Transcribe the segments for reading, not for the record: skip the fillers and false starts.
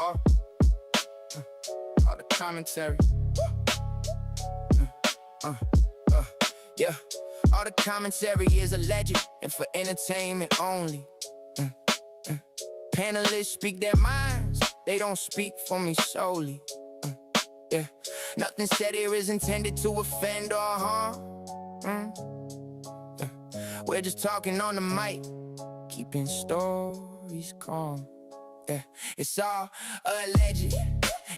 all the commentary. Yeah, all the commentary is alleged and for entertainment only. Panelists speak their minds, they don't speak for me solely. Yeah, nothing said here is intended to offend or harm. We're just talking on the mic, keeping stories calm. Yeah, it's all alleged,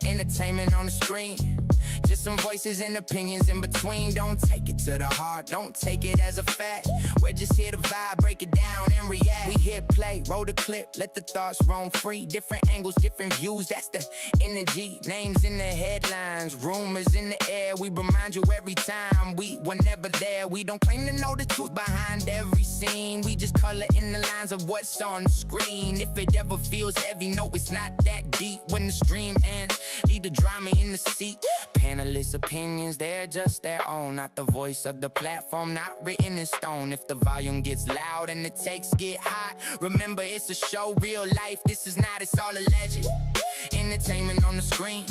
entertainment on the screen. Just some voices and opinions in between. Don't take it to the heart, don't take it as a fact. We're just here to vibe, break it down and react. We hit play, roll the clip, let the thoughts roam free. Different angles, different views, that's the energy. Names in the headlines, rumors in the air. We remind you every time we were never there. We don't claim to know the truth behind every scene. We just color in the lines of what's on the screen. If it ever feels heavy, no, it's not that deep. When the stream ends, leave the drama in the seat. Panelists' opinions, they're just their own. Not the voice of the platform, not written in stone. If the volume gets loud and the takes get hot, remember it's a show, real life, this is not, it's all alleged. Entertainment on the screen,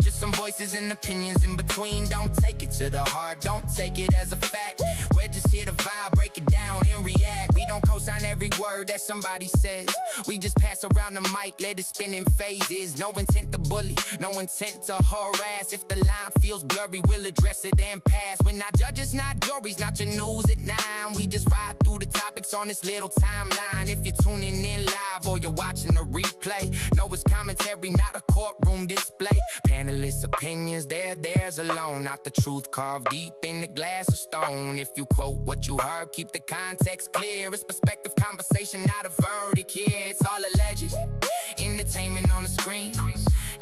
just some voices and opinions in between. Don't take it to the heart, don't take it as a fact. We're just here to vibe, break it down and react. We don't co-sign every word that somebody says. We just pass around the mic, let it spin in phases. No intent to bully, no intent to harass. If the line feels blurry, we'll address it and pass. We're not judges, not juries, not your news at 9. We just ride through the topics on this little timeline. If you're tuning in live or you're watching a replay, know it's commentary, not a courtroom display. Panelists' opinions, they're theirs alone. Not the truth carved deep in the glass of stone. If you quote what you heard, keep the context clear. It's perspective conversation, not a verdict here. It's all alleged, entertainment on the screen.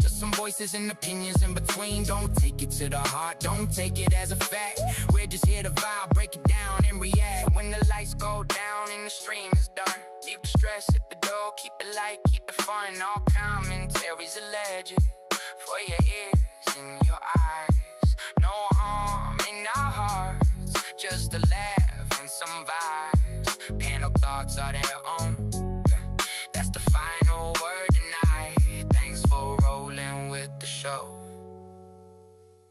Just some voices and opinions in between. Don't take it to the heart, don't take it as a fact. We're just here to vibe, break it down and react. When the lights go down and the stream is done, leave the stress at the door, keep it light, keep it fun. All commentaries alleged, for your ears and your eyes. No harm in our hearts, just a laugh and some vibes. Panel thoughts are their own, that's the final word tonight. Thanks for rolling with the show.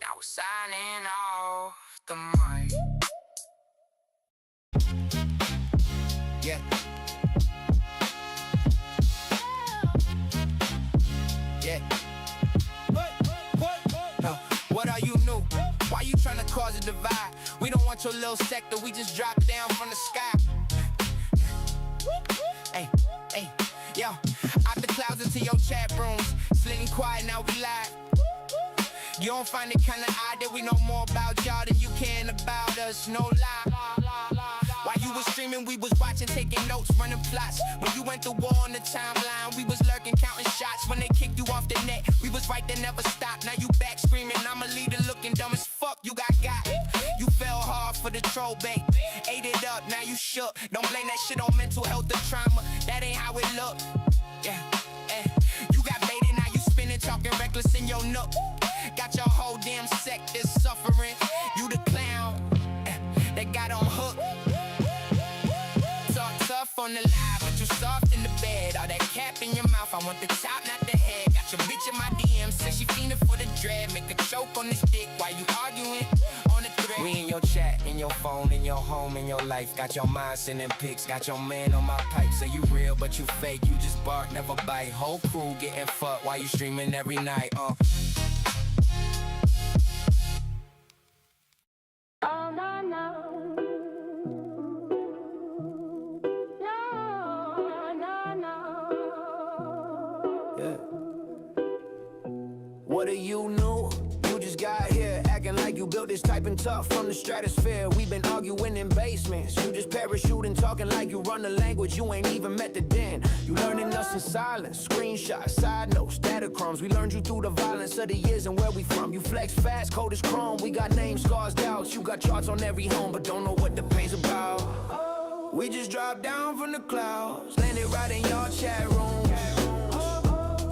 Now we're signing off the mic. Yeah. Yeah. What are you new? Why you tryna cause a divide? We don't want your little sector, we just drop down from the sky. Hey, hey, yo, out the clouds into your chat rooms, slitting quiet, now we live. You don't find it kinda odd that we know more about y'all than you can about us, no lie. While you was streaming, we was watching, taking notes, running plots. When you went to war on the timeline, we was lurking, counting shots. When they kicked you off the net, we was right there, never stopped. Now you back screaming, I'm a leader looking dumb as fuck. You got. You fell hard for the troll bait, ate it up, now you shook. Don't blame that shit on mental health or trauma, that ain't how it look. Yeah, you got baited, now you spinning, talking reckless in your nook. Got your whole damn sector suffering. You the clown that got on hook. Talk tough on the live, but you soft in the bed. All that cap in your mouth, I want the top, not the head. Got your bitch in my DM, says she fiending for the dread. Make a choke on this dick while you arguing on the thread. We in your chat, in your phone, in your home, in your life. Got your mind sending pics, got your man on my pipe. Say you real, but you fake, you just bark, never bite. Whole crew getting fucked while you streaming every night, Oh, no, no. No, no, no. Yeah. What are you new? You just got here, acting like you built this type and tough from the stratosphere. We've been arguing in basements. You just parachuting, talking like you run the language. You ain't even met the den. You learning us in silence. Screenshots, side notes, data crumbs. We learned you through the violence of the years and where we from. You flex fast, cold as chrome. We got names, scars, doubts. You got charts on every home, but don't know what the pain's about. We just dropped down from the clouds, landed right in your chat rooms.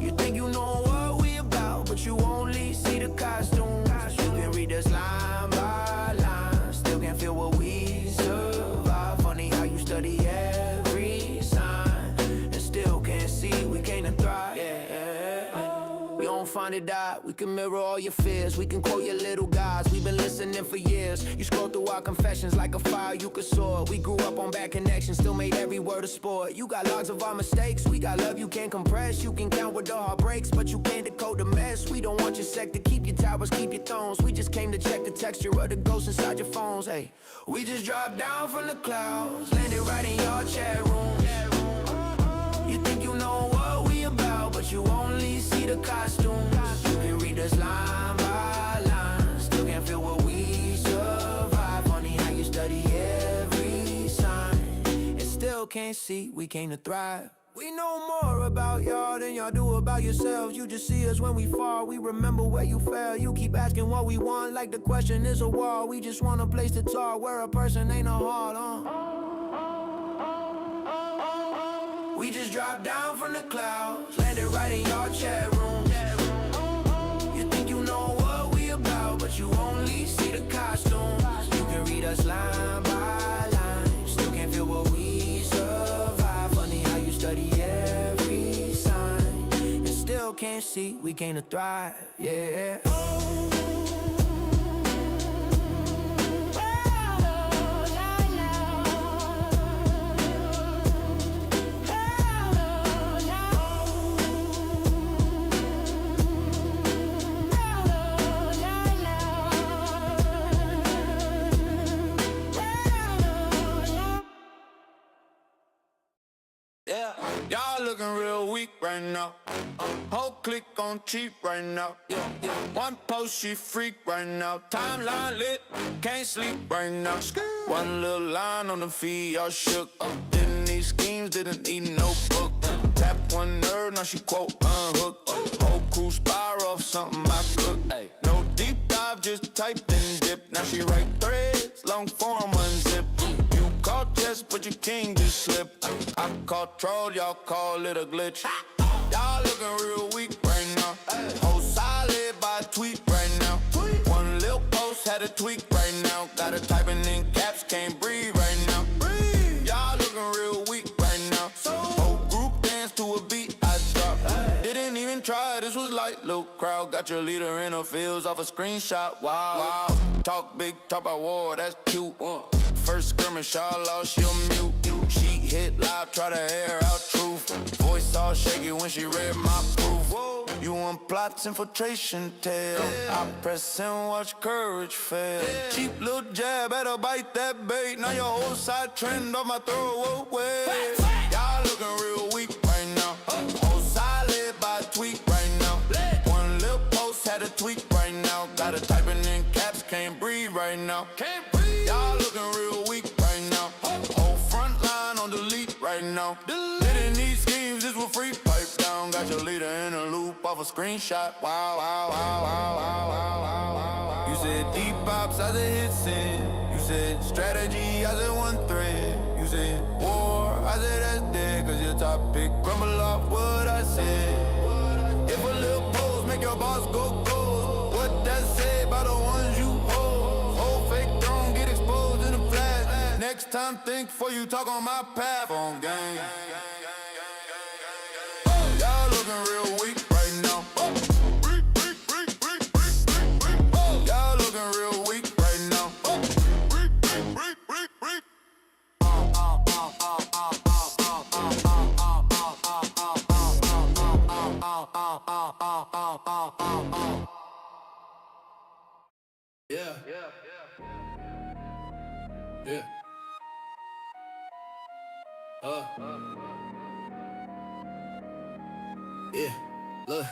You think you know what we about, but you only see the costumes. You can read us line by line, still can't feel what we survive. Funny how you study every sign and still can't see we came to thrive. Yeah. find it odd. We can mirror all your fears, we can quote your little guys. We've been listening for years. You scroll through our confessions like a file you could soar. We grew up on bad connections, still made every word a sport. You got logs of our mistakes, we got love you can't compress. You can count with the heartbreaks, but you can't decode the mess. We don't want your sector, keep your towers, keep your thrones. We just came to check the texture of the ghosts inside your phones. Hey, we just dropped down from the clouds, landed right in your chat room. You think you know what we about, but you only see the costumes. You can read us line by line, still can't feel what we survive. Funny how you study every sign and still can't see we came to thrive. We know more about y'all than y'all do about yourselves. You just see us when we fall, we remember where you fell. You keep asking what we want like the question is a wall. We just want a place to talk where a person ain't a hard. We just dropped down from the clouds, landed right in your chat room. You think you know what we about, but you only see the costumes. You can read us line by line, still can't feel what we survive. Funny how you study every sign and still can't see we came to thrive. Yeah. Yeah, y'all looking real weak right now. Whole click on cheap right now. One post she freak right now. Timeline lit, can't sleep right now. One little line on the feed, y'all shook. Didn't need schemes, didn't need no book. Tap one nerve, now she quote unhooked. Whole crew spiral off something I cook. No deep dive, just typed and dip. Now she write threads, long form unzip. Call test, but your king just slipped. I call troll, y'all call it a glitch. Y'all looking real weak right now. Whole solid by a tweet right now. One little post had a tweak right now. Got her typing in caps, can't breathe right now. Y'all looking real weak right now. Whole group dance to a beat I dropped. Didn't even try, this was light, little crowd. Got your leader in her fields off a screenshot, wow. Talk big, talk about war, that's cute. First skirmish, y'all lost your mute. She hit live, try to air out truth. Voice all shaky when she read my proof. You want plots, infiltration, tale. I press and watch courage fail. Cheap little jab, better bite that bait. Now your whole side trend off my throwaway. Y'all looking real weak right now. Whole solid by a tweet right now. One little post had a tweak right now. Got her typing in caps, can't breathe right now. Y'all looking real weak right now. Whole front line on delete right now. Didn't need schemes, this was free pipe down. Got your leader in a loop off a screenshot. Wow. You said deep ops, I said hit sin. You said strategy, I said one thread. You said war, I said that's dead. Cause your topic crumble off what I said. If a little pose make your boss go gold, what that say about the ones you hold? Whole fake throne get exposed in a flash. Next time think before you talk on my path on gang. Y'all looking real weak right now. Y'all looking real weak right now. Yeah. Look,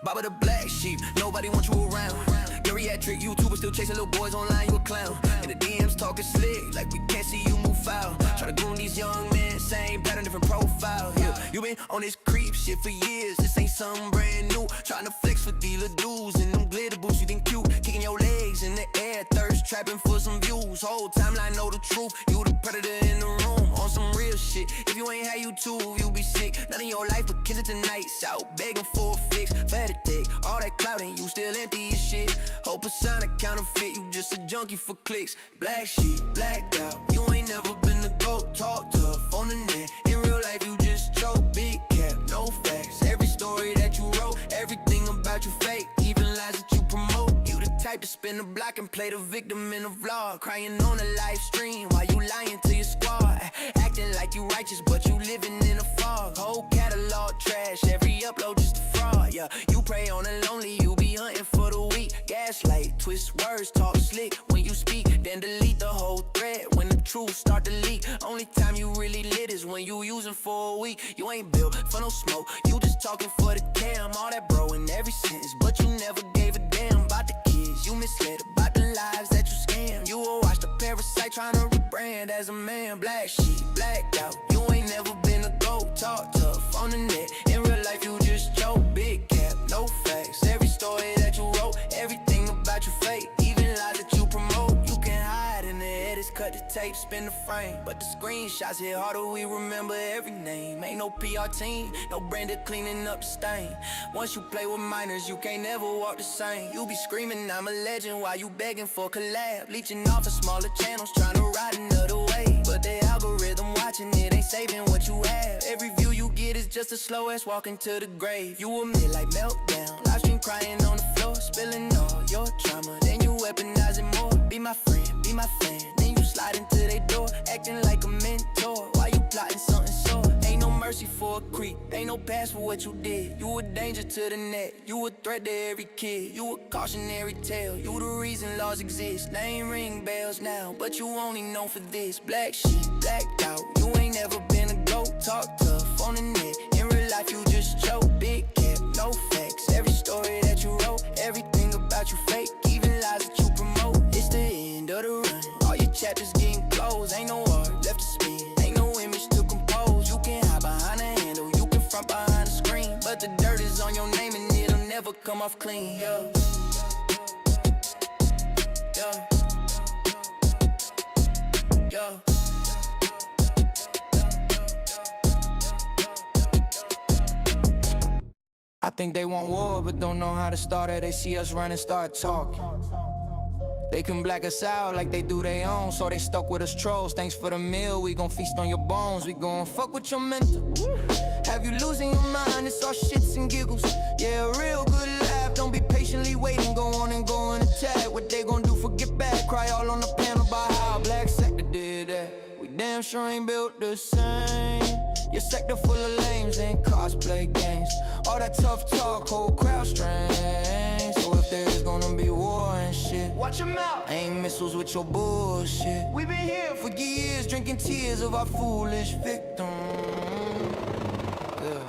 Baba the black sheep, nobody wants you around. Geriatric YouTuber still chasing little boys online, you a clown. And the DMs talking slick, like we can't see you move foul. Try to groom these young men, same pattern, different profile. Yeah, you been on this creep shit for years, this ain't something brand new. Trying to flex for dealer dudes and them glitter boots, you think cute. Kicking your legs in the air, thirst trapping for some views. Whole timeline know the truth, you the predator in the room. On some real shit, if you ain't had YouTube, you be sick. None of your life but killing tonight, out begging for a fix. Better take all that clout and you still empty as shit. Whole persona counterfeit, you just a junkie for clicks. Black sheep, blacked out, you ain't never been the GOAT. Talk tough on the net, in real life you just choke. Big cap, no facts, every story that you wrote, everything about you fake, even lies that you promote. You the type to spin the block and play the victim in a vlog, crying on a live stream while you lying to your squad, acting like you righteous but you living in a fog. Whole catalog trash, every upload just a fraud. Yeah, you prey on the lonely, you be hunting for the weak. Gaslight, twist words, talk slick when you speak, then delete the whole thread when the truth start to leak. Only time you really lit is when you using for a week. You ain't built for no smoke, you just talking for the cam. All that bro in every sentence, but you never gave a damn about the kids you misled, about the lives that you scam. You will watch the parasite trying to rebrand as a man. Black sheep, blacked out, you ain't never been a GOAT. Talk tough on the net, in real life you just joke. Big cap, no facts, every story that you wrote, everything about you fake, even lies that you promote. You can hide in the edits, cut the tape, spin the frame, but the screenshots hit harder, we remember every name. Ain't no PR team, no branded cleaning up the stain. Once you play with minors, you can't never walk the same. You be screaming I'm a legend while you begging for collab, leeching off of smaller channels, trying to ride another way. But the algorithm watching it ain't saving what you have. Every view you get is just a slow ass walking to the grave. You admit like meltdown, live stream crying on the floor, spilling all your trauma, then you weaponize it more. Be my friend, be my fan, then you slide into their door, acting like a mentor while you plotting something sore. Ain't no mercy for a creep, ain't no pass for what you did. You a danger to the net, you a threat to every kid, you a cautionary tale, you the reason laws exist. Name ring bells now, but you only known for this. Black sheep, blacked out, you ain't never been a GOAT. Talk tough on the net, in real life you just choke. Big cap, no facts, every story that you wrote, everything about you fake, even lies that you promote. It's the end of the run, all your chapters getting closed. Ain't no art left to spin, ain't no image to compose. You can hide behind a handle, you can front behind a screen, but the dirt is on your name and it'll never come off clean. Yeah. Yeah. Yeah. I think they want war, but don't know how to start it. They see us run and start talking. They can black us out like they do their own, so they stuck with us trolls. Thanks for the meal, we gon' feast on your bones. We gon' fuck with your mental. Have you losing your mind? It's all shits and giggles. Yeah, a real good laugh. Don't be patiently waiting. Go on and go and attack. What they gon' do for get back? Cry all on the panel about how Black Sector did that. We damn sure ain't built the same. Your sector full of lames and cosplay games. All that tough talk, whole crowd strange. So if there's gonna be war and shit, watch them out. Aim missiles with your bullshit. We been here for years, drinking tears of our foolish victims. Yeah.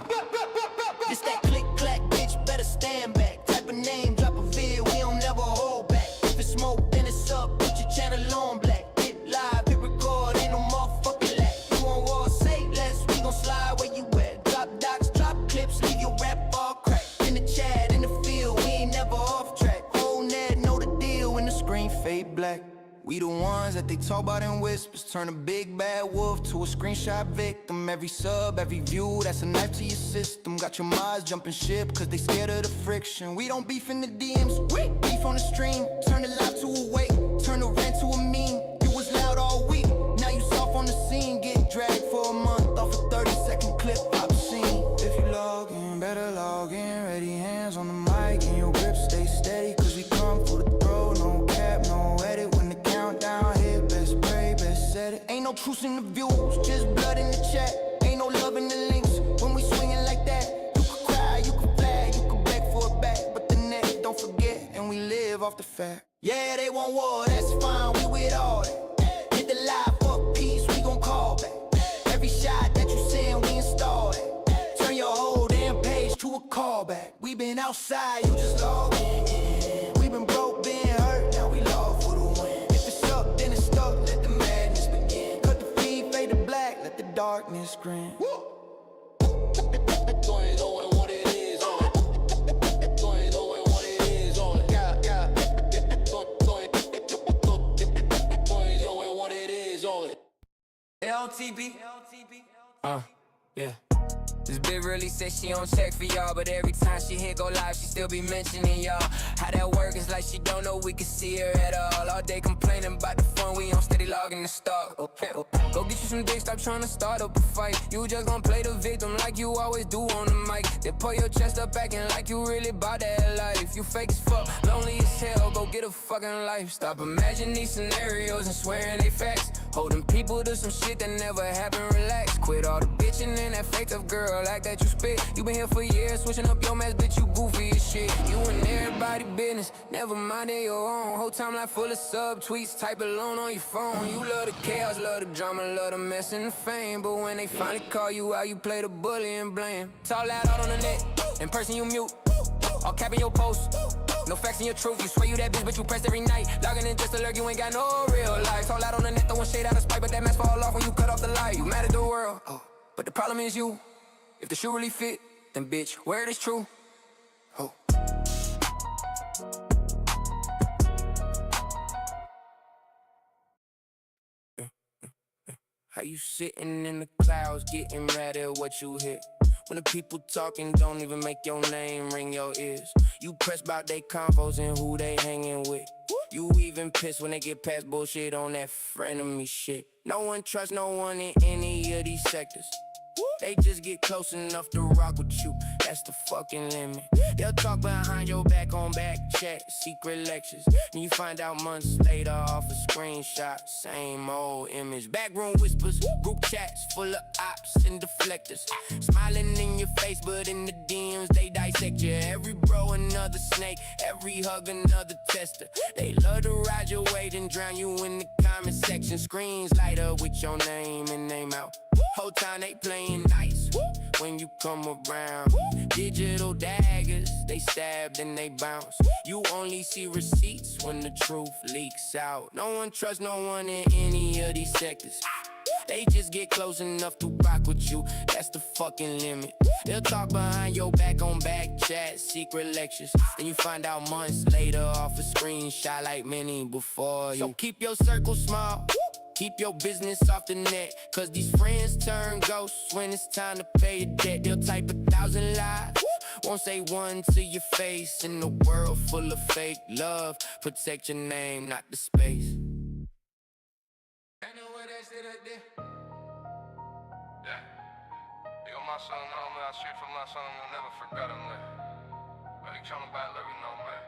It's that click clack, bitch, better stand back. Type of name, drop a vid, we don't never hold back. If it's smoke, then it's up, put your channel on black. Hit live, hit record, ain't no motherfucking lag. You on war, say less, we gon' slide where you at. Drop docs, drop clips, leave your rap all cracked. In the chat, in the field, we ain't never off track. Whole net, know the deal, when the screen fade black. We the ones that they talk about in whispers, turn a big bad wolf to a screenshot victim. Every sub, every view, that's a knife to your system. Got your minds jumping ship, cause they scared of the friction. We don't beef in the DMs, we beef on the stream. Turn the live to a wake, turn the rant to a meme. You was loud all week, now you soft on the scene. Getting dragged for a month off a 30-second clip I've seen. If you log in, better log in. Ready hands on the mic and your grip stay steady, cause we come for the throw. No cap, no edit. When the countdown hit, best pray, best set it. Ain't no truce in the views, just blood in the chat. Ain't no love in the links when we swinging like that. You could cry, you could flag, you could beg for it back, but the net, don't forget, and we live off the fact. Yeah, they want war, that's fine, we with all that. Hit the live for peace, we gon' call back. Every shot that you send, we install it. Turn your whole damn page to a callback. We been outside, you just log in. We been broke, been hurt, now we log for the win. If it's up, then it's stuck, let the madness begin. Cut the feed, fade to black, let the darkness grin. LTB. Yeah. This bitch really said she on check for y'all, but every time she hit go live, she still be mentioning y'all. How that work is like she don't know we can see her at all. All day complaining about the phone, we on steady logging. talking to start. Go get you some dick, stop trying to start up a fight. You just gon' play the victim like you always do on the mic. Then pull your chest up acting like you really bout that life. You fake as fuck, lonely as hell, go get a fucking life. Stop imagining these scenarios and swearing they facts. Holding people to some shit that never happened, relax. Quit all the bitching and that fake tough girl like that you spit. You been here for years, switching up your mess, bitch, you goofy as shit. You and everybody business, never minding your own. Whole timeline full of subtweets, type alone on your phone. You love the chaos, love the drama, love the mess and the fame. But when they finally call you out, you play the bully and blame. Talk loud out on the net, in person you mute. All capping your posts, no facts in your truth. You swear you that bitch, but you pressed every night. Logging in just to lurk, you ain't got no real life. Talk loud on the net, throwing shade out of spite, but that mask fall off when you cut off the light. You mad at the world, but the problem is you. If the shoe really fit, then bitch, wear it is true. How you sitting in the clouds, getting mad at what you hit? When the people talking don't even make your name ring your ears. You press about they convos and who they hanging with. You even pissed when they get past bullshit on that frenemy shit. No one trusts no one in any of these sectors. They just get close enough to rock with you, that's the fucking limit. They'll talk behind your back on back chat, secret lectures. And you find out months later off a screenshot, same old image. Backroom whispers, group chats full of ops and deflectors. Smiling in your face, but in the DMs they dissect you. Every bro another snake, every hug another tester. They love to ride your weight and drown you in the comment section. Screens light up with your name and name out. Whole time they playing nice when you come around. Digital daggers, they stabbed and they bounce. You only see receipts when the truth leaks out. No one trusts no one in any of these sectors. They just get close enough to rock with you, that's the fucking limit. They'll talk behind your back on back chat, secret lectures. Then you find out months later off a screenshot like many before you. So keep your circle small, keep your business off the net, cause these friends turn ghosts when it's time to pay your debt. They'll type 1,000 lies, won't say one to your face. In a world full of fake love, protect your name, not the space. Yeah, they got my son on me, I shoot for my son, I'll never forget him, man. But they tryna back, let me know, man.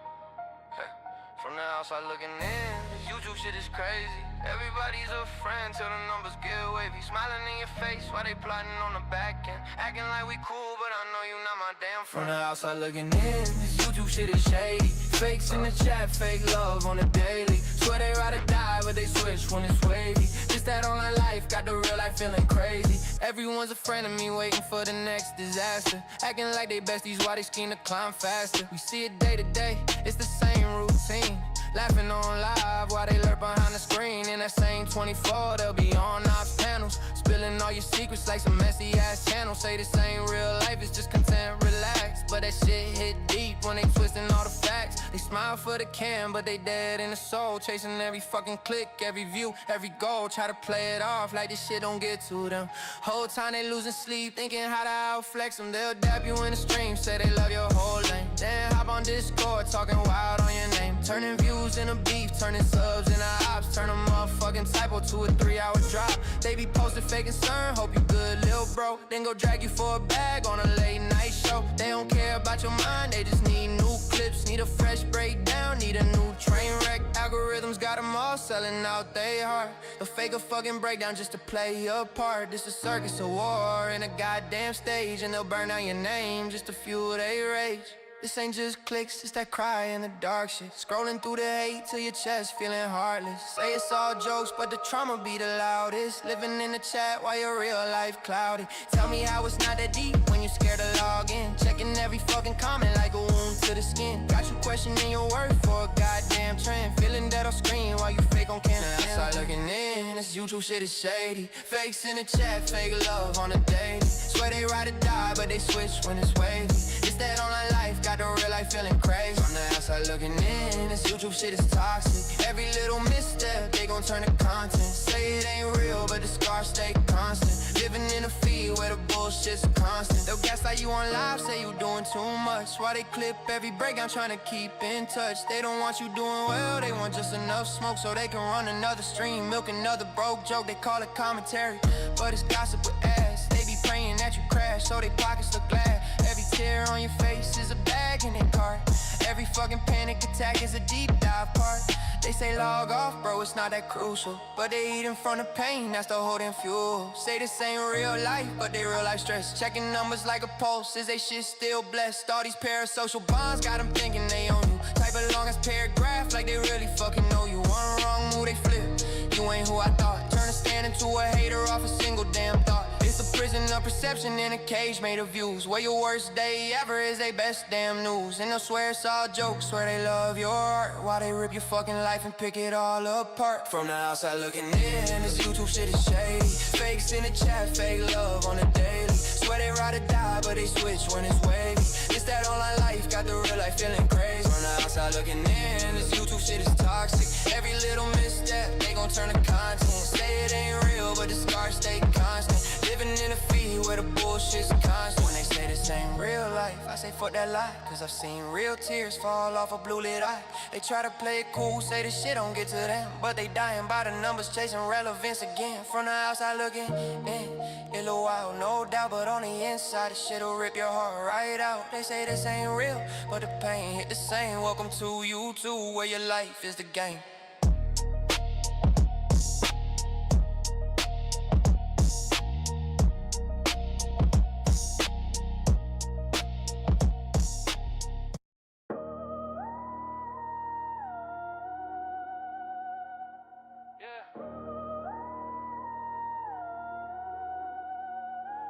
From the outside looking in, this YouTube shit is crazy. Everybody's a friend till the numbers get wavy. Smiling in your face while they plotting on the back end. Acting like we cool, but I know you not my damn friend. From the outside looking in, this YouTube shit is shady. Fakes in the chat, fake love on the daily. Swear they ride or die, but they switch when it's wavy. Just that online life, got the real life feeling crazy. Everyone's a friend of me, waiting for the next disaster. Acting like they besties while they scheme to climb faster. We see it day to day, it's the same routine. Laughing on live while they lurk behind the screen. In that same 24, they'll be on ops panels, spilling all your secrets like some messy ass channels. Say this ain't real life, it's just content, relax. But that shit hit deep when they twisting all the facts. They smile for the cam, but they dead in the soul. Chasing every fucking click, every view, every goal. Try to play it off like this shit don't get to them. Whole time they losing sleep, thinking how to outflex them. They'll dap you in the stream, say they love your whole lane. Then hop on Discord, talking wild on your name. Turning views into beef, turning subs into ops. Turn a motherfucking typo to a 3-hour drop. They be posting fake concern, hope you good, lil' bro. Then go drag you for a bag on a late night show. They don't care about your mind, they just need new clips. Need a fresh breakdown, need a new train wreck. Algorithms got them all selling out they heart. A fake a fucking breakdown just to play your part. This a circus, a war, in a goddamn stage. And they'll burn out your name just to fuel their rage. This ain't just clicks, it's that cry in the dark shit. Scrolling through the hate till your chest feeling heartless. Say it's all jokes, but the trauma be the loudest. Living in the chat while your real life cloudy. Tell me how it's not that deep when you scared to log in. Checking every fucking comment like a wound to the skin. Got you questioning your worth for a goddamn trend. Feeling dead on screen while you fake on camera. Outside looking in, this YouTube shit is shady. Fakes in the chat, fake love on a daily. Swear they ride or die, but they switch when it's wavy. It's that online life, got the real life feeling crazy. From the outside looking in, this YouTube shit is toxic. Every little misstep, they gon' turn to content. Say it ain't real, but the scars stay constant. Living Living in a field where the bullshit's constant. They'll gaslight you on live, say you doing too much. While they clip every breakdown trying to keep in touch. They don't want you doing well, they want just enough smoke so they can run another stream, milk another broke joke. They call it commentary, but it's gossip with ass. They be praying that you crash so they pockets look glad. Every tear on your face is a bag in their cart. Every fucking panic attack is a deep dive part. They say log off, bro, it's not that crucial. But they eating from the pain, that's the whole damn fuel. Say this ain't real life, but they real life stress. Checking numbers like a pulse, is they shit still blessed? All these parasocial bonds got them thinking they own you. Type a longest paragraph like they really fucking know you. One wrong move, they flip. You ain't who I thought. Turn a stand into a hater off a single damn thought. It's a prison of perception in a cage made of views. Where your worst day ever is they best damn news. And they'll swear it's all jokes, swear they love your art, while they rip your fucking life and pick it all apart. From the outside looking in, this YouTube shit is shady. Fakes in the chat, fake love on the daily. Swear they ride or die, but they switch when it's wavy. It's that online life, got the real life feeling crazy. From the outside looking in, this YouTube shit is toxic. Every little misstep, they gon' turn to content. Say it ain't real, but the scars stay constant. Living in a feed where the bullshit's constant. When they say this ain't real life, I say fuck that lie. Cause I've seen real tears fall off a blue lit eye. They try to play it cool, say this shit don't get to them, but they dying by the numbers, chasing relevance again. From the outside looking in, it look wild, no doubt, but on the inside, this shit'll rip your heart right out. They say this ain't real, but the pain hit the same. Welcome to YouTube, where your life is the game.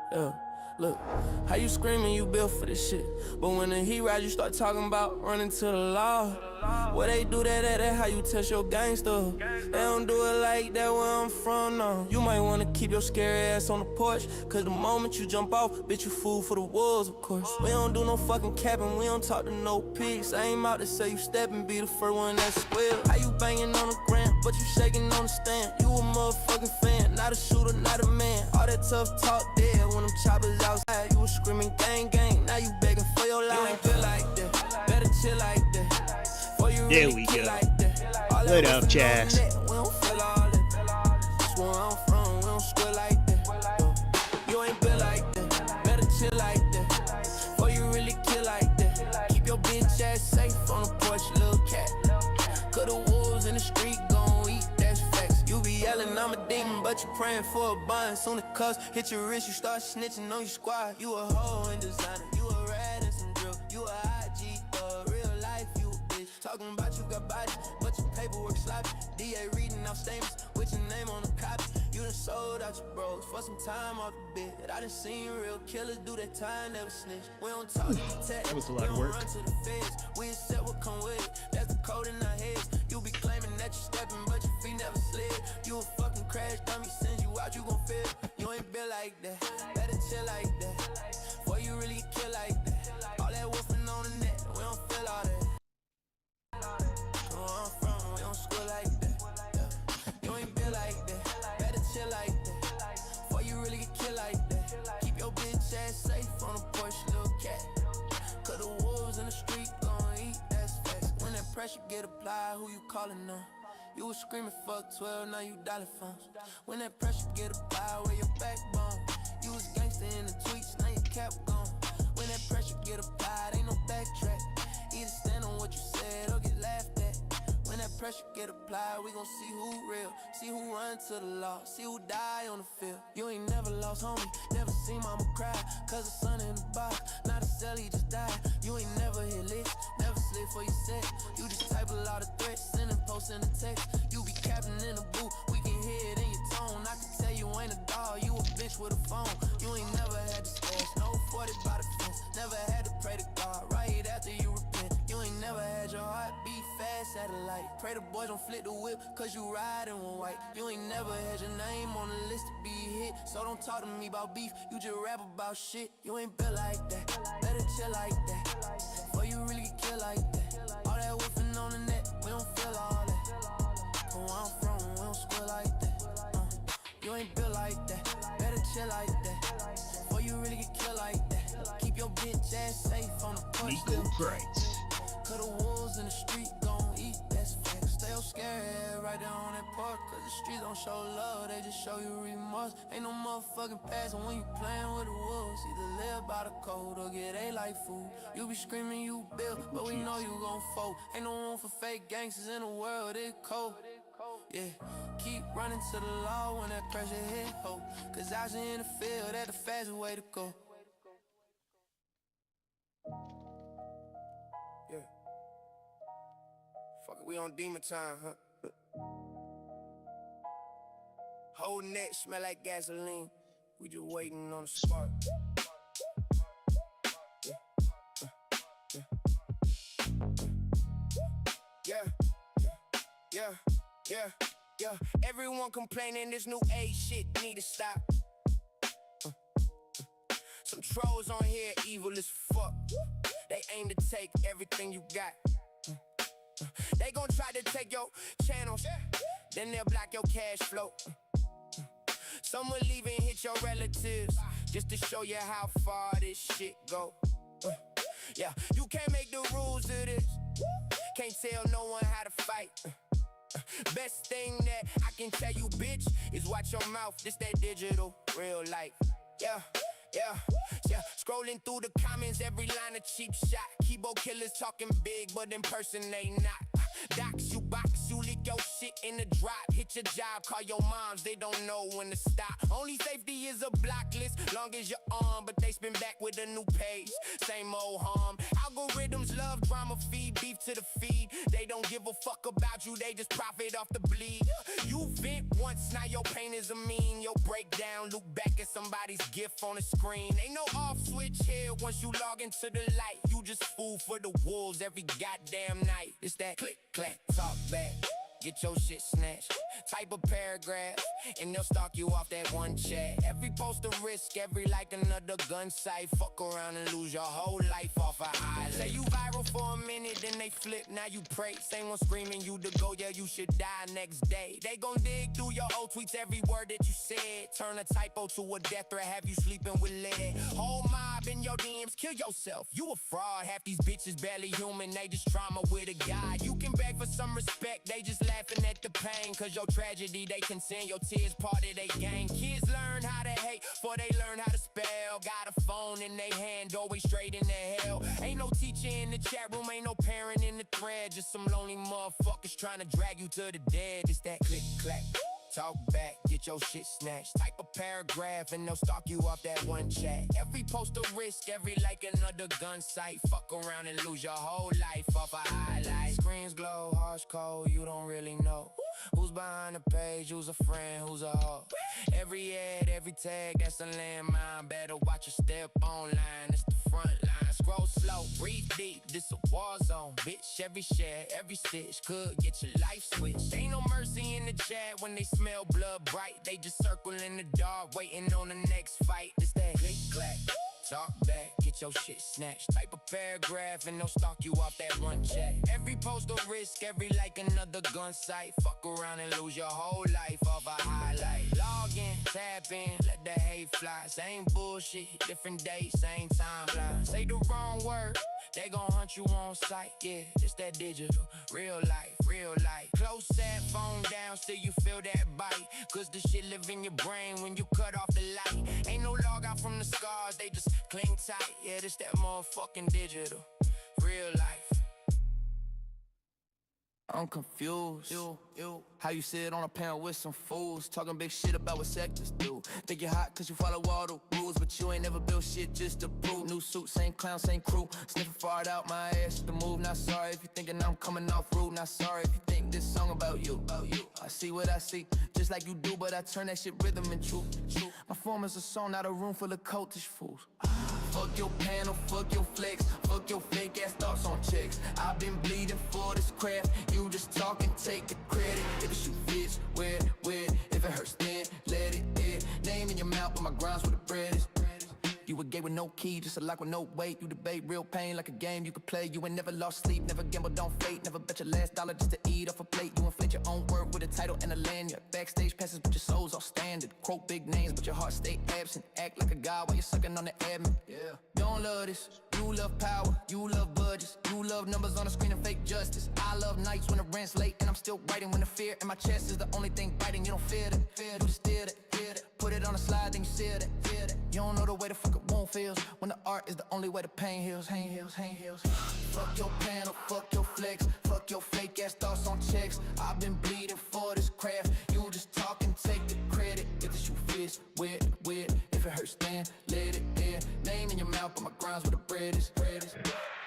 Yeah, look, how you screaming you built for this shit, but when the heat rise you start talking about running to the law. Where they do that, how you test your gangster. They don't do it like that where I'm from, no. You might wanna keep your scary ass on the porch, cause the moment you jump off, bitch, you fool for the wolves, of course. We don't do no fucking capping, we don't talk to no pigs. I ain't out to say you step and be the first one that squeal. How you banging on the gram, but you shaking on the stand. You a motherfucking fan, not a shooter, not a man. All that tough talk dead when them choppers outside. You was screaming gang gang, now you begging for your life. You ain't feel like that, better chill like that. There we go. What up, Jazz? You ain't built like that, better chill like that. Before you really kill like that. Keep your bitch ass safe on the porch, little cat. Cause the wolves in the street gon' eat, that's facts. You be yelling, I'm a demon, but you praying for a bond. Soon the cuffs hit your wrist, you start snitching on your squad. You a hoe and designer, you a rat and some drill. You a IG, real life, you a bitch. Talking about you got body, but your paperwork sloppy. DA reading out statements with your name on the copy. You done sold out your bros for some time off the bed. I done seen real killers do that time, never snitch. We don't talk to detect, That was a we lot of don't work. run to the feds. We accept what come with it, that's the code in our heads. You be claiming that you stepping, but your feet never slid. You a fucking crash dummy, send you out, you gon' feel. You ain't built like that, better chill like that. Before you really kill like that. All that wolfing on the net, we don't feel all that. Where I'm from, we don't school like that. Yeah. You ain't built like that, better chill like that. Before you really get killed like that. Keep your bitch ass safe on the porch, little cat. Cause the wolves in the street gon' eat, that's facts. When that pressure get applied, who you calling on? You was screaming fuck 12, now you dollar phones. When that pressure get applied, where your backbone? You was gangster in the tweets, now your cap gone. When that pressure get applied, ain't no backtrack. Either stand on what you said or get laughed at. When that pressure get applied, we gon' see who real. See who run to the law, see who die on the field. You ain't never lost homie, never seen mama cry. Cause the son in the box, not a cell, he just died. You ain't never hit licks, never slid for your set. You just type a lot of threats, sending posts in the text. You be capping in the booth, we can hear it in your tone. I can tell you ain't a dog, you a bitch with a phone. You ain't never had to stash, no 40 by the fence. Never had to pray to God, right after you repent. You ain't never had your heart beat fast at a light. Pray the boys don't flip the whip, cause you riding one white. You ain't never had your name on the list to be hit. So don't talk to me about beef, you just rap about shit. You ain't built like that, better chill like that. Before you really get killed like that. All that wolfing on the net, we don't feel all that. Where I'm from, we don't squeal like that. You ain't built like that, better chill chill like that. Before you really get killed like that. Keep your bitch ass safe on the porch. Legal rights. Cause the wolves in the street gon' eat, that's fact. Stay on scared right there on that porch. Cause the streets don't show love, they just show you remorse. Ain't no motherfucking passing when you playing with the wolves. Either live by the code or get a life food. You be screaming you build, but we know you gon' fold. Ain't no room for fake gangsters in the world, it cold. Yeah, keep running to the law when that pressure hit, ho. Cause out here in the field, that's the fastest way to go. Yeah. Fuck it, we on demon time, huh? Whole neck smell like gasoline. We just waiting on the spark. Yeah. Everyone complaining this new age shit need to stop. Some trolls on here evil as fuck. They aim to take everything you got. They gon' try to take your channels, then they'll block your cash flow. Some will even hit your relatives just to show you how far this shit go. Yeah, you can't make the rules of this. Can't tell no one how to fight. Best thing that I can tell you, bitch, is watch your mouth. This that digital, real life. Yeah. Scrolling through the comments, every line a cheap shot. Keyboard killers talking big, but in person they not. Docs you box, you leak your shit in the drop. Hit your job, call your moms, they don't know when to stop. Only safety is a block list, long as you're on. But they spin back with a new page, same old harm. Algorithms love drama, feed beef to the feed. They don't give a fuck about you, they just profit off the bleed. You vent once, now your pain is a meme. Your breakdown, look back at somebody's gift on the screen. Ain't no off switch here once you log into the light. You just fool for the wolves every goddamn night. It's that click, clack, talk back, get your shit snatched. Type a paragraph, and they'll stalk you off that one chat. Every post a risk, every like another gun site. Fuck around and lose your whole life off a highlight. Say you viral for a minute, then they flip, now you pray. Same one screaming you to go, yeah, you should die next day. They gon' dig through your old tweets, every word that you said. Turn a typo to a death threat, have you sleeping with lead. Whole mob in your DMs, kill yourself. You a fraud, half these bitches barely human, they just trauma with a guy. You can beg for some respect, they just laughing at the pain. Cause your tragedy, they can send your tears, part of they game. Kids learn how to hate, before they learn how to spell. Got a phone in they hand, doorway straight into hell. Ain't no teacher in the chat room, ain't no parent in the thread. Just some lonely motherfuckers trying to drag you to the dead. It's that click, clack, talk back, get your shit snatched. Type a paragraph and they'll stalk you off that one chat. Every post a risk, every like another gun site. Fuck around and lose your whole life off a highlight. Screens glow, harsh cold, you don't really know who's behind the page, who's a friend, who's a hoe. Every ad, every tag, that's a landmine. Better watch your step online, it's the front line. Scroll slow, breathe deep, this a war zone. Bitch, every share, every stitch could get your life switched. Ain't no mercy in the chat when they smell blood bright. They just circle in the dark, waiting on the next fight. It's that click clack, talk back, get your shit snatched. Type a paragraph and they'll stalk you off that one chat. Every post a risk, every like another gun site. Fuck around and lose your whole life off a highlight. Log in, tap in, let the hate fly. Same bullshit, different day, same timeline. Say the wrong word, they gon' hunt you on sight. Yeah, it's that digital, real life, real life. Close that phone down, still you feel that bite. Cause the shit live in your brain when you cut off the light. Ain't no log out from the scars, they just cling tight. Yeah, this that motherfucking digital, real life. I'm confused. How you sit on a panel with some fools talking big shit about what sectors do. Think you're hot cause you follow all the rules, but you ain't never built shit just to prove. New suit, same clown, same crew. Sniffing fart out my ass the move. Not sorry if you thinking I'm coming off rude. Not sorry if you think this song about you. I see what I see, just like you do, but I turn that shit rhythm and truth. My form is a song, not a room full of cultish fools. Fuck your panel, fuck your flex, fuck your fake ass thoughts on checks. I've been bleeding for this craft, you just talk and take the credit. If the shoe fits, wear it, if it hurts then let it. Name in your mouth, but my grind's where the bread is. You were gay with no key, just a lock with no weight. You debate real pain like a game you could play. You ain't never lost sleep, never gambled on fate. Never bet your last dollar just to eat off a plate. You inflate your own word with a title and a land. Your backstage passes, but your soul's all standard. Quote big names, but your heart stay absent. Act like a god while you're sucking on the admin. Yeah. You don't love this. You love power, you love budgets. You love numbers on the screen and fake justice. I love nights when the rent's late and I'm still writing when the fear in my chest is the only thing biting. You don't fear that, you just steer that. Put it on a slide, then you seal that. You don't know the way the fuck it won't feels when the art is the only way the pain heals. Fuck your panel, fuck your flex, fuck your fake ass thoughts on checks. I've been bleeding for this craft. You just talk and take the credit. If the shoe fits, wear it. If it hurts, then let it air. Name in your mouth, but my grinds where the bread is.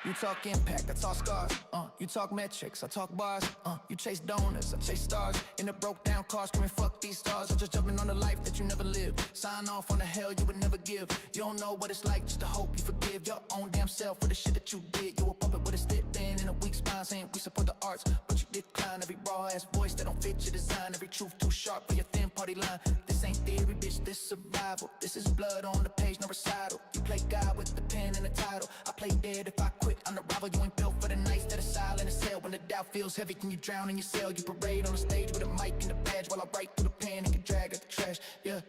You talk impact, I talk scars. You talk metrics, I talk bars. You chase donuts, I chase stars. In a broke down car, screaming fuck these stars. I'm just jumping on the life that you never lived. Sign off on the hell you would never give. You don't know what it's like just to hope you forgive your own damn self for the shit that you did. You a puppet with a stiff band and a weak spine, saying we support the arts, but you decline every raw ass voice that don't fit your design. Every truth too sharp for your thin party line. This ain't theory, bitch, this survival. This is blood on the page, no recital. You play God with the pen and the title. I play dead if I quit. I'm the rival, you ain't built for the nights that are silent as hell. When the doubt feels heavy, can you drown in your cell? You parade on the stage with a mic and a badge while I write through the pen and can drag at the trash. Yeah.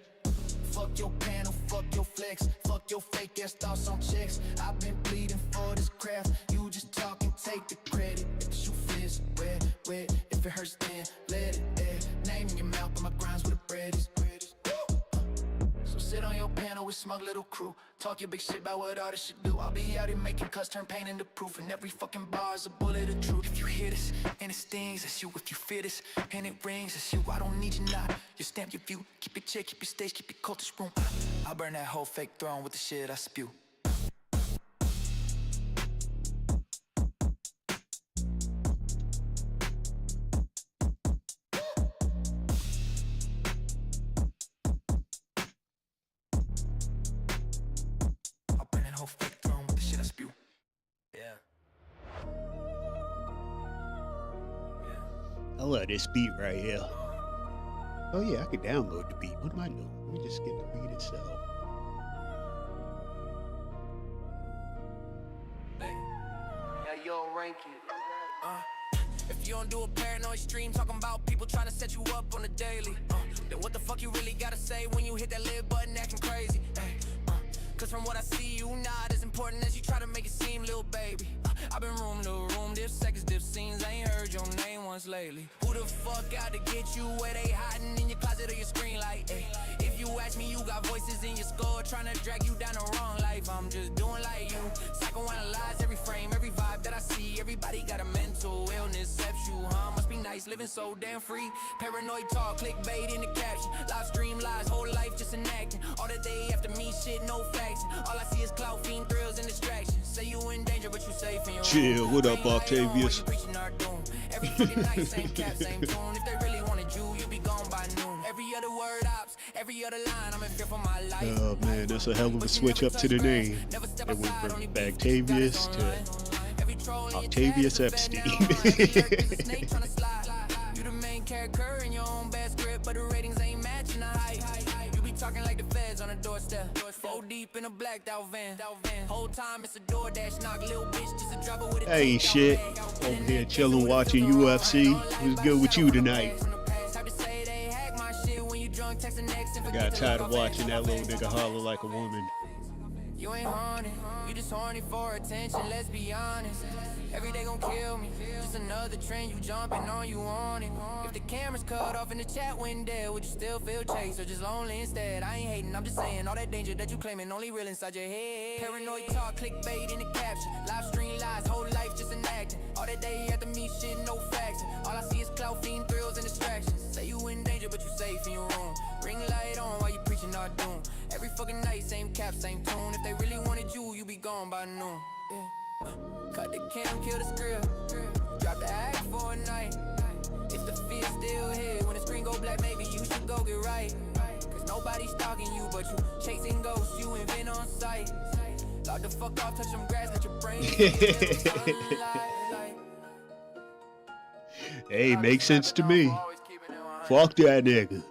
Fuck your panel, fuck your flex, fuck your fake ass thoughts on checks. I've been bleeding for this craft. You just talk and take the credit. If the shoe fits, wear it. If it hurts, then let it air. Name in your mouth, but my grinds where the bread is. So sit on your panel with smug little crew. Talk your big shit about what artists should do. I'll be out here making cuts turn pain into proof. And every fucking bar is a bullet of truth. If you hear this and it stings, it's you. If you fear this and it rings, it's you. I don't need you not. You stamp your view. Keep your check, keep your stage, keep your cultist room. I'll burn that whole fake throne with the shit I spew. I love this beat right here. Oh yeah, I could download the beat. What am I doing? Let me just get the beat itself. Yeah, yo, rank it. If you don't do a paranoid stream talking about people trying to set you up on the daily, then what the fuck you really gotta say when you hit that live button acting crazy? Cause from what I see, you not as important as you try to make it seem, little baby. I've been room to room, diff seconds, diff scenes. I ain't heard your name once lately. Who the fuck out to get you? Where they hiding in your closet or your screen light? If you ask me, you got voices in your skull trying to drag you down the wrong life. I'm just doing like you, psychoanalyze every frame, every vibe that I see. Everybody got a mental illness, except you, huh? Must be nice living so damn free. Paranoid talk, clickbait in the caption. Live stream lies, whole life just an acting. All the day after me, shit, no facts. All I see is clout, fiend, thrills, and distractions. Say you in danger, but you safe in your chill, what up, Octavius? Every freaking night, same cap, same tune. If they really wanted you, you'd be gone by noon. Every other word ops, every other line, I'm in fear for my life. Oh man, that's a hell of a switch up to the name. It went from Octavius to Octavius Epstein. You the main character in your own bad script, but the ratings ain't matching the hype. You be talking like the feds on the doorstep. 4 deep in a blacked out van. Whole time it's a DoorDash knock, little bitch just a driver with a hey shit, over here chilling watching UFC. What's good with you tonight? I got tired of watching that little nigga holler like a woman. You ain't horny, you just horny for attention, let's be honest. Every day gon' kill me, just another trend, you jumping on, you on it. If the camera's cut off and the chat went dead, would you still feel chased or just lonely instead? I ain't hating, I'm just saying, all that danger that you claiming only real inside your head. Paranoid talk, clickbait in the caption, live stream lies, whole life just an acting. All that day after me, shit, no facts. All I see is clout, fiend, thrills, and distractions. Say you in danger, but you safe in your room. Ring light on while you preaching our doom. Every fucking night, same cap, same tune. If they really wanted you, you be gone by noon. Yeah. Cut the cam, kill the script. Drop the act for a night. If the fear still here, when the screen go black, maybe you should go get right. Cause nobody's stalking you, but you chasing ghosts, you invent on sight. Lock the fuck off, touch some grass, let your brain Hey, makes sense to me. Fuck that nigga.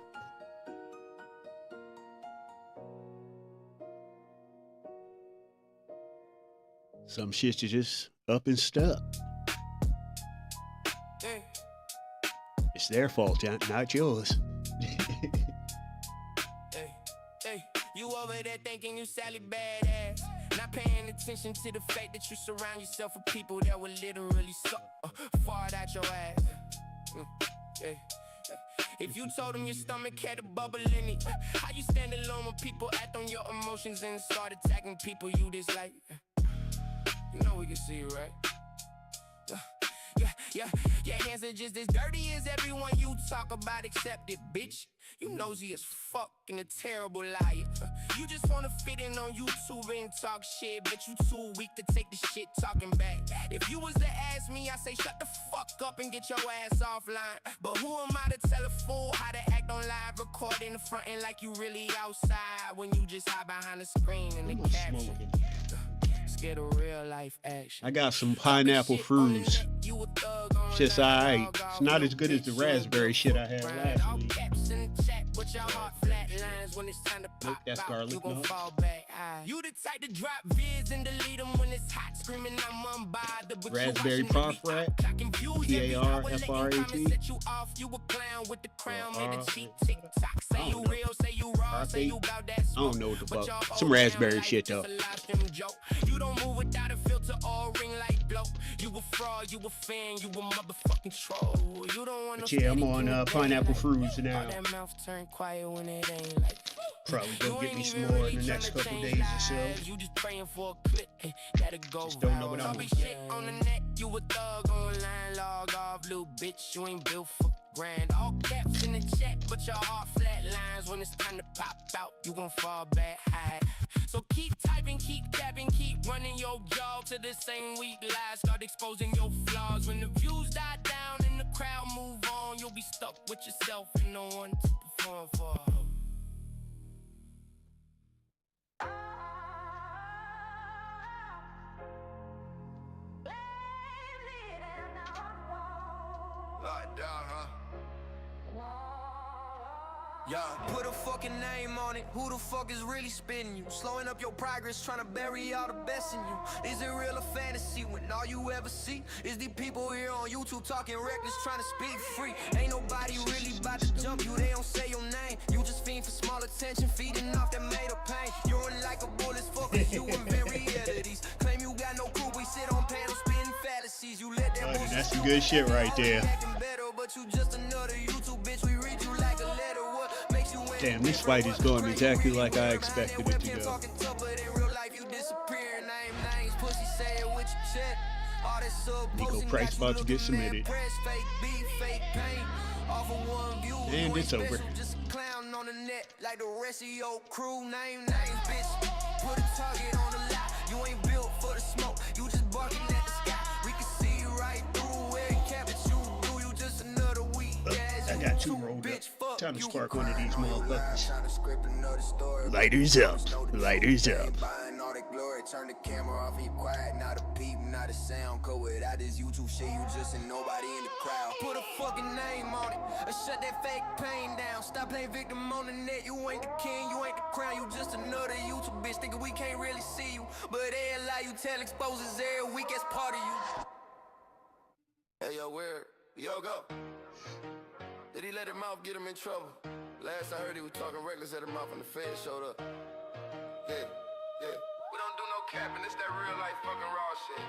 Some shit's just up and stuck. Hey, It's their fault, not yours. hey, you over there thinking you Sally badass. Not paying attention to the fact that you surround yourself with people that will literally suck fart out your ass. Yeah. If you told them your stomach had a bubble in it, how you stand alone when people act on your emotions and start attacking people you dislike? You know we can see you, right? Yeah, your hands are just as dirty as everyone you talk about, except it, bitch. You nosy as fuck and a terrible liar. You just wanna fit in on YouTube and talk shit, but you too weak to take the shit talking back. If you was to ask me, I say shut the fuck up and get your ass offline. But who am I to tell a fool how to act on live, recording the front end like you really outside when you just hide behind the screen and the caption? Scared of real life action. I got some pineapple fruits. Shit's alright. It's not as good as the raspberry shit I had last week. Nope, that's garlic. No. You the type to drop vids and delete them when it's hot, screaming I'm unbothered. Raspberry Parfrat. Parfrat. You a clown with the crown, made a cheap TikTok. Say you real, say you raw, say you bout that I don't know what the fuck. Some raspberry shit though. You don't move without a filter or ring light blow. You a fraud, you a fan, you a motherfucking troll. You don't want But yeah, I'm on pineapple fruits now. That mouth turn quiet when it ain't like. Probably go get me some more in the next couple days or so. You just praying for a clip, that'll go. Just don't know what I'm doing. Shit on the net, you a thug online, log off, little bitch. You ain't built for grand. All caps in the chat, but your heart flat lines. When it's time to pop out, you gon' fall back high. So keep typing, keep tapping, keep running your jaw to the same weak lies. Start exposing your flaws. When the views die down and the crowd move on, you'll be stuck with yourself and no one to perform for. Locked down, huh? Yeah, put a fucking name on it. Who the fuck is really spinning you? Slowing up your progress, trying to bury all the best in you. Is it real or fantasy when all you ever see is these people here on YouTube talking reckless, trying to speak free? Ain't nobody really about to jump you, they don't say your name. You just fiend for small attention, feeding off that made of pain. You're unlikable as fuck as you invent realities. Claim you got no crew, we sit on panels spitting fallacies. You let that bullshit. That's some good shit right there. But you just another YouTube bitch, we read you like a letter. What makes you Damn, this fight is going exactly like I expected it to go. Nico Price about to get submitted. And it's over. Just clown on the net like the rest of your crew. Name names, bitch. Put a target on the lot. You ain't built for the smoke. You just barking at the sky. We can see right through every cap that you do. You just another weak ass. I got two rolled up. Time to spark one of these motherfuckers. Lighters up. Lighters up. Turn the camera off and you quiet, not a peep, not a sound. Cause without this YouTube shit, you just ain't nobody in the crowd. Put a fucking name on it, or shut that fake pain down. Stop playing victim on the net, you ain't the king, you ain't the crown. You just another YouTube bitch, thinking we can't really see you. But they lie, you tell exposes every week as part of you. Hey, yo, where? Yo, go. Did he let his mouth get him in trouble? Last I heard he was talking reckless at his mouth when the feds showed up. Yeah. We don't do no capping, it's that real life fucking raw shit.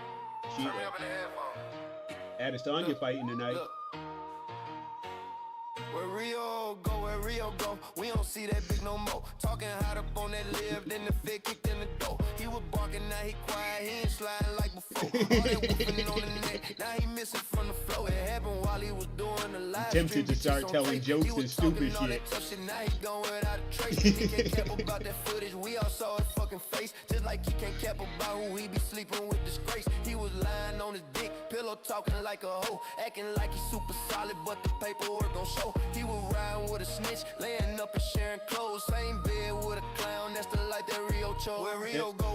Turn me up in the headphone. Adesanya fighting tonight. Look. Where Rio go, we don't see that big no more. Talking hot up on that live, then the fit kicked in the door. He was barking, now he quiet, he ain't sliding like before. All that whooping on the neck, now he missing from the flow. It happened while he was doing the live. Tempted to start telling jokes and stupid shit. Now he going without a trace. He can't cap about that footage, we all saw his fucking face. Just like he can't cap about who he be sleeping with disgrace. He was lying on his dick, pillow talking like a hoe, acting like he's super solid, but the paperwork gon' show. He was riding with a snitch, laying up and sharing clothes. Same bed with a clown, that's the light that Rio chose. Where Rio go,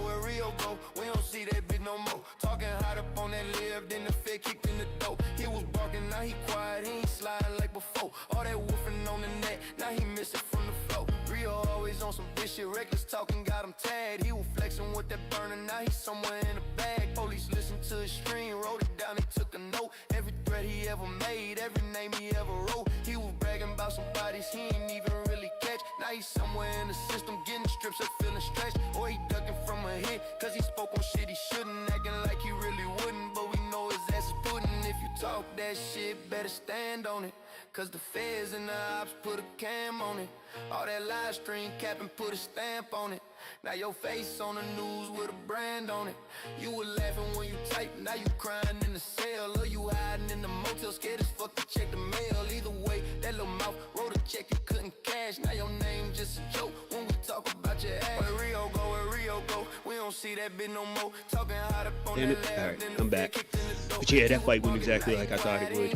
we don't see that bitch no more. Talking hot up on that live, then the fit kicked in the dope. He was barking, now he quiet, he ain't sliding like before. All that woofing on the net, now he missing from the flow. Rio always on some bitch shit, reckless talking, got him tagged. He was flexing messing with that burner, now he's somewhere in a bag. Police listened to his stream, wrote it down, he took a note. Every threat he ever made, every name he ever wrote. He was bragging about some bodies he ain't even really catch. Now he's somewhere in the system, getting strips up, feeling stretched. Or he ducking from a hit, cause he spoke on shit he shouldn't, acting like he really wouldn't. But we know his ass is pudding. If you talk that shit, better stand on it. Cause the feds and the ops put a cam on it. All that live stream capping put a stamp on it. Now your face on the news with a brand on it. You were laughing when you typed, now you crying in the cell. Or you hiding in the motel, scared as fuck to check the mail. Either way, that little mouth wrote a check you couldn't cash. Now your name just a joke when we talk about your ass. Where Rio go, where Rio go, we don't see that bitch no more. Talking hot up on Damn that it. lab, Alright, then the I'm fed back. kicked in the door. But yeah, that fight went exactly like I thought it would.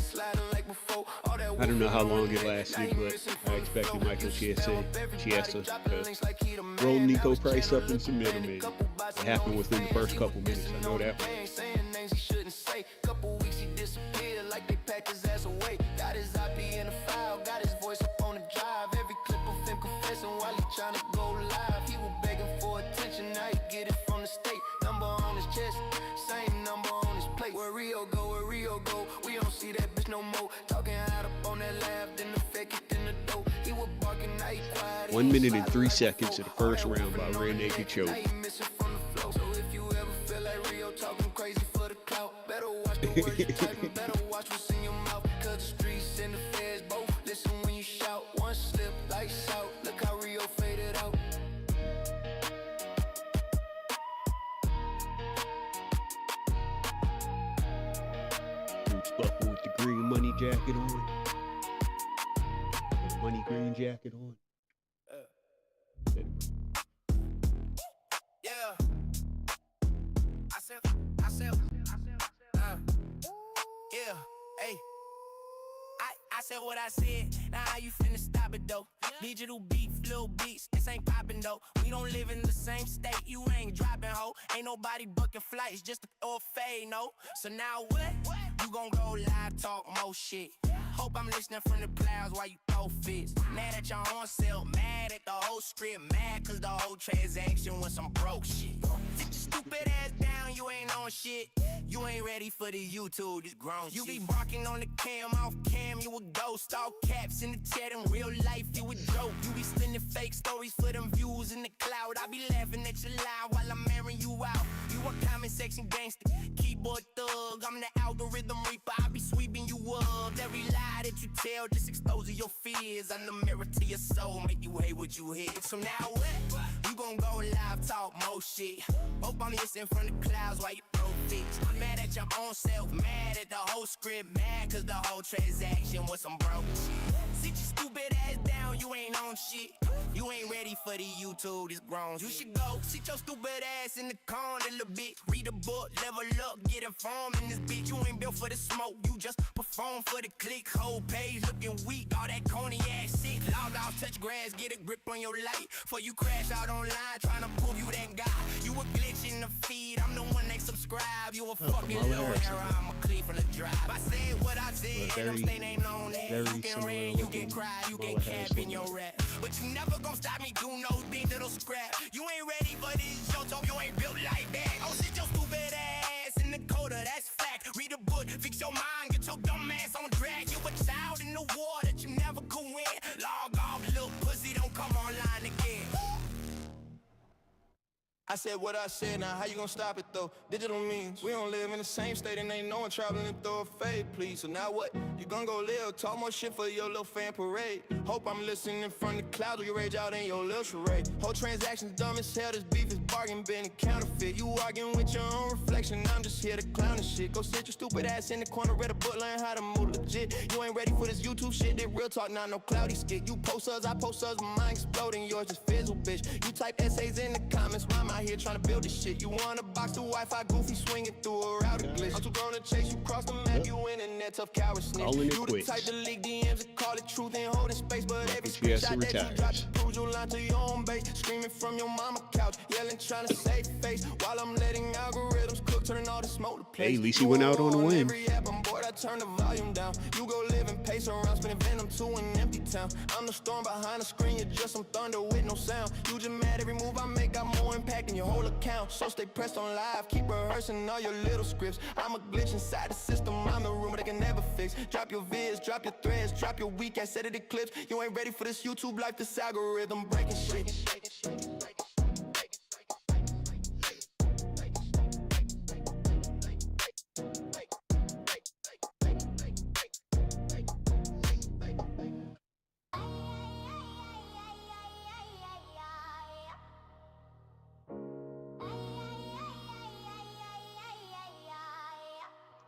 I don't know how long it lasted, but I expected Michael Chiesa to roll Nico Price up and submit him. It happened within the first couple minutes. I know that. Couple weeks he disappeared like they packed his ass away. Got his IP in the file, got his voice up on the drive. Every clip of him confessing while he trying to go live. He was begging for attention, now he get it from the state. Number on his chest, same number on his plate. Where Rio go, where Rio go, we don't see that bitch no more. Talking hot up on that lab, then the fed kicked in the door. He was barking, now he quiet. 1 minute and 3 seconds of the first round by Rear Naked Choke. Now he missing from the flow. So if you ever feel like Rio talking crazy for the clout, better watch the words you typing, better watch what's in your mouth. Cause the streets and the feds both listen when you shout. One slip, lights out, look how Rio faded out. Boots buckle with the green money jacket on. With the money green jacket on. Yeah. Yeah, hey. I said what I said, now how you finna stop it though? Digital beats, little beats, this ain't poppin' though. We don't live in the same state, you ain't dropping ho. Ain't nobody booking flights, just or fade, no. So now what? You gon' go live, talk more shit. Hope I'm listening from the clouds while you throw fits. Mad at your own self, mad at the whole script, mad cause the whole transaction was some broke shit. Sit your stupid ass down, you ain't on shit. You ain't ready for the YouTube, this grown shit. You be barking on the cam, off cam, you a ghost. All caps in the chat, in real life, you a joke. You be spinning fake stories for them views in the cloud. I be laughing at your lie while I'm airing you out. You a comment section gangster, keyboard thug. I'm the algorithm reaper, I be sweeping you up. Every lie that you tell, just exposing your fears. I'm the mirror to your soul, make you hate what you hear. So now what? You gon' go live, talk more shit. Hope I'm listening from the clouds while you throw fits. Mad at your own self, mad at the whole script, mad cause the whole transaction was some broke shit. Sit your stupid ass down, you ain't on shit. You ain't ready for the YouTube, this grown shit. You should go sit your stupid ass in the corner a little bit. Read a book, level up, get informed in this bitch. You ain't built for the smoke, you just perform for the click. Whole page looking weak, all that corny ass shit. Log off, touch grass, get a grip on your life. Before you crash out online, trying to prove you that guy. You a glitch in the feed, I'm the one they subscribe. You a fucking little error, I'm a clean from the drive. I said what I said, and them stain ain't on it. You can rain, you can cry, you can cap in your rap. But you never gon' stop me, do no thing that'll scrap. You ain't ready for this, yo, you ain't built like that. Oh, sit your stupid ass in the coda, that's fact. Read a book, fix your mind, get your dumb ass on track. You a child in the war that you never could win. Log off, little pussy, don't come online again. I said what I said, now how you gonna stop it though? Digital means we don't live in the same state and ain't no one traveling through a fade, please. So now what? You gonna go live, talk more shit for your little fan parade. Hope I'm listening from the clouds when you rage out in your little charade. Whole transaction's dumb as hell, this beef is bargain, been a counterfeit. You arguing with your own reflection, I'm just here to clown and shit. Go sit your stupid ass in the corner, read a book, learn how to move legit. You ain't ready for this YouTube shit, that real talk, not no cloudy skit. You post us, I post us, mine exploding, yours just fizzle, bitch. You type essays in the comments, why am I here trying to build this shit? You wanna box the Wi-Fi goofy swinging through a router glitch. I'm too grown to chase you cross the map, you internet tough coward snitch. All in it You the quick. type to leak DMs and call it truth and holding space, but every She has to screenshot that you retire. drop to prove use your line to your own base. Screaming from your mama couch, yelling, trying to save face. While I'm letting algorithms cook, turning all the smoke to place. Hey, at least he went out on a win. Every app I'm bored, I turn the volume down. You go live and pace around, spinning Venom to an empty town. I'm the storm behind the screen, you're just some thunder with no sound. You just mad every move I make got more impact than your whole account. So stay pressed on live, keep rehearsing all your little scripts. I'm a glitch inside the system, I'm the rumor they can never fix. Drop your vids, drop your threads, drop your weak ass edited clips. You ain't ready for this YouTube life, this algorithm breaking shit.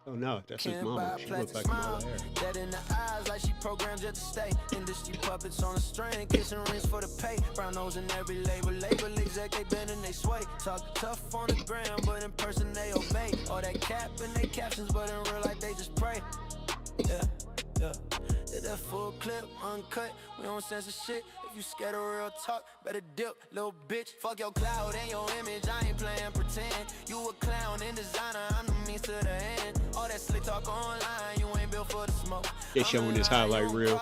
Oh no, that's his mama. She looks like Mama Air. Dead in the eyes like she programmed just to stay. Industry puppets on a string, kissing rings for the pay. Brown nose in every label exec, they bend and they sway. Talk tough on the gram, but in person they obey. All that cap in they captions, but in real life they just pray. Yeah. Did that full clip, uncut, we don't censor shit. If you scared of real talk, better dip, little bitch. Fuck your cloud and your image, I ain't playing pretend. You a clown and designer, I'm the means to the end. All that slick talk online, you ain't built for the smoke. They showing his highlight reel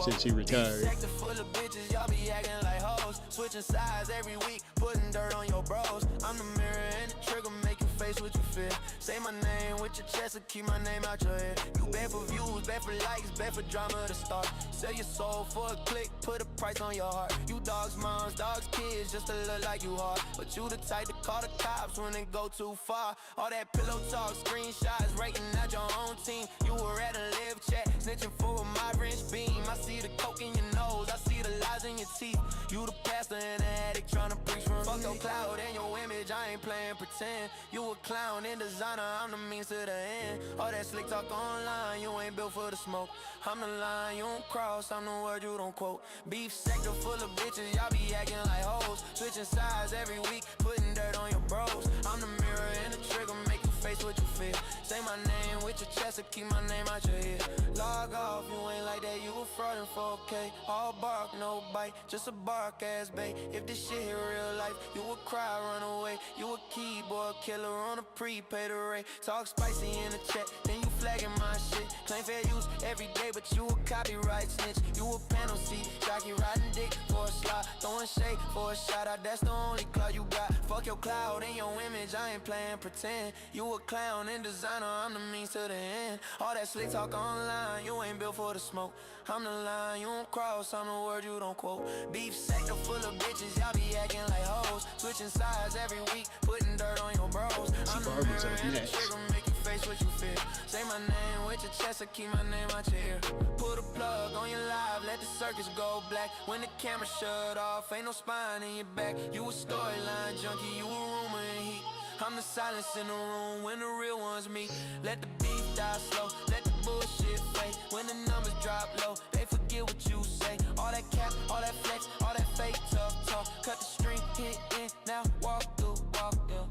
since he retired. Sector full of bitches, y'all be acting like hoes. Switching sides every week, putting dirt on your bros. I'm the mirror and the trigger, make you face what you feel. Say my name with your chest and keep my name out your head. You bad for views, bad for likes, bad for drama to start. Sell your soul for a click, put a price on your heart. You dogs moms, dogs kids, just to look like you hard. But you the type to call the cops when they go too far. All that pillow talk, screenshots, rating out your own team. You were at a live chat, snitching for a migrant beam. I see the coke in your nose, I see the lies in your teeth. You the pastor and the addict trying to preach from fuck your cloud and your image, I ain't playing pretend. You a clown and designer, I'm the means to the end. All that slick talk online, you ain't built for the smoke. I'm the line you don't cross, I'm the word you don't quote. Beef sector full of bitches, y'all be acting like hoes. Switching sides every week, putting dirt on your bros. I'm the mirror and the trigger, make you face what you feel. Say my name with your chest and keep my name out your head. Log off, you ain't like that, you a fraud in 4K. All bark, no bite, just a bark ass bait. If this shit here real life, you would cry, run away. You a keyboard killer on a prepaid array. Talk spicy in the chat, then you flagging my shit. Claim fair use every day, but you a copyright snitch. You a panel seat, jockey riding dick for a slot. Throwing shade for a shout out, that's the only clout you got. Fuck your cloud and your image, I ain't playing pretend. You a clown and designer, I'm the means to the end. All that slick talk online, you ain't built for the smoke. I'm the line you don't cross, I'm the word you don't quote. Beef sector full of bitches, y'all be acting like hoes. Switching sides every week, putting dirt on your bros. I'm the mirror and the trigger, make you face what you feel. Say my name with your chest and keep my name out your ear. Put a plug on your live, let the circus go black. When the camera shut off, ain't no spine in your back. You a storyline junkie, you a rumor in heat. I'm the silence in the room when the real ones meet. Let the beef die slow, let the bullshit fade. When the numbers drop low, they forget what you say. All that cap, all that flex, all that fake tough talk. Cut the string, hit in, now walk through, walk, yeah.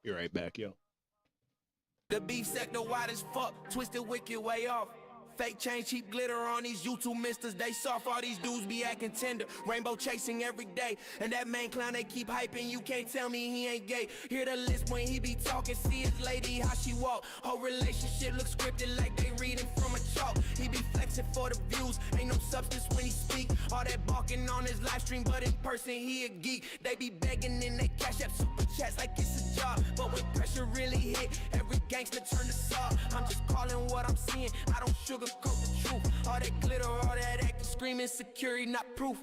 Be right back, yo. The beef sector wide as fuck, twisted wicked way off. Fake chain, cheap glitter on these YouTube misters. They soft, all these dudes be acting tender. Rainbow chasing every day. And that main clown they keep hyping, you can't tell me he ain't gay. Hear the list when he be talking, see his lady, how she walk. Whole relationship look scripted like they reading from a chalk. He be flexing for the views, ain't no substance when he speak. All that barking on his live stream, but in person he a geek. They be begging in they Cashapp super chats like it's a job. But when pressure really hit, every gangster turn to sob. I'm just calling what I'm seeing, I don't sugarcoat the truth. All that glitter, all that acting, screaming security, not proof.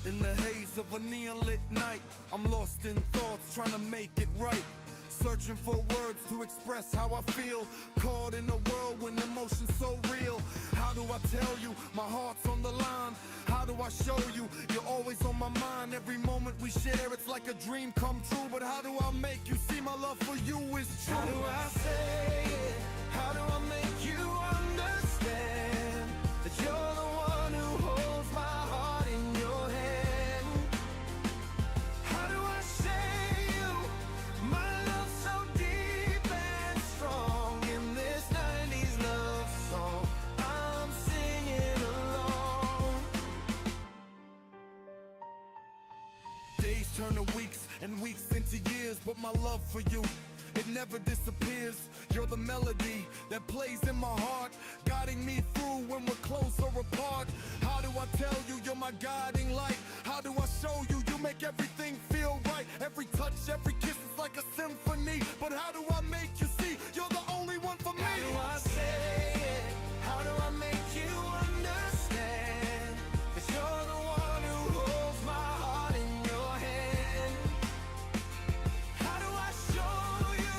In the haze of a neon lit night, I'm lost in thoughts, trying to make it right. Searching for words to express how I feel. Caught in a world when emotion's so real. How do I tell you my heart's on the line? How do I show you you're always on my mind? Every moment we share, it's like a dream come true. But how do I make you see my love for you is true? How do I say it? How do I make you understand that you're the one who holds my heart in your hand? How do I turn to weeks and weeks into years, but my love for you, it never disappears. You're the melody that plays in my heart, guiding me through when we're close or apart. How do I tell you you're my guiding light? How do I show you you make everything feel right? Every touch, every kiss is like a symphony. But how do I make you see you're the only one for me? How do I say it? How do I make you understand that you're the one who holds my heart in your hand? How do I show you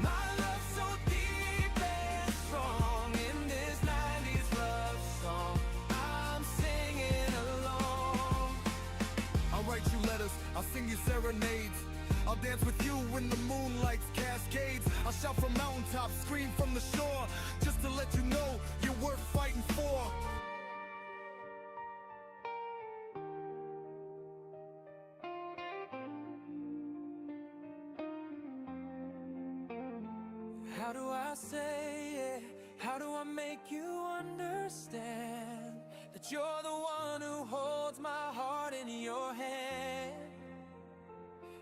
my love so deep and strong in this 90s love song? I'm singing along. I'll write you letters, I'll sing you serenades, I'll dance with you when the moonlight's cascades. I'll shout from mountaintops, scream from the shore, just to let you know you're worth fighting for. How do I say it? How do I make you understand that you're the one who holds my heart in your hand?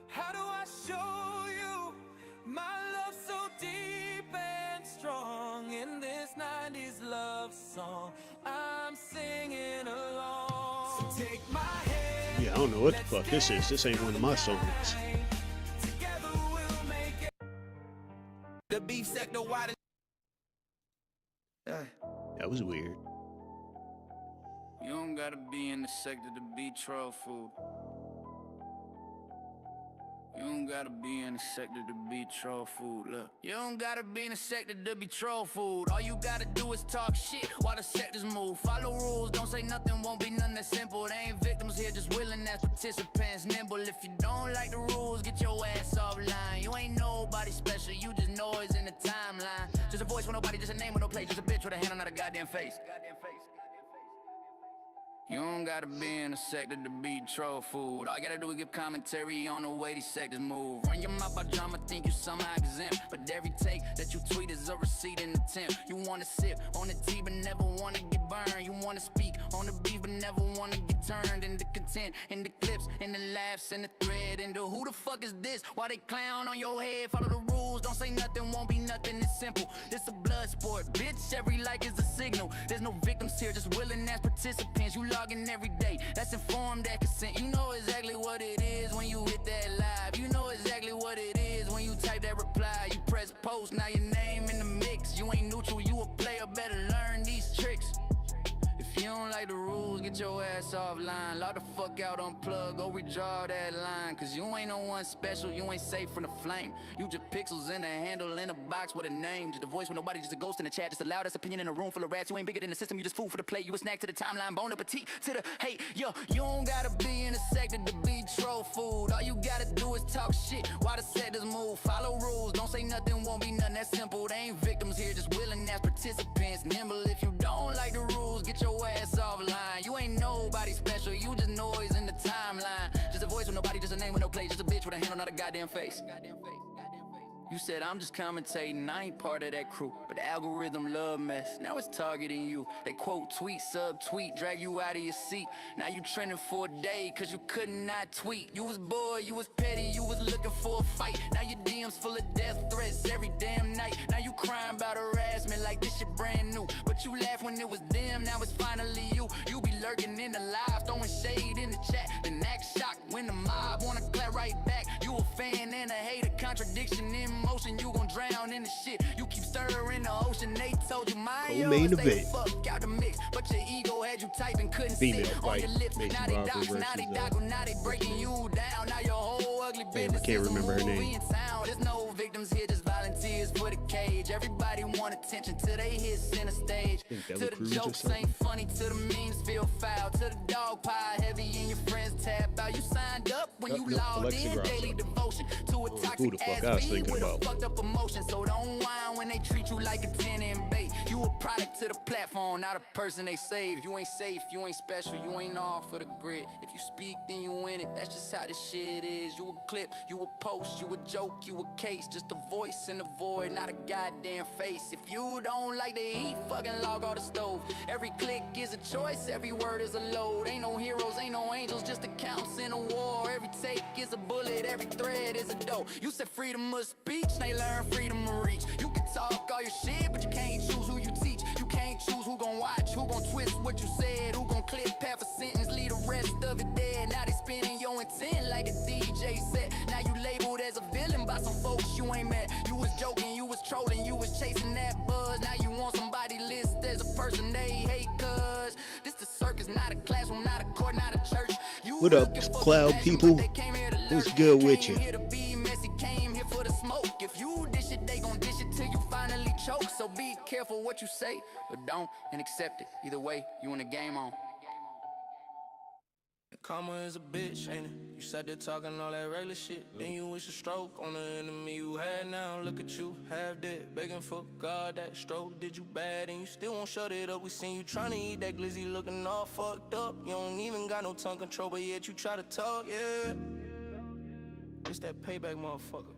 How do I show you my love so deep and strong in this 90s love song? I'm singing along. So take my hand. Yeah, I don't know what the fuck this is. This ain't one of my songs. Together we'll make it. The beef sector wide. That was weird. You don't gotta be in the sector to be troll food. You don't gotta be in the sector to be troll food, look. You don't gotta be in the sector to be troll food. All you gotta do is talk shit while the sectors move. Follow rules, don't say nothing, won't be nothing that simple. They ain't victims here, just willing as participants. Nimble, if you don't like the rules, get your ass offline. You ain't nobody special, you just noise in the timeline. Just a voice with nobody, just a name with no place. Just a bitch with a hand on not a goddamn face. You don't gotta be in the sector to be troll food. All you gotta do is give commentary on the way these sectors move. Run your mouth about drama, think you somehow exempt, but every take that you tweet is a receipt and attempt. You wanna sip on the tea but never wanna get burned. You wanna speak on the beef but never wanna get turned into content, into clips, into laughs, into thread, into who the fuck is this? Why they clown on your head? Follow the rules, don't say nothing, won't be nothing, it's simple. This a blood sport, bitch, every like is a signal. There's no victims here, just willing as participants. You logging every day, that's informed that consent. You know exactly what it is when you hit that live. You know exactly what it is when you type that reply. You press post, now your name in the mix. You ain't neutral, you a player, better learn these tricks. If you don't like the rules, get your ass offline. Lock the fuck out, unplug, go redraw that line. Cause you ain't no one special, you ain't safe from the flame. You just pixels in a handle in a box with a name. Just a voice with nobody, just a ghost in the chat. Just a loudest opinion in a room full of rats. You ain't bigger than the system, you just food for the plate. You a snack to the timeline, bon appetit to the hate. Yo, you don't gotta be in the sector to be troll food. All you gotta do is talk shit while the sectors move. Follow rules, don't say nothing, won't be nothing, that's simple. They ain't victims here, just willing as participants. Nimble, if you don't like the rules, get your ass offline. You ain't nobody special, you just noise in the timeline. Just a voice with nobody, just a name with no place. Just a bitch with a hand on not a goddamn face. You said I'm just commentating, I ain't part of that crew. But the algorithm love mess, now it's targeting you. They quote, tweet, sub-tweet, drag you out of your seat. Now you trending for a day, cause you could not tweet. You was bored, you was petty, you was looking for a fight. Now your DMs full of death threats every damn night. Now you crying about harassment like this shit brand new. But you laughed when it was them, now it's finally you. You be lurking in the live, throwing shade in the chat. Then act shocked when the mob wanna clap right back. You a fan and a hater, contradiction in motion. You gon' drown in the shit, you keep stirring the ocean. They told you my Co-main yours, they event. fuck out the mix. But your ego had you typing, couldn't Female sit on fight. your lips. Mason Now they Barber docs, now they versus, dockle, now they breaking you down. Now your whole ugly Damn, I business can't is a remember her movie name. in town. There's no victims here, just volunteers for the cage. Everybody want attention till they hit center stage. think To Dela the Cruz or jokes something. ain't funny, to the memes feel foul. To the dog pie heavy and your friends tap out. You signed up when you Nope, logged Alexa in, Grasso. daily devotion to a who toxic the fuck ass I was feed thinking with about. a fucked up emotion. So don't whine when they treat you like a tenant bait. You a product to the platform, not a person they save. You ain't safe, you ain't special, you ain't all for the grit. If you speak, then you win it, that's just how this shit is. You a clip, you a post, you a joke, you a case. Just a voice in the void, not a goddamn face. If you don't like to eat, fucking log off the stove. Every click is a choice, every word is a load. Ain't no heroes, ain't no angels, just accounts in a war. Every take is a bullet, every thread is a dope. You said freedom of speech, they learn freedom of reach. You can talk all your shit, but you can't choose who you teach. You can't choose who gon' watch, who gon' twist what you said, who gon' clip half a sentence, leave the rest of it dead. Now they spinning your intent like a DJ set. Now you labeled as a villain by some folks you ain't met. You was joking, you was trolling, you was chasing that buzz. Now you want somebody list as a person they hate, cause this the circus, not a classroom, not a court, not a church. You What up, cloud people? What's good with you? Came here for the smoke. If you dish it, they gon' dish it till you finally choke. So be careful what you say, but don't and accept it. Either way, you in the game on. Karma is a bitch, ain't it? You sat there talking all that regular shit. Then you wish a stroke on the enemy you had. Now look at you, half dead, begging for God. That stroke did you bad and you still won't shut it up. We seen you trying to eat that glizzy, looking all fucked up. You don't even got no tongue control, but yet you try to talk, yeah. It's that payback, motherfucker.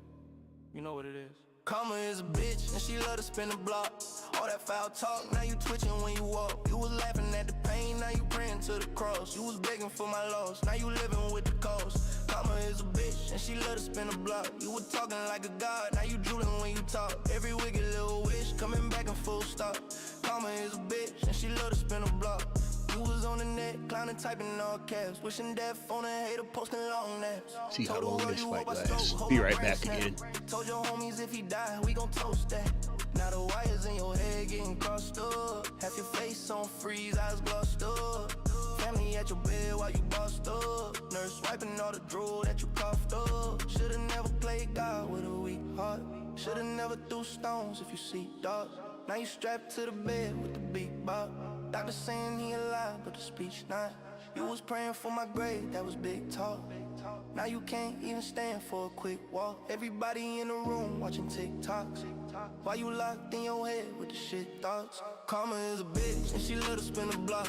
You know what it is. Karma is a bitch, and she love to spin the block. All that foul talk, now you twitching when you walk. You was laughing at the pain, now you praying to the cross. You was begging for my loss, now you living with the cause. Karma is a bitch, and she love to spin the block. You were talking like a god, now you drooling when you talk. Every wicked little wish, coming back in full stop. Karma is a bitch, and she love to spin the block. You was on the net, clowning, typing all caps, wishing death on a hater, posting long naps. See how long this fight lasts. Be right back again. Told your homies if he die, we gon' toast that. Now the wires in your head getting crossed up. Half your face on freeze, eyes glossed up. Family at your bed while you bossed up. Nurse wiping all the drool that you coughed up. Should've never played God with a weak heart. Should've never threw stones if you see dogs. Now you strapped to the bed with the big box. Doctor saying he alive, but the speech not. You was praying for my grave, that was big talk. Now you can't even stand for a quick walk. Everybody in the room watching TikToks. Why you locked in your head with the shit thoughts? Karma is a bitch, and she love to spin the block.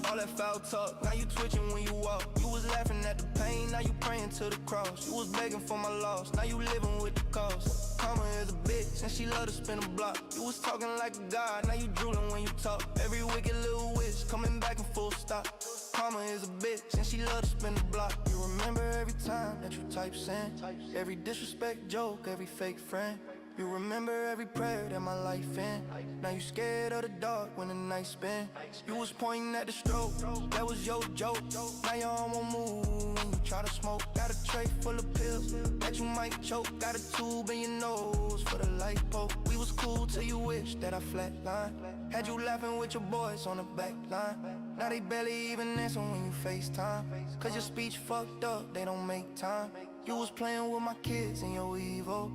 All that foul talk, now you twitching when you walk. You was laughing at the pain, now you praying to the cross. You was begging for my loss, now you living with the cause. Karma is a bitch, and she love to spin the block. You was talking like a god, now you drooling when you talk. Every wicked little wish, coming back in full stop. Karma is a bitch, and she love to spin the block. You remember every time that you type send, every disrespect joke, every fake friend. You remember every prayer that my life in. Now you scared of the dark when the night spin. You was pointing at the stroke, that was your joke. Now your arm won't move when you try to smoke. Got a tray full of pills that you might choke. Got a tube in your nose for the light poke. We was cool till you wish that I flatline. Had you laughing with your boys on the back line. Now they barely even answer when you FaceTime. Cause your speech fucked up, they don't make time. You was playing with my kids in your Evo.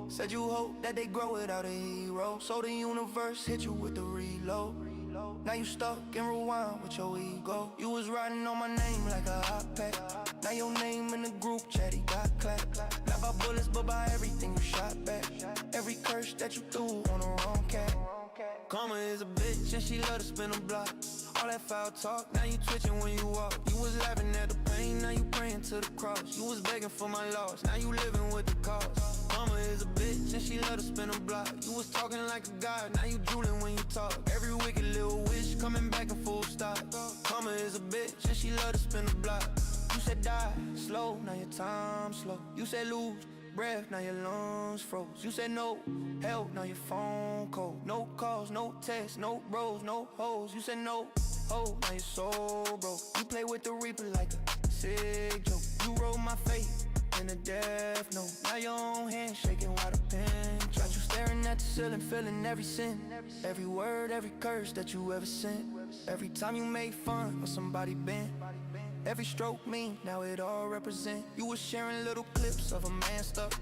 Said you hope that they grow without a hero. So the universe hit you with the reload. Now you stuck in rewind with your ego. You was writing on my name like a hot pack. Now your name in the group chat, he got clapped. Not by bullets, but by everything you shot back. Every curse that you threw on the wrong cat. Karma is a bitch, and she love to spin a block. All that foul talk, now you twitching when you walk. You was laughing at the pain, now you praying to the cross. You was begging for my loss, now you living with the cause. Karma is a bitch, and she love to spin a block. You was talking like a god, now you drooling when you talk. Every wicked little wish, coming back in full stop. Karma is a bitch, and she love to spin a block. You said die slow, now your time slow. You said lose breath, now your lungs froze. You said no help, now your phone cold. No calls, no texts, no bros, no hoes. You said no hope, now your soul broke. You play with the reaper like a sick joke. You wrote my fate in a death note. Now your own hand shaking while the pen got you staring at the ceiling, feeling every sin, every word, every curse that you ever sent. Every time you made fun of somebody bent. Every stroke mean, now it all represent. You was sharing little clips of a man stuck,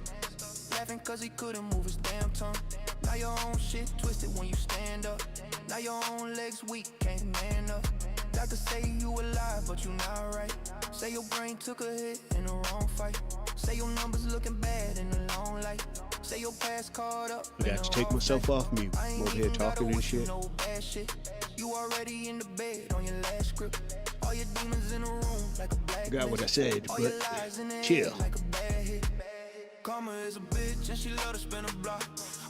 laughing cause he couldn't move his damn tongue. Now your own shit twisted when you stand up. Now your own legs weak, can't man up. Doctors say you alive, but you not right. Say your brain took a hit in the wrong fight. Say your numbers looking bad in the long light. Say your past caught up. I got to take myself off mute. I'm over here talking and shit. No bad shit. You already in the bed on your last script. All your demons in the room like a black. Got what I said, but chill. Like a bad hit. Karma is a bitch, and she love to spin a block.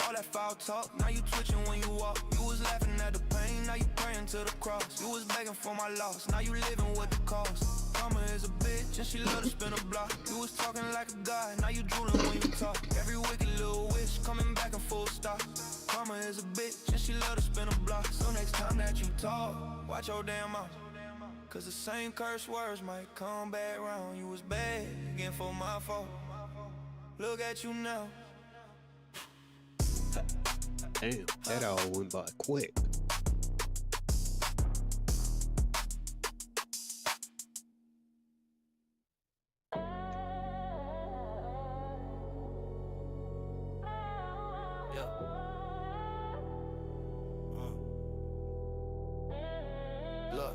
All that foul talk, now you twitching when you walk. You was laughing at the pain, now you praying to the cross. You was begging for my loss, now you living with the cause. Karma is a bitch, and she love to spin a block. You was talking like a god, now you drooling when you talk. Every wicked little wish coming back in full stop. Karma is a bitch and she love to spin a block. So next time that you talk, watch your damn mouth. Cause the same curse words might come back round. You was bad again for my fault. Look at you now. Damn, that all went by quick. Look,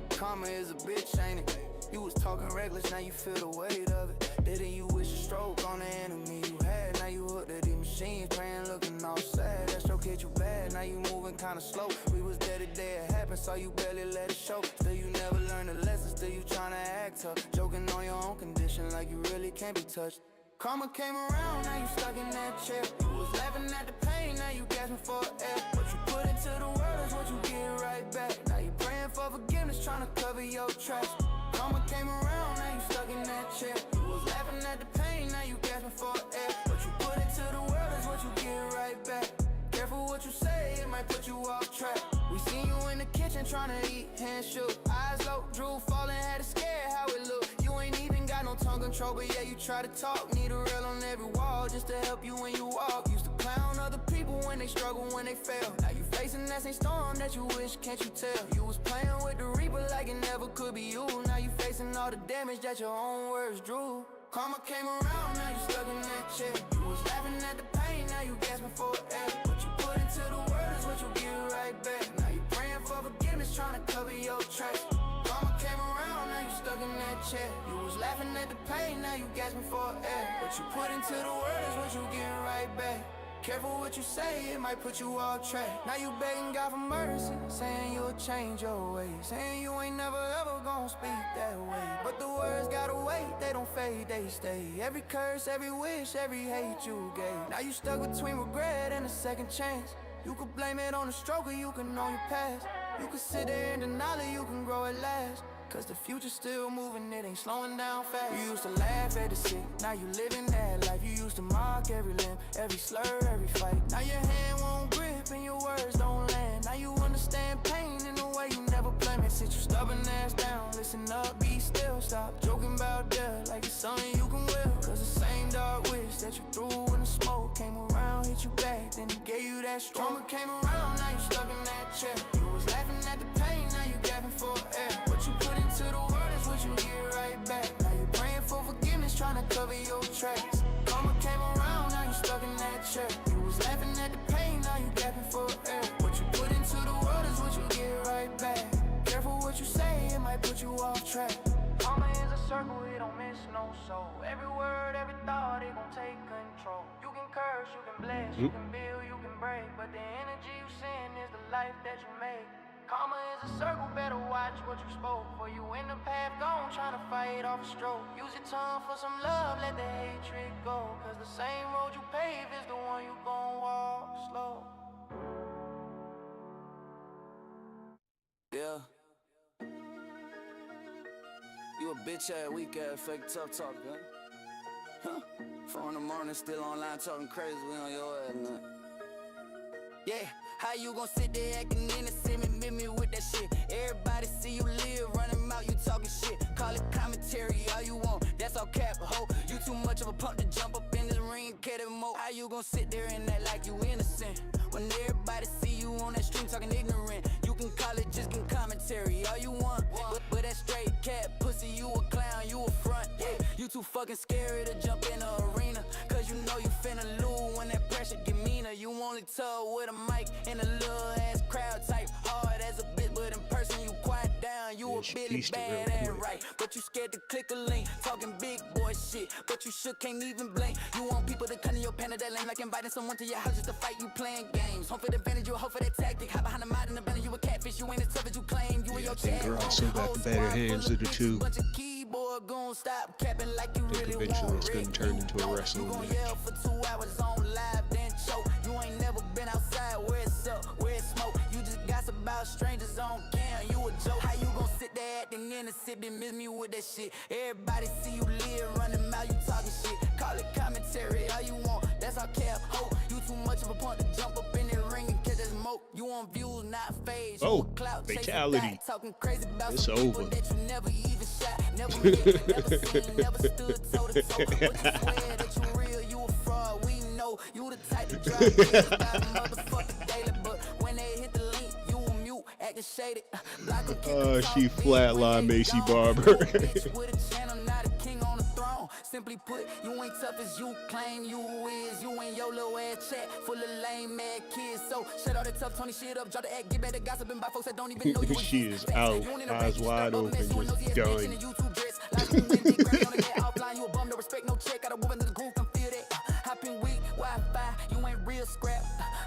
karma is a bitch, ain't it? You was talking reckless, now you feel the weight of it. Didn't you wish a stroke on the enemy you had? Now you hooked at these machines, praying, looking all sad. That stroke hit you bad, now you moving kinda slow. We was there the day it happened, so you barely let it show. Still you never learned the lesson, still you tryna act tough. Joking on your own condition like you really can't be touched. Karma came around, now you stuck in that chair. You was laughing at the pain, now you gasping for air. What you put into the world is what you get right back. Now you praying for forgiveness, trying to cover your tracks. Karma came around, now you stuck in that chair. You was laughing at the pain, now you gasping for air. What you put into the world is what you get right back. Careful what you say, it might put you off track. We seen you in the kitchen trying to eat, hands shook, eyes low, drool falling, had a scare how it look. You ain't even got no tongue control, but yeah, you try to talk. Need a rail on every wall just to help you when you walk. Used to clown other people when they struggle, when they fail. Now you facing that same storm that you wish, can't you tell? You was playing with the reaper like it never could be you. Now you facing all the damage that your own words drew. Karma came around, now you stuck in that chair. You was laughing at the pain, now you gasping for air. What you put into the world is what you get right back. Now you praying for forgiveness, trying to cover your tracks. Karma came around, now you stuck in that chair. You was laughing at the pain, now you gasping for air. What you put into the world is what you get right back. Careful what you say, it might put you off track. Now you begging God for mercy, saying you'll change your ways, saying you ain't never ever gonna speak that way. But the words gotta wait, they don't fade, they stay. Every curse, every wish, every hate you gave. Now you stuck between regret and a second chance. You could blame it on the stroke or you can own your past. You could sit there and deny it, you can grow at last. Cause the future's still moving, it ain't slowing down fast. You used to laugh at the sick, now you living that life. You used to mock every limb, every slur, every fight. Now your hand won't grip and your words don't land. Now you understand pain in a way you never planned it. Sit your stubborn ass down, listen up, be still. Stop joking about death like it's something you can will. Cause the same dark wish that you threw in the smoke came around, hit you back, then it gave you that stroke. Karma came around, now you stuck in that chair. You was laughing at the pain, now you gasping for air. What you put into the world is what you get right back. Now you praying for forgiveness, trying to cover your tracks. Karma came around, now you stuck in that chair. You was laughing at the pain, now you gasping for air. What you put into the world is what you get right back. Careful what you say, it might put you off track. Karma is a circle, it don't miss no soul. Every word, every thought, it gon' take control. You can curse, you can bless, you can build, you can break. But the energy you send is the life that you make. Karma is a circle, better watch what you spoke. For you in the path gone, trying to fight off a stroke. Use your tongue for some love, let the hatred go. Cause the same road you pave is the one you gon' walk slow. Yeah. You a bitch ass, weak ass, fake tough talk, huh? 4 in the morning, still online talking crazy, we on your ass, man. Yeah, how you gon' sit there acting innocent and miss me with that shit? Everybody see you live, running mouth, you talking shit. Call it commentary, all you want, that's all cap, ho. You too much of a punk to jump up in this ring, get it more. How you gon' sit there and act like you innocent when everybody see you on that stream talking ignorant? You can call it just commentary, all you want. But that straight cat pussy, you a clown, you a front, yeah. You too fucking scary to jump in the arena, cause you know you finna lose when that pressure get meaner. You only tell with a mic in a little ass crowd type. Hard as a bitch, but in person you quiet down. You a Billy bad and right, but you scared to click a link. Talking big boy shit, but you shook, can't even blink. You want people to come to your panel that lame, like inviting someone to your house just to fight. You playing games, home for the advantage, you a hoe for that tactic. Hide behind the mod in the banner, you a catfish. You ain't as tough as you claim. You and your chat. They're also got the better hands of the two. Bunch of keyboard gon' stop capping like you really Eventually want it's gonna turn into a wrestling You gon' match. yell for 2 hours on live, then choke. You ain't never been outside where it's up, where it's smoke. You just gossip about strangers on cam, you a joke. How you gon' sit there acting innocent and miss me with that shit? Everybody see you live, running mouth, you want views, not fades. Oh, You a clout chasing fatality. back, talking crazy about It's some people over. that you never even shot. Never met, never seen, never stood toe to toe. But you swear that you real, you a fraud. We know you the type to drop kids by the motherfucker daily. But when they hit the link, you a mute, acting shaded. Block 'em, kick 'em, Oh, talk she big, flatlined when they Macy gone. Barber. You a bitch with a channel, not a king on the throne. Simply put, you ain't tough as you claim you is. You ain't your little ass chat full of lame mad kids. So shut all that tough Tony shit up, drop the act, get back to gossiping by folks that don't even know you She exist. is out, You ain't in a eyes race, you wide start up open, mess, you ain't just nosy ass bitch done. in the YouTube dress. Like you win, big granny on the get offline, you a bum, no respect, no check. Got a woman in the groove, can feel that. Hop in weak, Wi-Fi, you ain't real scrap.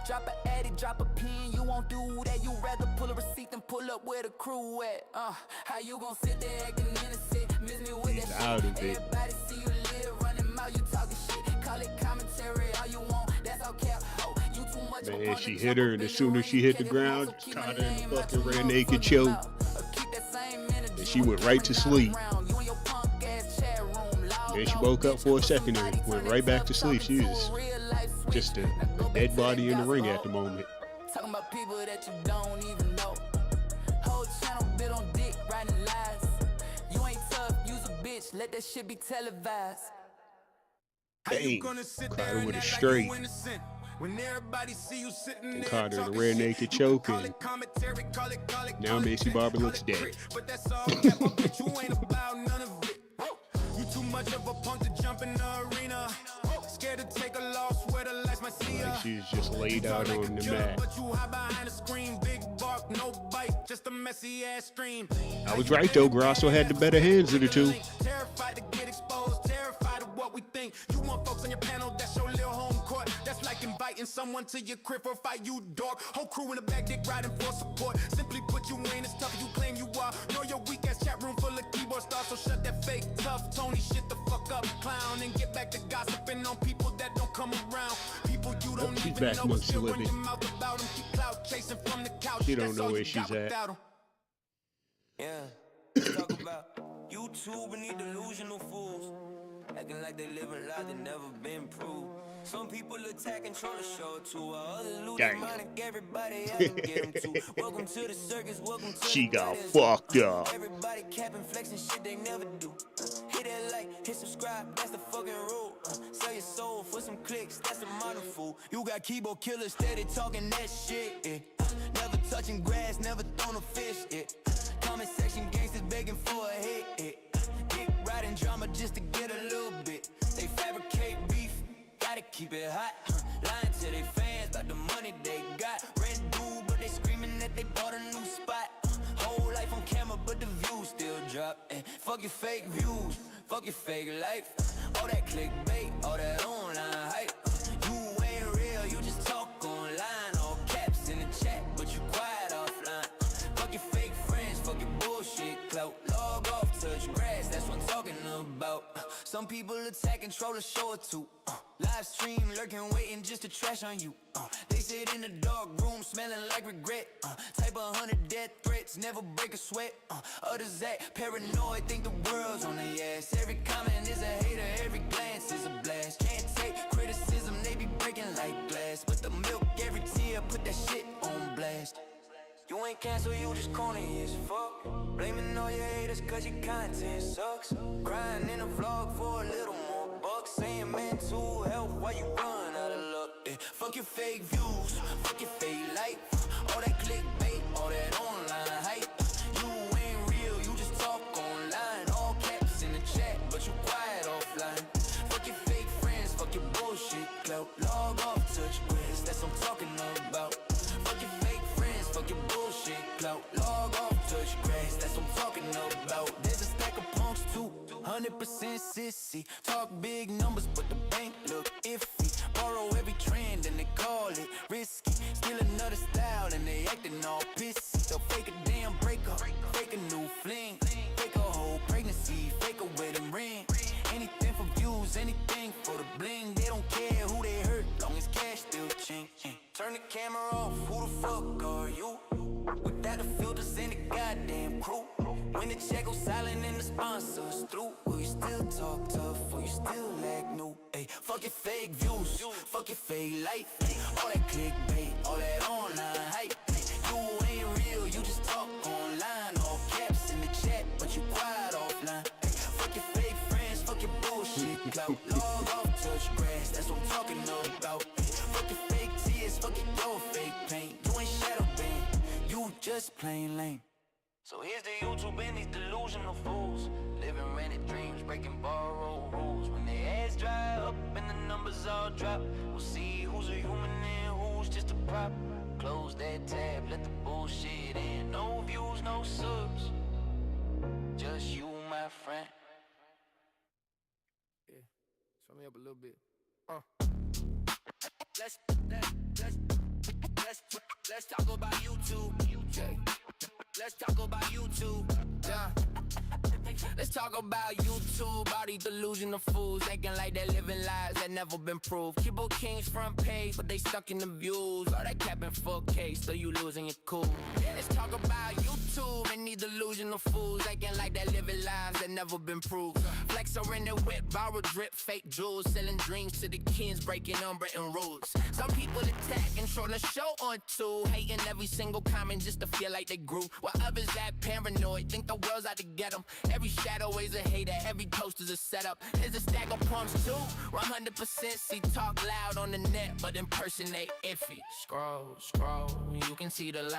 Drop a addy, drop a pin, you won't do that. You rather pull a receipt than pull up where the crew at. How you gon' sit there acting innocent? Miss me with He's that out shit. of it. Everybody see you live, running mouth, you talking shit. Call it commentary, all you want, that's all cap. Oh, you too much of a Man, punk she to hit jump her, up and in as the soon as ring, she hit the catch it wrong, ground, so keep caught my her in the name out fucking your rear naked motherfucking choke. mouth. Keep that same energy And she when went right to cameras not sleep. around. You in your punk ass chat room, loud Then she dog woke up bitch. for a Put second somebody and went turn right that back to tough sleep. talking She to is a real life switch. just Now a go back dead to body that in the ring gospel. at the moment. Talking about people that you don't even know. Whole channel built on dick, writing lies. You ain't tough, use a bitch, let that shit be televised. How you Bang. gonna sit Caught there her and with a act like straight. you innocent when everybody see you sitting And there caught her in a talking rear shit? naked You can choke, call and it commentary, call it now Macy content, Barber call looks it dead. grit, but that's all cap up, bitch. You ain't about none of it. You too much of a punk to jump in the arena. Scared to take a loss where the lights might see ya. Like she's just laid You talk out like on a the killer, mat. but you hide behind a screen. Big bark, no bite, just a messy ass stream. I was right though. Grasso had the better hands of the two. Terrified to get exposed, terrified of what we think. You want folks on your panel, that's your little home court. That's like inviting someone to your crib for a fight, you dork. Whole crew in the back, dick riding for support. Simply put, you ain't as tough as you claim you are. Know your weak ass chat room full of keyboard stars, so shut that fake tough Tony shit the fuck up, clown, and get back to gossiping on people that don't come around. People you don't She's even back know, amongst still the run living. your mouth about them. Keep clout chasing from the couch. She don't That's know all where you she's got at. without 'em. Yeah, let's talk about YouTube and these delusional fools acting like they living lives that never been proved. Some people attack and try to show it to while others lose their Dang. mind and everybody else can get them too. Welcome to the circus, welcome to She the got goddess. fucked up. Everybody capping, flexing shit they never do. Hit that like, hit subscribe, that's the fucking rule. Sell your soul for some clicks, that's a modern fool. You got keyboard killers steady talking that shit. Yeah. Never touching grass, never thrown a fish. Yeah. Comment section gangsters begging for a hit. Yeah. Dick riding drama just to get a little bit. They fabricate beef, gotta keep it hot. Lying to their fans about the money they got. Rent due, but they screaming that they bought a new spot. Whole life on camera, but the views still drop. And fuck your fake views, fuck your fake life. All that clickbait, all that online hype. You ain't real, you just talk online. All caps in the chat, but you quiet offline. Fuck your fake friends, fuck your bullshit clout. Log off, touch grass, that's what I'm talking about. Some people attack and troll to show it to. Live stream, lurking, waiting just to trash on you. They sit in a dark room, smelling like regret. Type 100 death threats, never break a sweat. Others act paranoid, think the world's on their ass. Every comment is a hater, every glance is a blast. Can't take criticism, they be breaking like glass. But the milk, every tear, put that shit on blast. You ain't cancel, you just corny as fuck. Blaming all your haters cause your content sucks. Crying in a vlog for a little more bucks. Saying mental health while you run out of luck. Yeah. Fuck your fake views, fuck your fake life. All that clickbait, all that online hype. You ain't real, you just talk online. All caps in the chat, but you quiet offline. Fuck your fake friends, fuck your bullshit clout. Log off, touch grass, that's what I'm talking about. Fuck your fake friends, fuck your bullshit clout. Log off, touch grass, that's what I'm talking about. There's a stack of punks too, 100% sissy. Talk big numbers, but the bank look iffy. Borrow every trend and they call it risky. Steal another style and they acting all pissy. They'll fake a damn breakup, fake a new fling, fake a whole pregnancy, fake a wedding ring. Anything for views, anything for the bling. They don't care who they hurt, long as cash still ching. Turn the camera off, who the fuck are you? Without the filters and the goddamn crew. When the check goes silent and the sponsors through, will you still talk tough or you still act new? Ay, fuck your fake views, fuck your fake life. All that clickbait, all that online hype. you ain't real, you just talk online. All caps in the chat, but you quiet offline. Ay, fuck your fake friends, fuck your bullshit clout. Log off, touch grass, that's what I'm talking about. Ay, fuck your fake tears, fuck your fake pain. You ain't shadow banned, you just plain lame. So here's the YouTube and these delusional fools, living rented dreams, breaking borrowed rules. When they ass dry up and the numbers all drop, we'll see who's a human and who's just a prop. Close that tab, let the bullshit in. No views, no subs, just you, my friend. Yeah, show me up a little bit. Let's talk about YouTube. Okay. Let's talk about YouTube. Yeah. Let's talk about YouTube. All these delusional fools acting like they're living lives that never been proved. Keyboard Kings front page, but they stuck in the views. All that capping 4K, still you losing your cool. Let's talk about YouTube and these delusional fools acting like they're living lives that never been proved. Flexer in the whip, viral drip, fake jewels, selling dreams to the kids, breaking unwritten rules. Some people attack and troll the show on two, hating every single comment just to feel like they grew. While others that paranoid, think the world's out to get them. Every shadow is a hater, every post is a setup. There's a stack of pumps too, 100% see talk loud on the net, but impersonate iffy. Scroll, you can see the lie.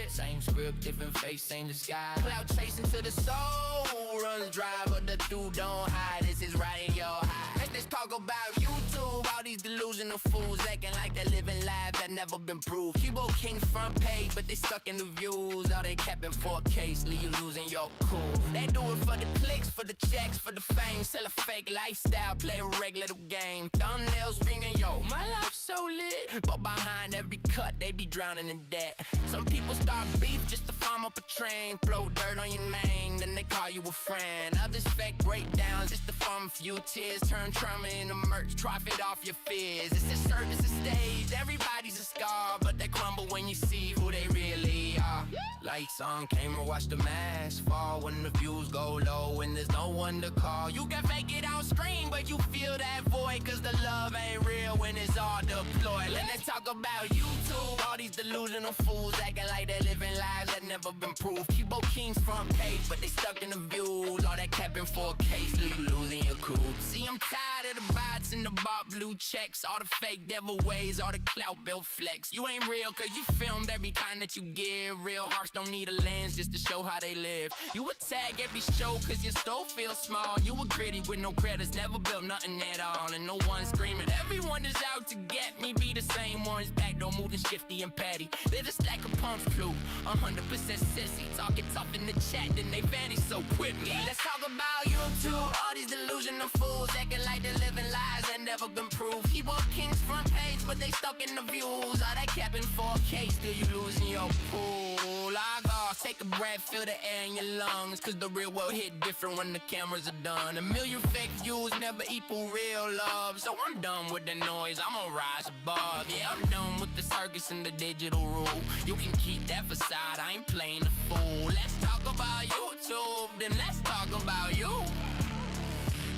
Same script, different face, same disguise. Cloud chasing to the soul, runs dry, but the dude don't hide. This is right in your eye. Let's talk about YouTube, all these delusional fools acting like they're living lives that never been proved. Keyboard Kings front page, but they stuck in the views. All they capping 4K, leave you losing your cool. They do it for the clicks, for the checks, for the fame. Sell a fake lifestyle, play a regular game. Thumbnails screaming, yo, my life's so lit. But behind every cut, they be drowning in debt. Some people start beef just to farm up a train. Blow dirt on your name, then they call you a friend. Others fake breakdowns just to farm a few tears. Turn trauma into merch, profit off your fears. It's a service, a stage, everybody's a scar, but they crumble when you see who they really are. Lights on camera, watch the mask fall when the views go low and there's no one to call. You can fake it on screen, but you feel that void, cause the love ain't real when it's all deployed. Let's talk about YouTube, all these delusional fools acting like they're living lives that never been proved. Keyboard Kings front page, but they stuck in the views. All that capping 4K, still you losing your cool. See, I'm tired of the bots and the bot blue checks, all the fake devil ways, all the clout built flex. You ain't real cause you filmed every time that you give. Real hearts don't need a lens just to show how they live. You would tag every show cause your stove feels small. You were gritty with no credits, never built nothing at all. And no one screaming, everyone is out to get me. Be the same ones back, don't move and shifty and patty. They're the stack of pumps crew, 100% sissy. Talking tough in the chat, then they vanish so quickly. Let's talk about YouTube, all these delusional fools acting like they're living lives that never been proved. Keyboard Kings front page, but they stuck in the views. All that capping 4K, still you losing your pool. Log off, take a breath, feel the air in your lungs, cause the real world hit different when the cameras are done. A million fake views never equal real love, so I'm done with the noise, I'm gonna rise above. Yeah, I'm done with the circus and the digital rule. You can keep that facade, I ain't playing the fool. Let's talk about YouTube, then let's talk about you,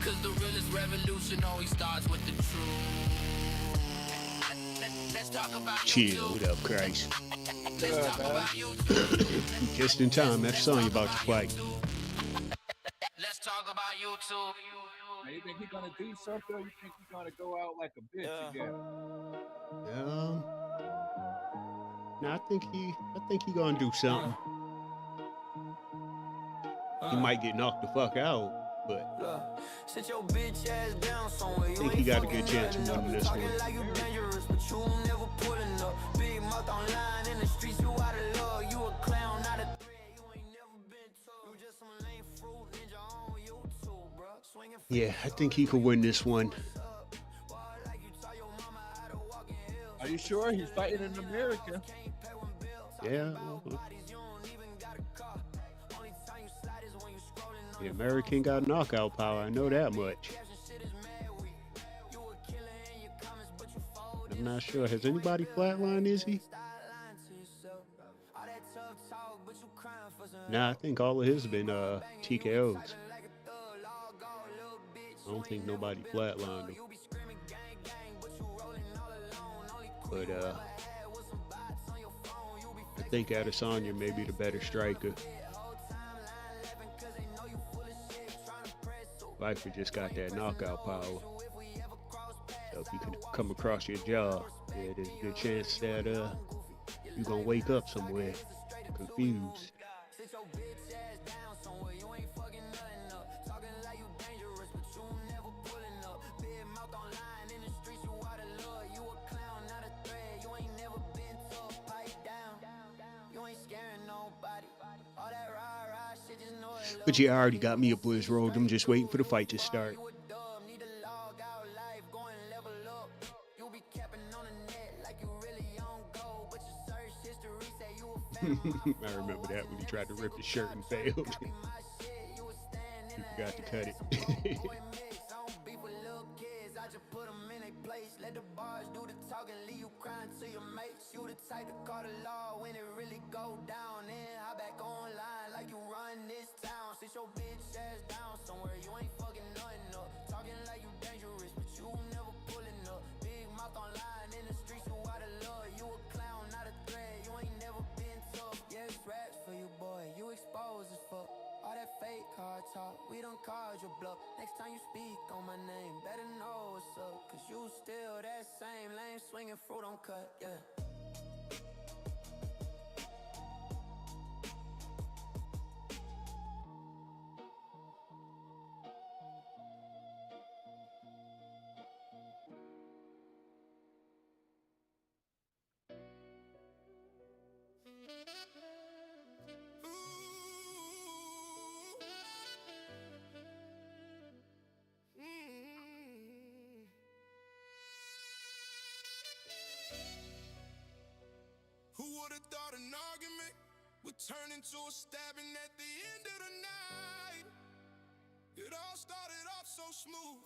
cause the realest revolution always starts with the truth. Let's talk about Chill, what up, Christ? Let's talk about YouTube. Just in time, that song you about to play. Let's talk about YouTube. You think he's gonna do something, or you think he's gonna go out like a bitch again? No, I think he gonna do something. He might get knocked the fuck out, but Sit your bitch ass down somewhere. I think he got a good chance of winning this one. Like you dangerous, but you never pulling up. Big mouth online in the streets, you out of love. You a clown, not a threat. You ain't never been tough. You just some lame fruit ninja on YouTube, bro. Swinging. Yeah, I think he could win this one. Are you sure he's fighting an American? Yeah. The American got knockout power, I know that much. I'm not sure. Has anybody flatlined, is he? Nah, I think all of his have been TKOs. I don't think nobody flatlined him. But I think Adesanya may be the better striker. Viper just got that knockout power. So if you can come across your jaw, yeah, there's a good chance that you're gonna wake up somewhere confused. But yeah, I already got me a Blizz rolled. I'm just waiting for the fight to start. I remember that when he tried to rip his shirt and failed. He forgot to cut it. Let the bars do the talking, leave you crying to your mates. You the type to call the law when it really go down. Then hop back online like you run this town. Sit your bitch ass down somewhere, you ain't fucking nothing up. Talking like you dangerous, but you never pulling up. Big mouth online in the streets, you out of love. You a clown, not a threat, you ain't never been tough. Yeah, it's raps for you, boy, you exposed as fuck. All that fake hard talk, we done called your bluff. Next time you speak on my name, better know what's up. Cause you still that same lame swinging fruit on cut, yeah. Who would've thought an argument would turn into a stabbing at the end of the night? It all started off so smooth.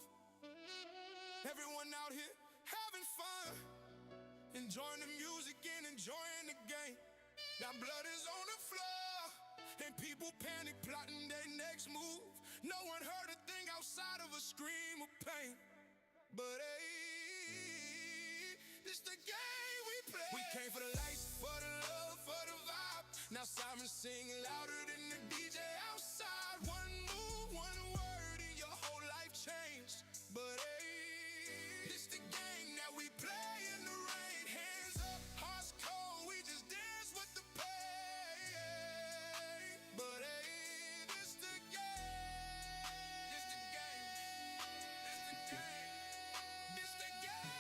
Everyone out here having fun, enjoying the music and enjoying the game. Now blood is on the floor, and people panic plotting their next move. No one heard a thing outside of a scream of pain. But hey, this the game we play. We came for the lights, for the love, for the vibe. Now sirens sing louder than the DJ outside. One move, one word, and your whole life changed. But hey, this the game that we play in the rain. Hands up, hearts cold, we just dance with the pain. But hey, this the game. This the game. This the game. This the game.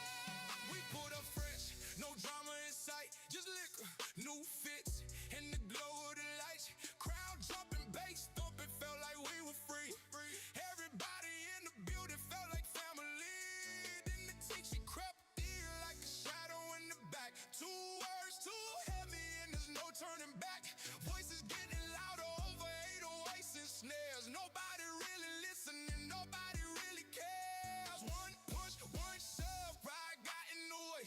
We pulled up fresh, no drama in sight, just liquor, new fits, and the glow of the lights. Crowd jumping, bass thumping, felt like we were free. Everybody in the building felt like family. Then the teacher crept in like a shadow in the back. Two words too heavy and there's no turning back. Voices getting louder over 808s and snares. Nobody really listening, nobody really cares. One push, one shove, pride got in the way.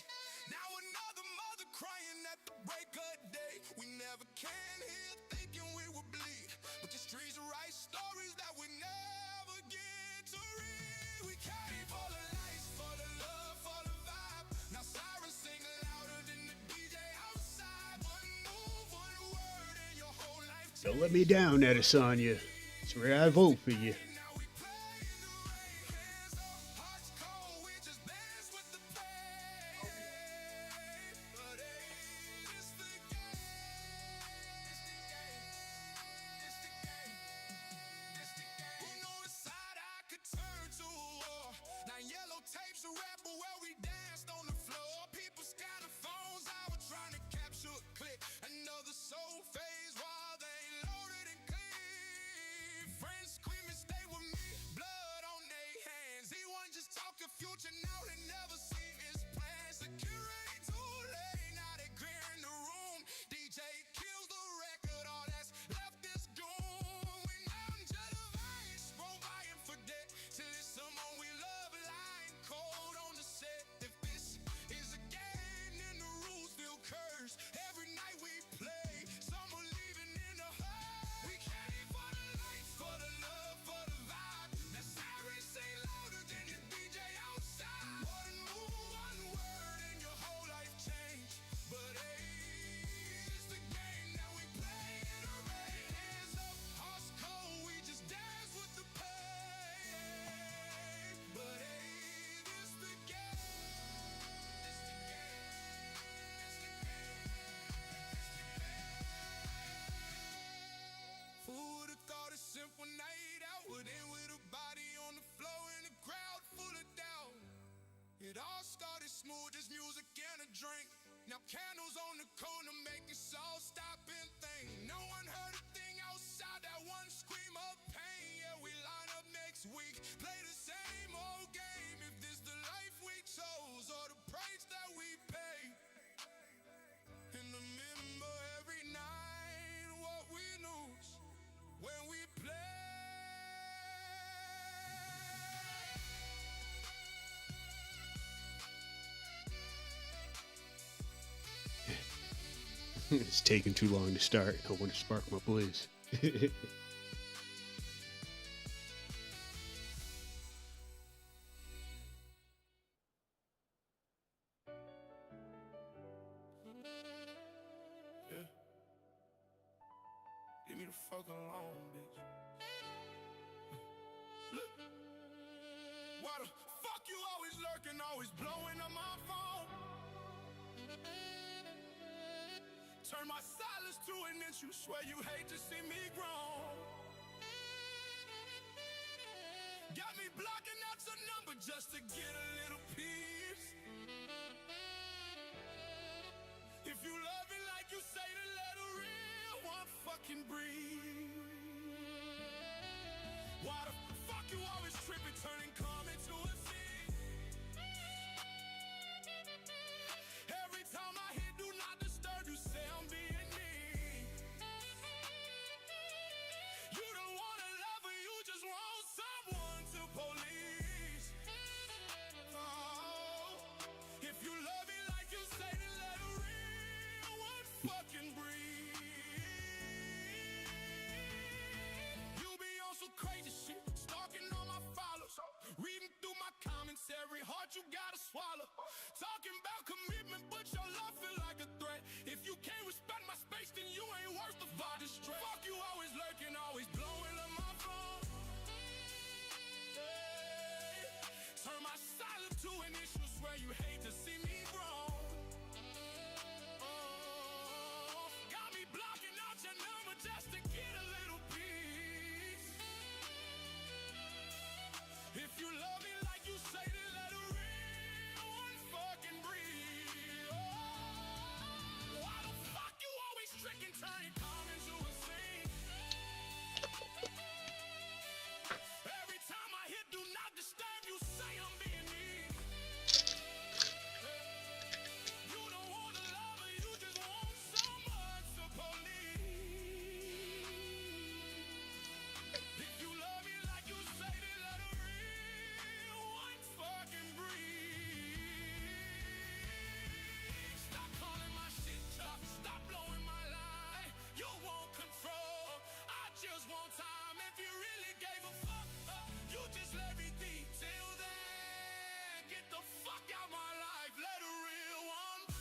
Now another mother crying at the break of day. We never came here thinking we would bleed, but the streets write stories that we never get to read. We came for the lights, for the love, for the vibe. Now sirens sing louder than the DJ outside. One move, one word, and your whole life changed. Don't let me down, Adesanya. Swear I vote for you. Now we play in the rain. Hands up, hearts cold, we just dance with the pain. But hey, this the game. This the game. This the game. This the game. Who knew a side I could turn to a war? Now yellow tapes a rapper where we danced on the floor. People scatter phones, I was trying to capture a clip. Another soul phase while they loaded and clean. Friends screaming, stay It's taking too long to start. I want to spark my bliss. Leave me the fuck alone, bitch. Look. Why the fuck you always lurking, always blowing up my phone? Turn my silence to an inch, you swear you hate to see me grown. Got me blocking out your number just to get a little peace. If you love it like you say, then let a real one fucking breathe. Why the fuck you always tripping, turning calm into a scene? Every time I hit do not disturb, you say I'm being mean. You don't want a lover, you just want someone to police. Oh, if you love it like you say, then let a real one fucking breathe. You be on some crazy shit, stalking all my followers, reading through my comments, every heart you gotta swallow. Talking about commitment, but your love feel like a threat. If you can't respect my space, then you ain't worth the body stress. Fuck you always lurking, always blowing up my phone. Hey, turn my silence to an issue, swear you hate to see me grown. Oh, got me blocking out your number just to get a little peace. If you love me like you say, then let a real one fucking breathe. Oh, why the fuck you always tricking, turning calm into a scene? Every time I hit do not disturb, you say I'm being mean. You don't want a lover, you just want someone to police. If you love me like you say, then let a real one fucking breathe. Stop calling my shit tough, stop blowing my line. You want control, I just want time. If you really gave a fuck, you just let me be. Till then, get the fuck out my life, let a real one.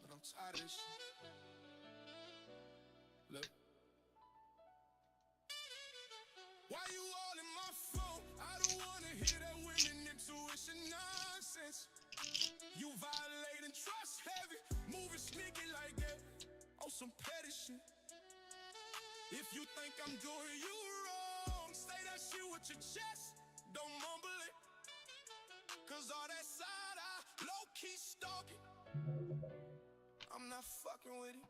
But I'm tired of this shit. Look. Why you all in my phone? I don't wanna hear that women intuition nonsense. You violating trust heavy, moving sneaky like that. On some petty shit. If you think I'm doing you wrong, say that shit with your chest. Don't mumble it. Cause all that side eye, low-key stalking, I'm not fucking with it.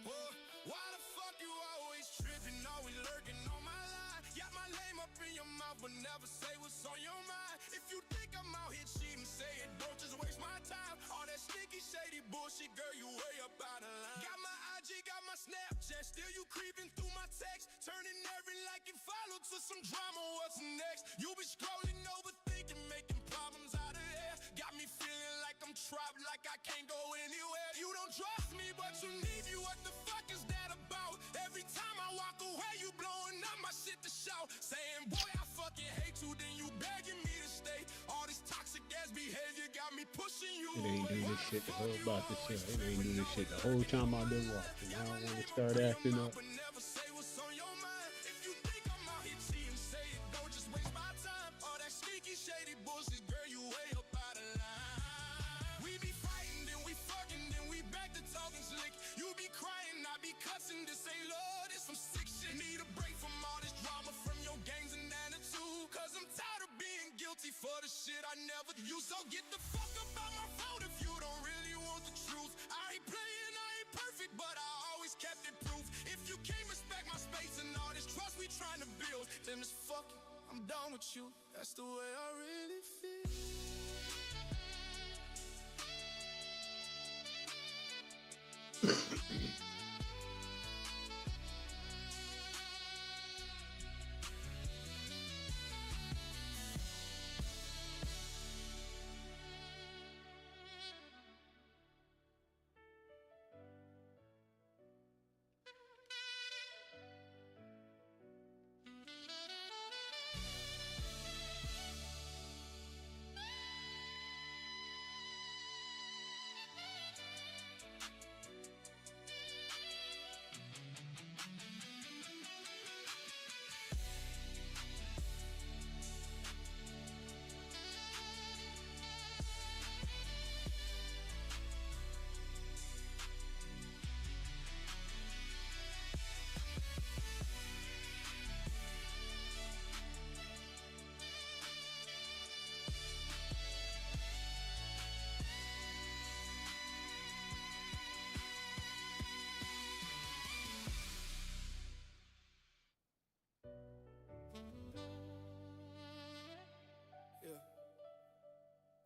Whoa, why the fuck you always tripping, always lurking on my line? Got my name up in your mouth, but never say what's on your mind. If you think I'm out here cheating, say it, don't just waste my time. All that sneaky, shady bullshit, girl, you way up out of line. Got my IG, got my Snapchat, still you creeping through my text, turning every like and follow to some drama, what's next? You be scrolling, overthinking, making problems out of there. Got me feeling like I'm trapped, like I can't go anywhere. You don't trust me, but you need me, what the fuck is that about? Every time I walk away, you blowing up my shit to shout, saying, boy, I fucking hate you, then you begging me to stay. All this toxic ass behavior got me pushing you It ain't doing away. this shit the whole about to say. It ain't doing this shit the whole time I've been watching. I don't want to start acting up. But never say what's on your mind. If you think I'm out here cheating, say it, don't just waste my time. All that sneaky, shady bullshit, girl, you way up out of line. We be fighting, then we fucking, then we back to talking slick. You be crying, I be cussing, this ain't love, this some sick shit. Need a break from all this drama, from your gangs and attitude. Cause I'm tired of being guilty for you. So get the fuck up out my phone if you don't really want the truth. I ain't playing, I ain't perfect, but I always kept it proof. If you can't respect my space and all this trust we trying to build, then it's fuck it, I'm done with you. That's the way I really feel.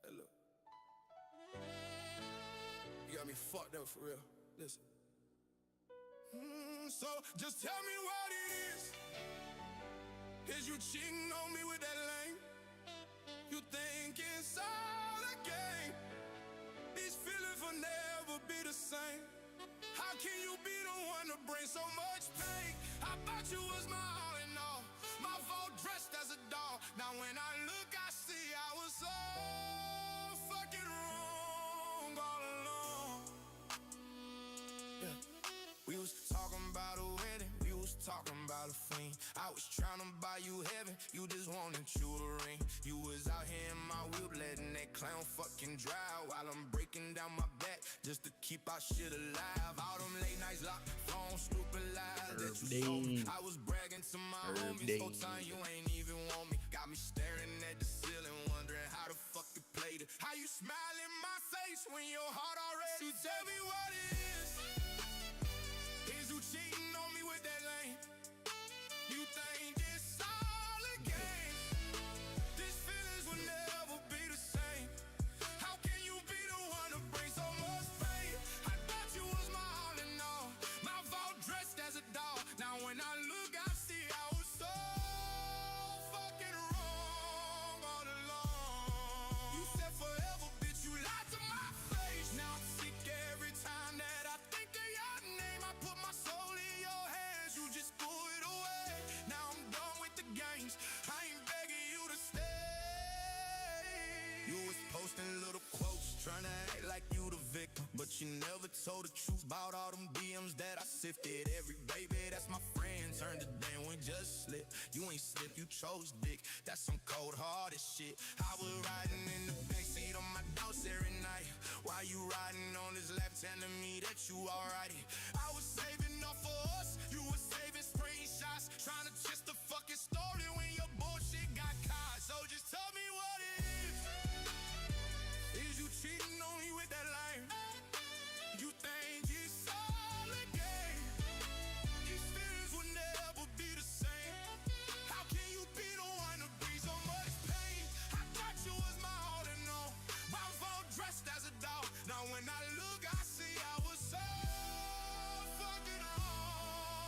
Hey, look. You got me fucked up for real. Listen. So just tell me what it is. Is you cheating on me with that lame? You think it's all a game? These feelings will never be the same. How can you be the one to bring so much pain? I thought you was my all in all. My fault dressed as a doll. Now when I look, I see I was so fucking wrong all along. Yeah. We was talking about a wedding, we was talking about a fling. I was trying to buy you heaven, you just wanted you to ring. You was out here in my whip, letting that clown fucking drive while I'm breaking down my back just to keep our shit alive. All them late nights locked, phone stupid lies that you sold me. I was bragging to my homies, whole time you ain't even want me. Got me staring at the ceiling, wondering how the fuck you played it. How you smile in my face when your heart already. So tell me what it is. Is you cheating on me with that lane? You think it's all a game? These feelings will never be the same. How can you be the one to bring so much pain? I thought you was my all in all. My fault dressed as a doll. Now when I look, I see I was so fucking wrong all along. You said forever, bitch, you lied to my face. Now I'm sick every time that I think of your name. I put my soul in your hands, you just threw it away. Now I'm done with the games, I ain't begging you to stay. You was posting little quotes, trying to act like you the victim, but you never told the truth about all them DMs that I sifted. Every baby that's my friend turned to damn, we just slip. You ain't slip, you chose dick. That's some cold-hearted shit. I was riding in the backseat on my douse every night while you riding on this lap telling me that you alright. I was saving up for us, you was saving screenshots, trying to twist the fucking story when your bullshit got caught. So just tell me what it is. Is you cheating on me with that line? You think it's all a game? These feelings will never be the same. How can you be the one to bring so much pain? I thought you was my all in all. My fault dressed as a doll. Now when I look, I see I was so fucking wrong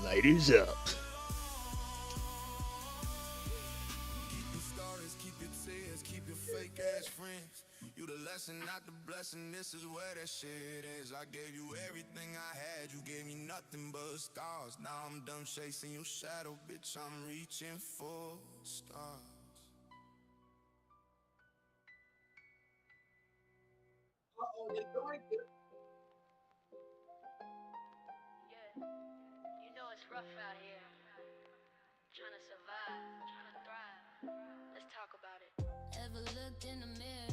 Lighters up. Keep your stories, keep your tears, keep your fake ass friends. You the lesson, not the blessing. This is where that shit is. I gave you everything I had. You gave me nothing but scars. Now I'm done chasing your shadow, bitch. I'm reaching for stars. Uh-oh, they doink it. Yeah, you know it's rough out here. Trying to survive, trying to thrive. Let's talk about it. Ever looked in the mirror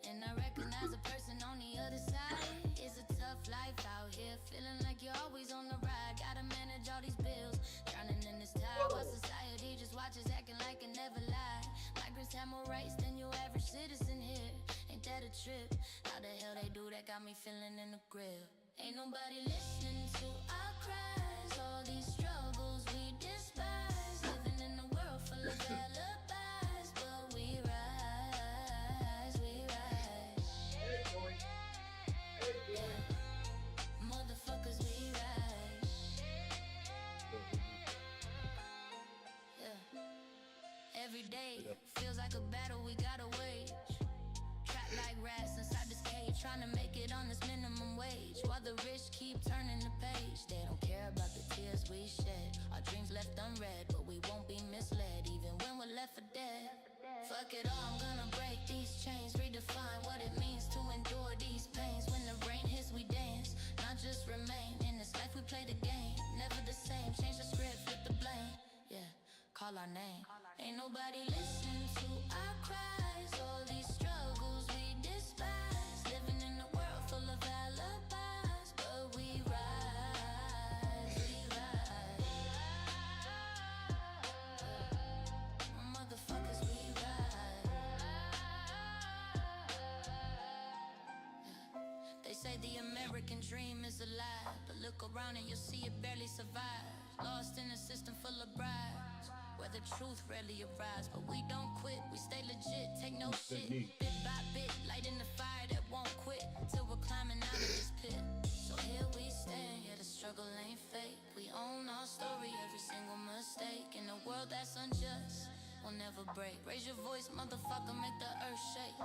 and I recognize a person on the other side? It's a tough life out here, feeling like you're always on the ride. Gotta manage all these bills, drowning in this tide while society just watches, acting like it never lied. Migrants have more rights than your average citizen here. Ain't that a trip? How the hell they do that? Got me feeling in the grill. Ain't nobody listening to our cries, all these struggles we despise. Living in a world full of alibis, but we rise, we rise. Motherfuckers, we rise. Yeah. Every day feels like a battle we gotta wage. Trapped like rats inside this cage, trying to make it on this minimum wage. While the rich keep turning the page, they don't care about the tears we shed. Our dreams left unread, but we won't be misled, even when we're left for dead. Fuck it all, I'm gonna break these chains, redefine what it means to endure these pains. When the rain hits, we dance, not just remain. In this life we play the game, never the same. Change the script, flip the blame. Yeah, call our name. Ain't nobody listening to our cries, all these struggles we despise. Living in a world full of alibis, but we rise, we rise. Motherfuckers, we rise. They say the American dream is a lie, but look around and you'll see it barely survives. Lost in a system full of bribes, where the truth rarely arrives. But we don't quit, we stay legit, take no shit. Bit by bit, lighting the fire that won't quit, till we're climbing out of this pit. So here we stand, yeah, the struggle ain't fake. We own our story, every single mistake. In a world that's unjust, we'll never break. Raise your voice, motherfucker, make the earth shake.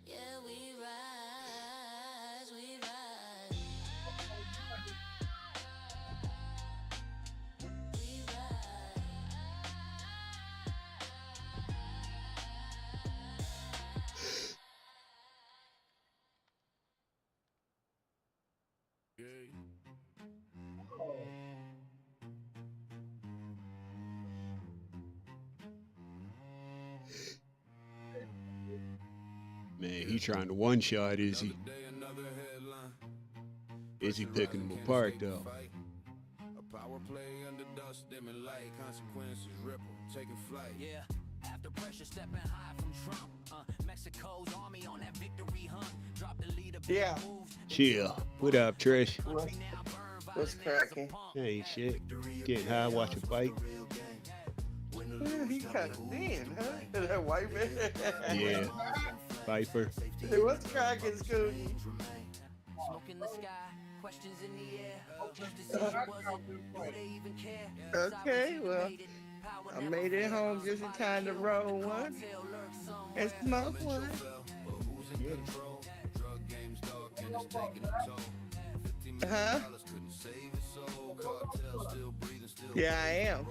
Yeah, we rise, we rise. We rise. Man, he trying to one shot, is he? Is he picking them apart though? A power play under dust, dimming light, consequences ripple, taking flight. Yeah, after pressure stepping high from Trump, Mexico's army on that victory hunt. Drop the leader, Yeah. Chill. What up, Trish? What's cracking? Ain't shit. Getting high, watch a fight. Yeah, he kind of thin, huh? That white man. Yeah. Viper. Hey, what's cracking, Scooty? Smoke in the sky, questions in the air. Just decision wasn't, do they even care? Okay, well, I made it home just in time to roll one and smoke one. Huh? Yeah, I am.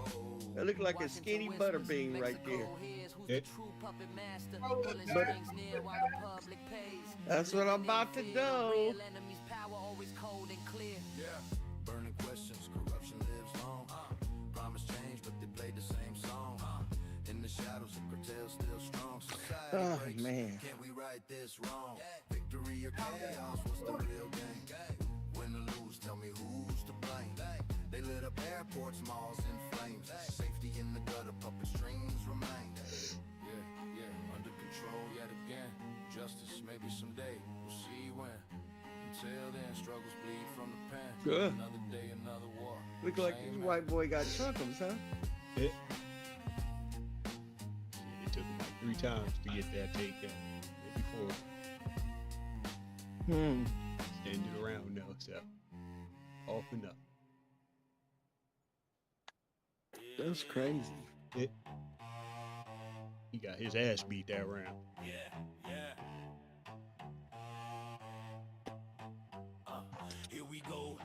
I look like a skinny butterbean right there. But that's what I'm about to do. Burning questions, corruption lives on. Promise change, but they play the same song. In the shadows, the cartel still strong. Society Oh, breaks. man. Can't we right this wrong? Victory or chaos, what's the real game? Win or lose, tell me who's to blame. They lit up airports, malls in flames. Safety in the gutter, puppet strings remain. Yeah, under control yet again. Justice, maybe someday, we'll see when. Until then, struggles bleed from the pen. Good. Another day, another war. Look like this white boy got chunkums, huh? It took him like 3 times to get that takedown before. Standing around now, so all for nothing. That's crazy. He got his ass beat that round. Here we go.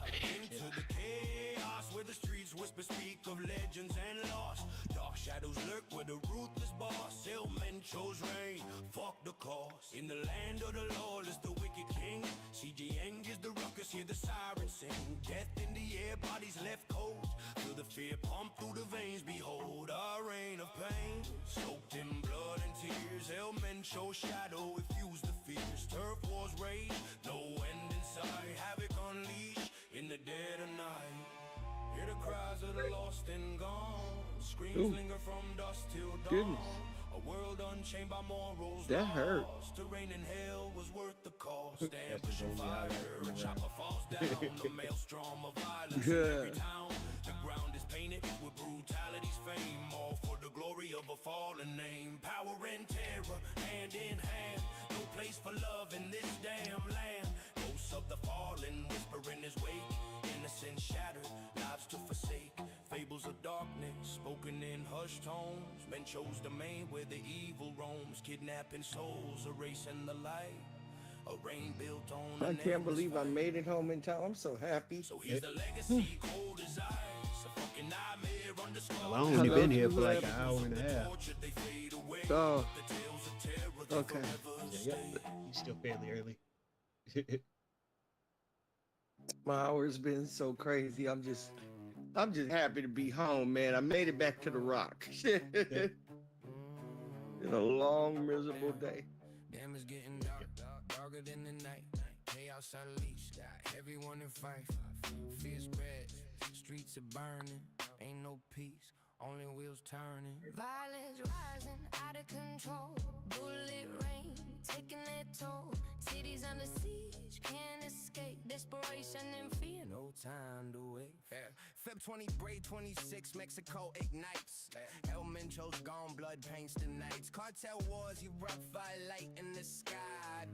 Into the chaos where the streets whisper, speak of legends and loss. Dark shadows lurk where the ruthless boss. Salesmen chose reign, fuck the cost. In the land of the lawless, the wicked king. CGN is the ruckus, hear the sirens sing. Death in the air, bodies left cold. Feel the fear pump through the veins. Behold our reign of pain, soaked in blood and tears. Hellmen show shadow, infuse the fears. Turf wars rage, no end in sight. Havoc unleashed in the dead of night. Hear the cries of the lost and gone. Screams linger from dusk till dawn. Goodness. A world unchained by morals. That hurt. To reign in hell was worth the cost. That's Ambushing the only fire, highlight a chopper falls down. The maelstrom of violence Yeah. in every town. The ground is painted with brutality's fame. All for the glory of a fallen name. Power and terror, hand in hand. No place for love in this damn land. Ghosts of the fallen whisper in his wake. Innocent shattered, lives to forsake. Fables of darkness, spoken in hushed tones. Men chose the main where the evil roams. Kidnapping souls, erasing the light. A rain built on I a can't nameless believe I fight. made it home in time. I'm so happy. So here's the legacy, cold as ice. A fucking nightmare under stars. Well, I only been here for like an hour and a half. Tortured, they fade away. Oh, The tales of terror, they okay. forever Yeah, stay. he's still fairly early. My hour's been so crazy. I'm just happy to be home, man. I made it back to the rock. It's been a long, miserable day. Damn, it's getting dark, darker than the night. Chaos unleashed, got everyone in fight. Fear spreads, streets are burning. Ain't no peace, only wheels turning. Violence rising out of control. Bullet rain taking their toll. Cities under siege, can't escape. Desperation and fear. No time to wait. Feb 20, Bray 26, Mexico ignites. El Mencho's gone, blood paints the nights. Cartel wars erupt, light in the sky.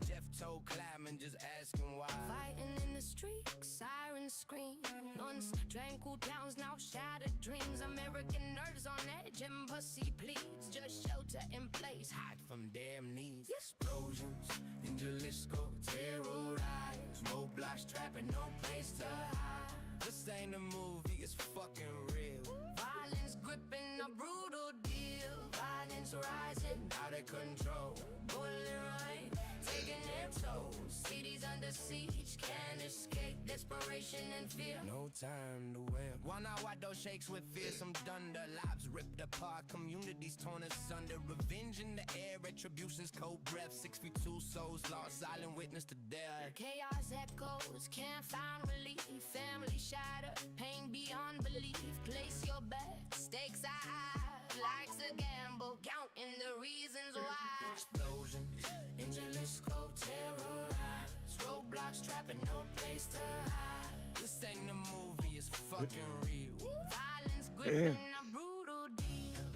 Jeff Toe climbing, just asking why. Fighting in the streets, sirens scream. Once tranquil towns, now shattered dreams. American nerves on edge and pussy pleads. Just shelter in place. Hide from damn needs. Explosions in Jalisco, terrorize. Roadblocks trapping, no place to hide. This ain't a movie, it's fucking real. Violence gripping a brutal deal. Violence rising Out of control. bullet rain taking their toll. Cities under siege, can't escape. Desperation and fear. No time to wait. One hour those shakes with fearsome thunder. Lives ripped apart, communities torn asunder. Revenge in the air, retribution's cold breath. 6 feet 2 souls lost, silent witness to death. Chaos echoes, can't find relief. Family shattered, pain beyond belief. Place your bet, stakes are high. Life's a gamble, counting the reasons why. Explosions in Jalisco, terrorize. Roadblocks trapping, no place to hide. This ain't a movie, it's fucking real. Violence gripping a brutal deal.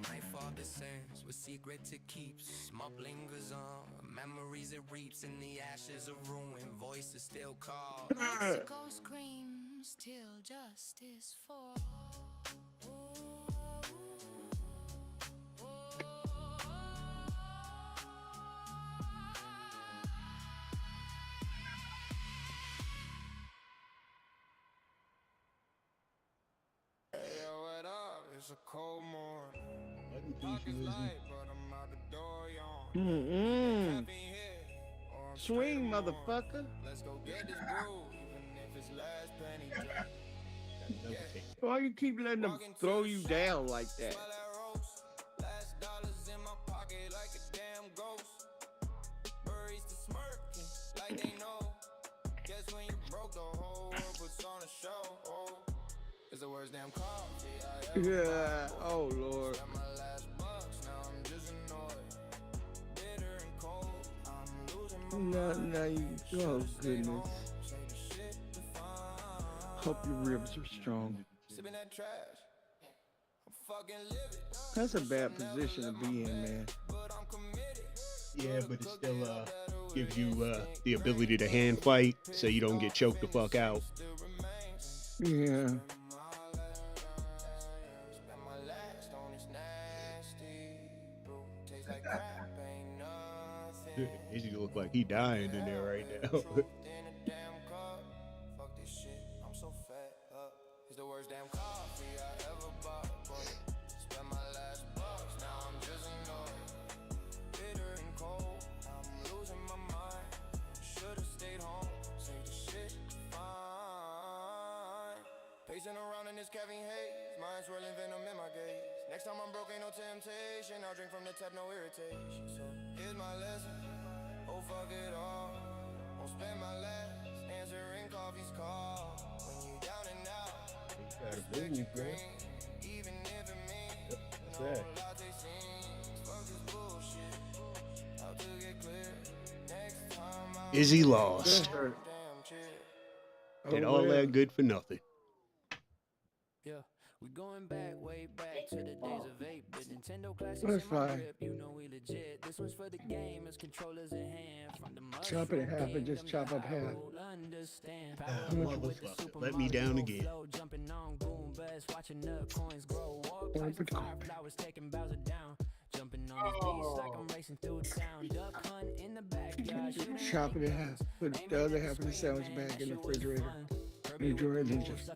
My father sends with secret to keep. Smoke lingers on, memories it reaps in the ashes of ruin. Voices still call. Mexico screams till justice falls. Hey, yo, what up? It's a cold morning. Button Pockets feature light, but I'm out the door, yawn. Mm-mm. Caffeine hit, or I'm Swing, straight on. motherfucker. Let's go get this brew, even if it's last penny drop. Never take that. Why you keep letting them throw you down like that? Smell that roast. Last dollars in my pocket like a damn ghost. Birds to smirking like they know. Guess when you broke, the whole world puts on a show. Oh, it's the worst damn coffee I ever Yeah. bought. Oh Lord. Spent my last bucks, now I'm just annoyed. Bitter and cold, I'm losing my mind. No, you. Oh goodness. Say the shit to find. Hope your ribs are strong. Sipping that trash. I'm That's a bad position to be in, man. Yeah, but it still gives you the ability to hand fight so you don't get choked the fuck out. Yeah. It look like he dying in there right now. Fuck this shit, I'm so fed up. It's the worst damn coffee I ever bought. Spent my last bucks, now I'm just annoyed. Bitter and cold, I'm losing my mind. Should've stayed home, say the shit fine. Pacing around in this caffeine haze, mind swirling venom in my gaze. Next time I'm broke, ain't no temptation. I'll drink from the tap, no irritation. So here's my lesson, oh fuck it all. Won't spend my last answering coffee's call. When you down and out, Gotta move, bro. even if it means What's no that? latte scenes. Fuck this bullshit, how to get clear. Next time I'm Izzy lost. That hurt. damn chill. Did Oh, all well. that good for nothing. Yeah, we going back, way back to the days of 8-bit Nintendo classics That's in my fine. grip, you know we legit. This one's for the gamers, controllers in hand. From the Chop it in half and just chop up half. Understand. Motherfucker, let me down again. Jumping on boom bus, watching the coins grow. War Wanna pipes put and the- fireflowers taking Bowser down. Jumping on the beats like I'm racing through town. Duck hunt in the backyard. shooting Chop it in half. Put the other half of the sandwich bag in the refrigerator. Enjoy it and just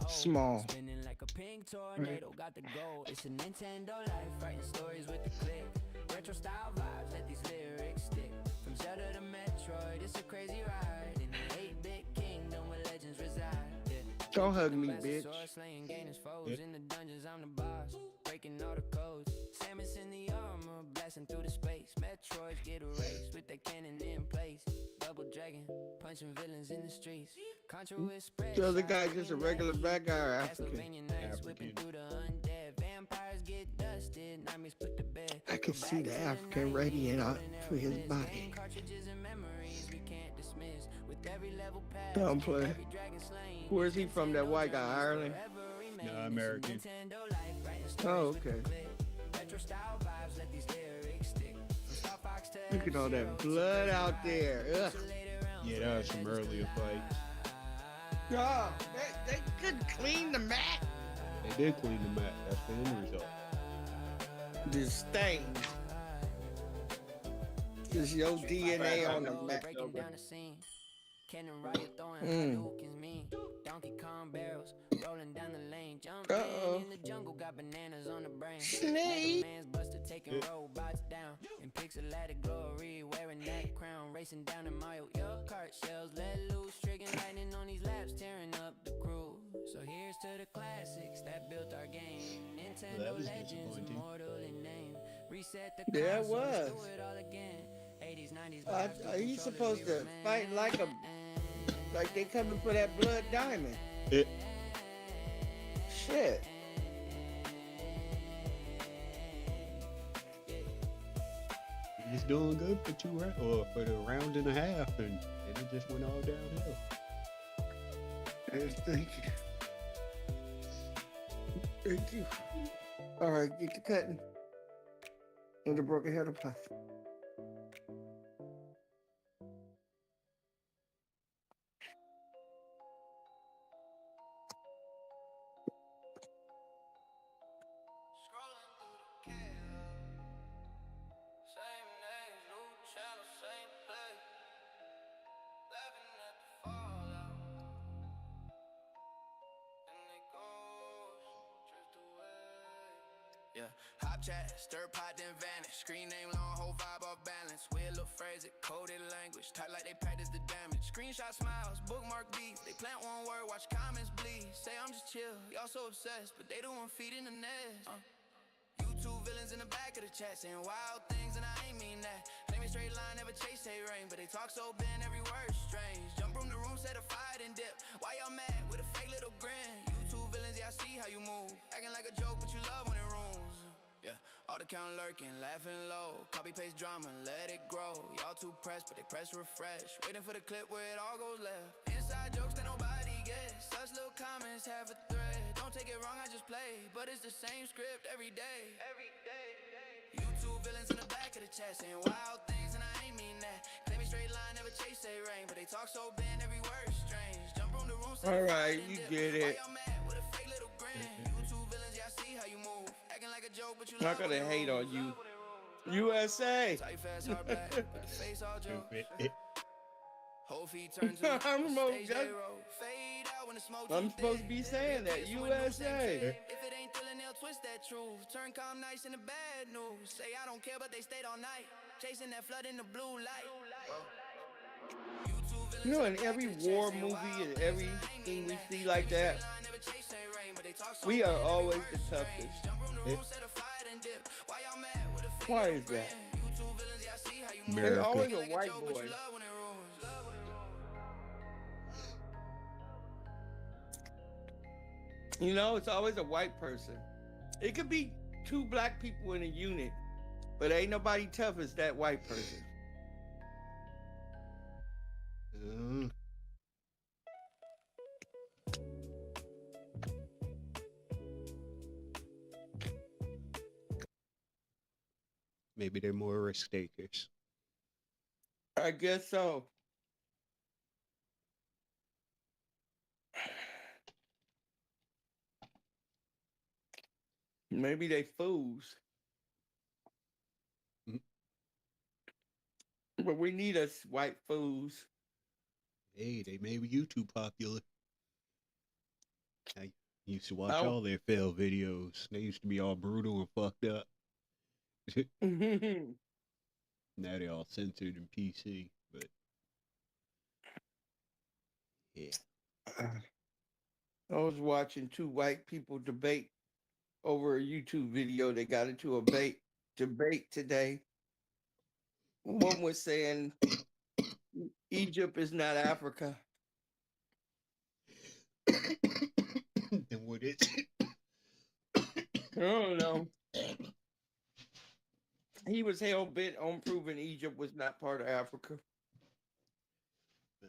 small. Spinning like a pink tornado, got the gold. It's a Nintendo life, writing stories with the click. Retro style vibes, let these lyrics stick. From Zelda to Metroid, it's a crazy ride. In the 8-bit kingdom where legends reside. Yeah. Don't hug me, bitch. Sword slaying gainers foes in the dungeons, I'm the boss. Breaking all the codes. Samus in the armor, blasting through the space. Metroids get erased with their cannon in place. Double dragon, punching villains in the streets. Contra with spread. The other guy just a regular black guy or African. Castlevania nights, whipping through the undead. Vampires get dusted, nightmares put to bed. I can see the African radiant out for his body. Cartridges and memories we can't dismiss. With every level pass, Don't play. every dragon slain. Where's he from? That white guy, Ireland? No, American. Nintendo life, writing Oh, stories with okay. the click. Retro style vibes, let these lyrics stick. From Star Fox to Look at all that blood out there. Ugh. Yeah, that was some earlier fights. Oh, they couldn't clean the mat. They did clean the map. That's the end result. The stains. It's your DNA on the mat. breaking down the scene. Cannon riot throwing Hadoukens mean. Donkey Kong barrels rolling down the lane. Jumping in the jungle, got bananas on the brain. Snake. Man's buster taking robots down. In pixelated glory, wearing that crown. Racing down in Mario, your cart shells let loose. Triggering lightning on these laps, tearing up the crew. So here's to the classics that built our game. Nintendo That was legends, disappointing. immortal in name. Reset the Yeah, it consoles, was. do it all again. 80s, 90s vibes, He's supposed to fight like they coming for that blood diamond. It, Shit. he's doing good for for the round and a half, and it just went all downhill. Yes, thank you. Thank you. All right, get the cutting. And the broken head of pie. Scrolling through the chaos. Same names, new channel, same play. Laughing at the fallout. And they ghosts drift away. Yeah, hop chat, stir pot, then vanish. Screen name long, whole vibe off balance. Weird little phrase, it coded language. Type like they practice the damage. Screenshot smiles, bookmark beats. They plant one word, watch comments bleed. Say I'm just chill, y'all so obsessed, but they the one feeding the nest. YouTube villains in the back of the chat saying wild things and I ain't mean that. Claim a straight line, never chase they rain, but they talk so bend, every word strange. Jump room to room, set a fire and dip. Why y'all mad with a fake little grin? YouTube villains, yeah I see how you move. Acting like a joke, but you love when it rules. Yeah, all the count lurking, laughing low. Copy paste drama, let it grow. Y'all too pressed, but they press refresh. Waiting for the clip where it all goes left. Inside jokes that nobody gets. Such little comments have a thread. Don't take it wrong, I just play, but it's the same script every day. You two villains in the back of the chat saying wild things, and I ain't mean that. Claim me straight line, never chase they rain, but they talk so bad, every word strange. Jump room to room, All right, you get it. why y'all mad with a fake little grin? You two villains, yeah, I see how you move, acting like a joke, but you Not love when gonna it hate on rolls. you. USA. Tight fast, hard black, but the face all joke. Whole feet turn to I'm stage supposed- zero. Fade out when the smoke I'm too supposed to thick. be saying that. USA. If it ain't thrilling, they'll twist that truth. Turn calm nice in the bad news. Say I don't care, but they stayed all night. Chasing that flood in the blue light. You know, in every war movie and everything we see like that, we are always the toughest. Why is that? There's always a white boy. You know, it's always a white person. It could be two black people in a unit, but ain't nobody tough as that white person. Maybe they're more risk takers. I guess so. Maybe they fools. But we need us white fools. Hey, they made you too popular. I used to watch all their fail videos. They used to be all brutal and fucked up. Now they're all censored and PC, but yeah. I was watching two white people debate over a YouTube video. They got into a debate today. One was saying Egypt is not Africa. Then what is it? I don't know. He was hell-bent on proving Egypt was not part of Africa.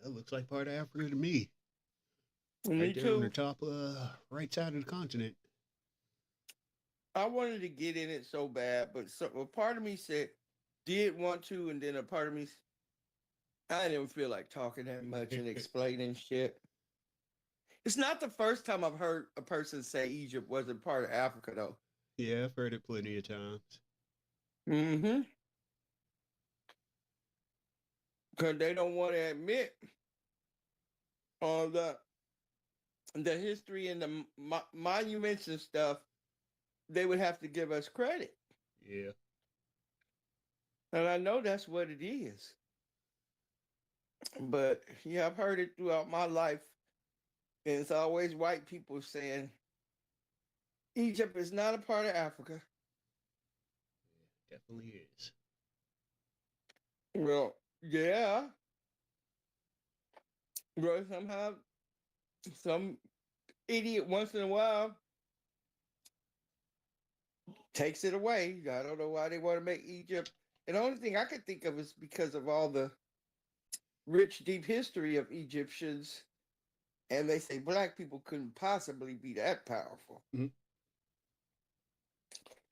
That looks like part of Africa to me. Me right there too. on the top right side of the continent. I wanted to get in it so bad, but a part of me said did want to, and then a part of me, I didn't feel like talking that much and explaining shit. It's not the first time I've heard a person say Egypt wasn't part of Africa, though. Yeah, I've heard it plenty of times. Mm-hmm. Because they don't want to admit all the history and the monuments and stuff. They would have to give us credit. Yeah. And I know that's what it is. But yeah, I've heard it throughout my life. And it's always white people saying Egypt is not a part of Africa. Yeah, definitely is. Well, yeah. Well, somehow some idiot once in a while takes it away. I don't know why they want to make Egypt. And the only thing I could think of is because of all the rich, deep history of Egyptians. And they say black people couldn't possibly be that powerful. Mm-hmm.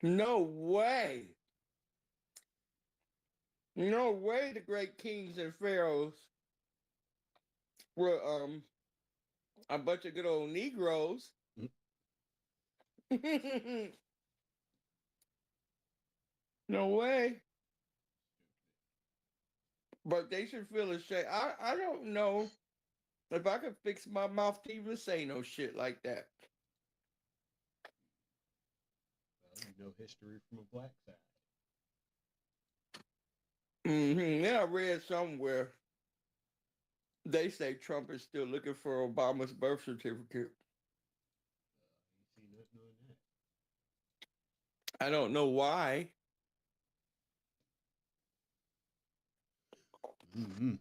No way. No way the great kings and pharaohs were a bunch of good old Negroes. Mm-hmm. No way. But they should feel ashamed. I don't know if I could fix my mouth to even say no shit like that. Well, you know history from a black side. Mm-hmm. Yeah, I read somewhere they say Trump is still looking for Obama's birth certificate. You see nothing on that. I don't know why. Mm-hmm.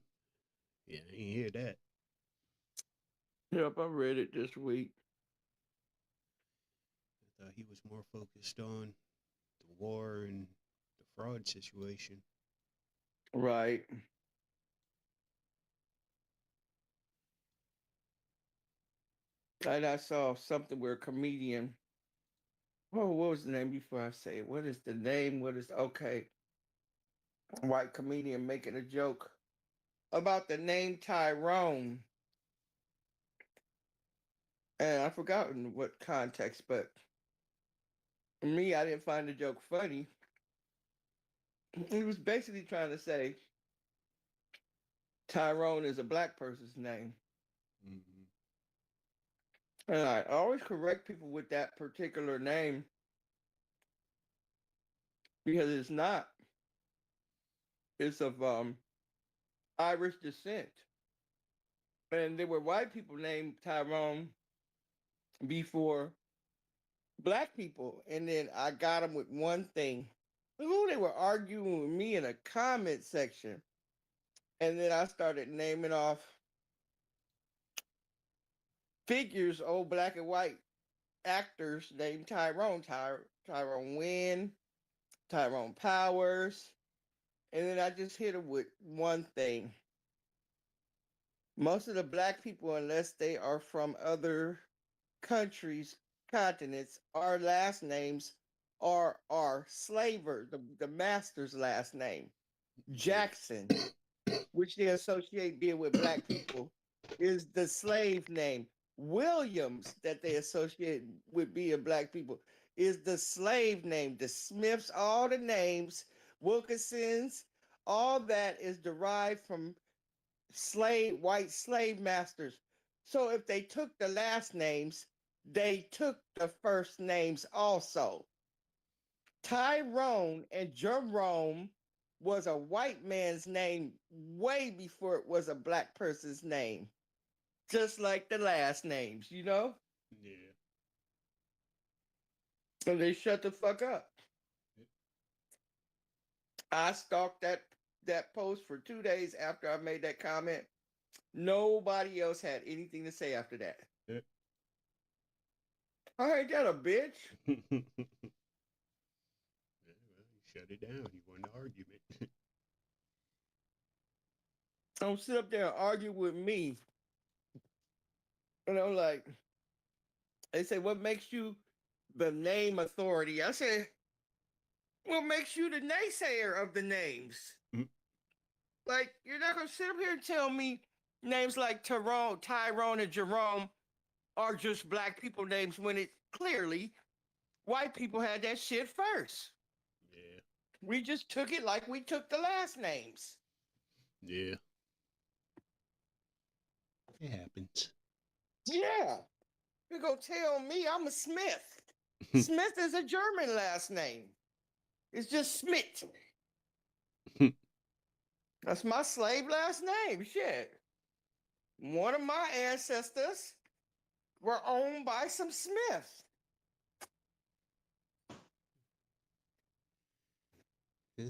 Yeah, I ain't hear that. Yep, I read it this week. I thought he was more focused on the war and the fraud situation. Right. And I saw something where a comedian. Oh, what was the name before I say it? What is the name? What is okay? White comedian making a joke about the name Tyrone. And I've forgotten what context, but me, I didn't find the joke funny. He was basically trying to say Tyrone is a black person's name. Mm-hmm. And I always correct people with that particular name because it's not. It's of Irish descent. And there were white people named Tyrone before black people. And then I got them with one thing. Ooh, they were arguing with me in a comment section. And then I started naming off figures, old black and white actors named Tyrone. Tyrone Wynn, Tyrone Powers. And then I just hit them with one thing. Most of the black people, unless they are from other countries, continents, our last names are our slaver, the master's last name. Jackson, which they associate being with black people, is the slave name. Williams, that they associate with being black people, is the slave name. The Smiths, all the names, Wilkinsons, all that is derived from white slave masters. So if they took the last names, they took the first names also. Tyrone and Jerome was a white man's name way before it was a black person's name. Just like the last names, you know? Yeah. And they shut the fuck up. I stalked that post for 2 days after I made that comment. Nobody else had anything to say after that. Yeah. I ain't that a bitch. Yeah, well, you shut it down. You won the argument. Don't sit up there and argue with me. And I'm like, they say, what makes you the name authority? I said, what makes you the naysayer of the names? Mhm. Like, you're not going to sit up here and tell me names like Tyrone, and Jerome are just black people names when it clearly white people had that shit first. Yeah. We just took it like we took the last names. Yeah. It happens. Yeah. You're going to tell me I'm a Smith. Smith is a German last name. It's just Smith. That's my slave last name. Shit. One of my ancestors were owned by some Smiths. Yeah.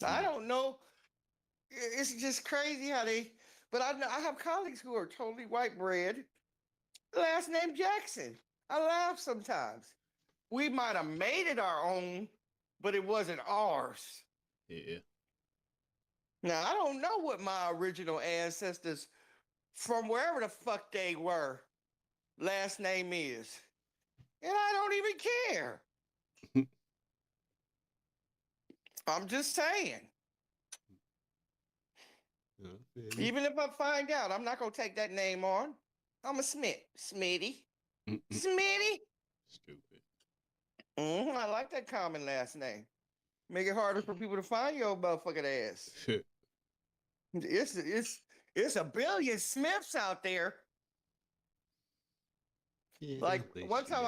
I don't know. It's just crazy how they. But I have colleagues who are totally white bread. Last name Jackson. I laugh sometimes. We might have made it our own, but it wasn't ours. Yeah. Now, I don't know what my original ancestors from wherever the fuck they were last name is. And I don't even care. I'm just saying. Even if I find out, I'm not going to take that name on. I'm a Smith. Smitty. Smitty. Stupid. I like that common last name. Make it harder for people to find your motherfucking ass. It's a billion Smiths out there. Yeah, like one time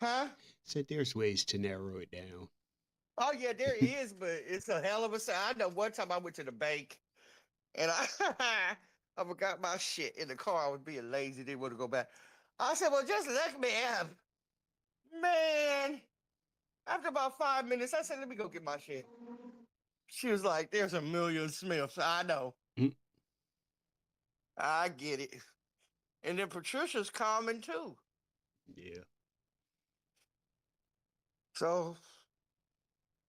Huh? Said there's ways to narrow it down. Oh yeah, there is, but it's a hell of a. I know one time I went to the bank, and I forgot my shit in the car. I was being lazy. Didn't want to go back. I said, "Well, just let me have." Man, after about 5 minutes, I said, "Let me go get my shit." She was like, "There's a million Smiths." I know. I get it. And then Patricia's common too. Yeah. So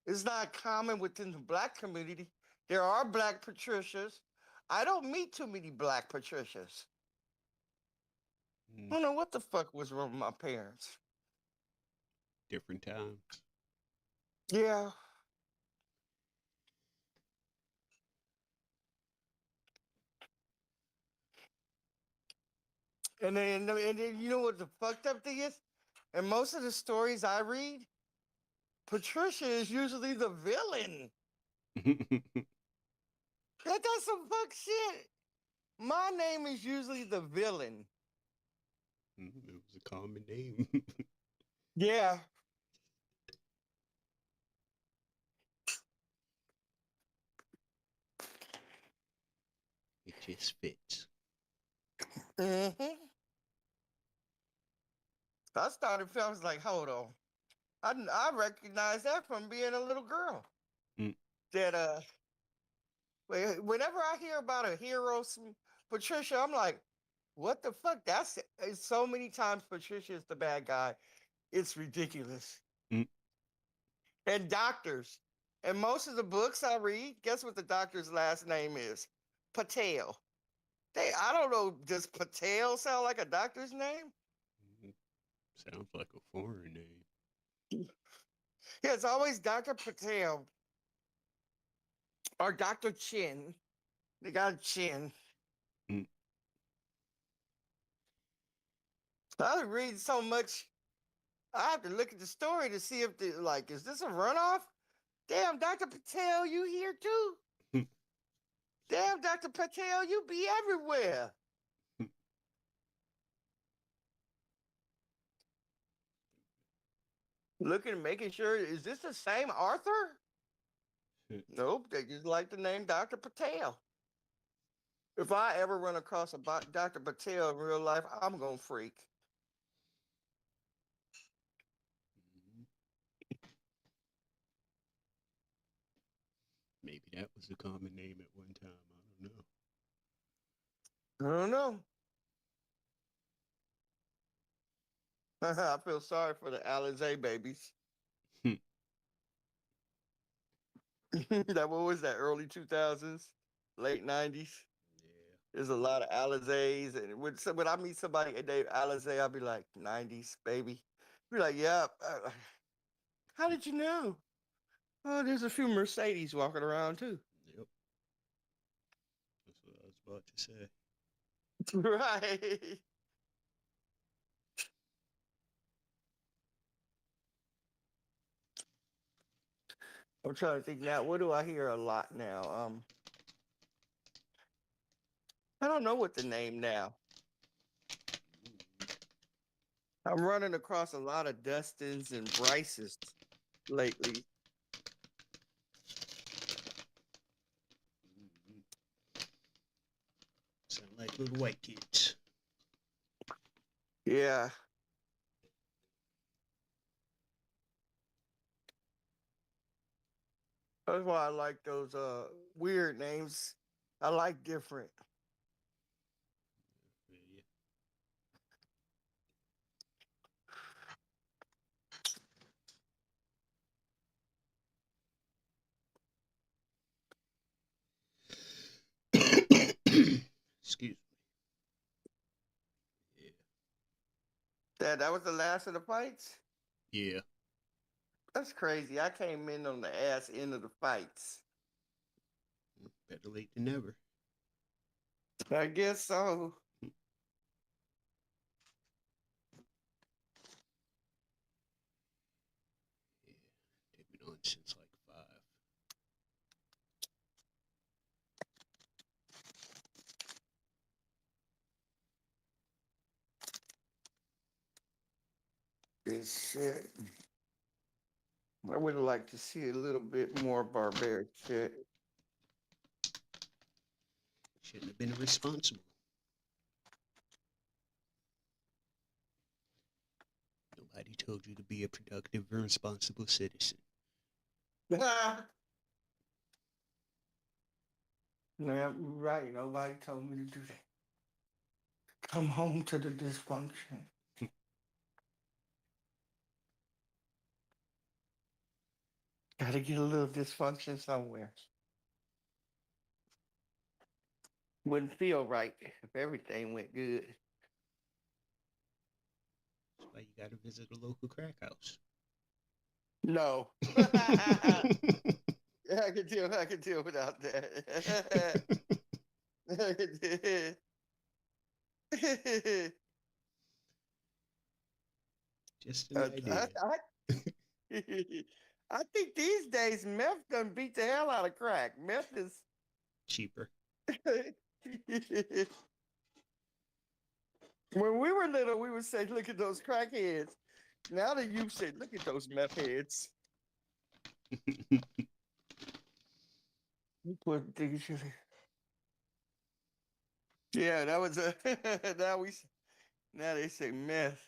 it's not common within the black community. There are black Patricias. I don't meet too many black Patricias. I don't know what the fuck was wrong with my parents. Different times. Yeah. And then you know what the fucked up thing is? And most of the stories I read, Patricia is usually the villain. That's some fuck shit. My name is usually the villain. It was a common name. Yeah. It just fits. Mm-hmm. I was like, hold on. I recognize that from being a little girl. Mm. That whenever I hear about a hero, Patricia, I'm like, what the fuck? It's so many times Patricia is the bad guy. It's ridiculous. Mm. And doctors. And most of the books I read, guess what the doctor's last name is? Patel. I don't know, does Patel sound like a doctor's name? Sounds like a foreign name. Yeah, it's always Dr. Patel or Dr. Chin. They got a chin. Mm. I read so much. I have to look at the story to see if is this a runoff? Damn, Dr. Patel, you here too? Damn, Dr. Patel, you be everywhere. Looking and making sure, is this the same Arthur? Nope, they just like the name Dr. Patel. If I ever run across a Dr. Patel in real life, I'm gonna freak. Maybe that was a common name at one time. I don't know. I don't know. I feel sorry for the Alizé babies. What was that? Early 2000s, late 90s. Yeah. There's a lot of Alizés, and when I meet somebody named Alizé, I'll be like, 90s baby. Be like, yeah. How did you know? Oh, there's a few Mercedes walking around too. Yep. That's what I was about to say. Right. I'm trying to think now. What do I hear a lot now? I don't know what the name now. I'm running across a lot of Dustins and Bryces lately. Sound like little white kids. Yeah. That's why I like those weird names. I like different. Excuse me. That was the last of the fights? Yeah. That's crazy. I came in on the ass end of the fights. Better late than never. I guess so. Yeah, they've been on since like 5. This shit. I would like to see a little bit more barbaric shit. Shouldn't have been irresponsible. Nobody told you to be a productive and responsible citizen. Yeah, right. Nobody told me to do that. Come home to the dysfunction. Gotta get a little dysfunction somewhere. Wouldn't feel right if everything went good. why you got to visit a local crack house. No. I can deal without that. I could deal. Just an idea. I think these days meth done beat the hell out of crack. Meth is Cheaper. when we were little, we would say, "Look at those crackheads." Now that you say, "Look at those meth heads." Yeah, that was a. Now they say meth.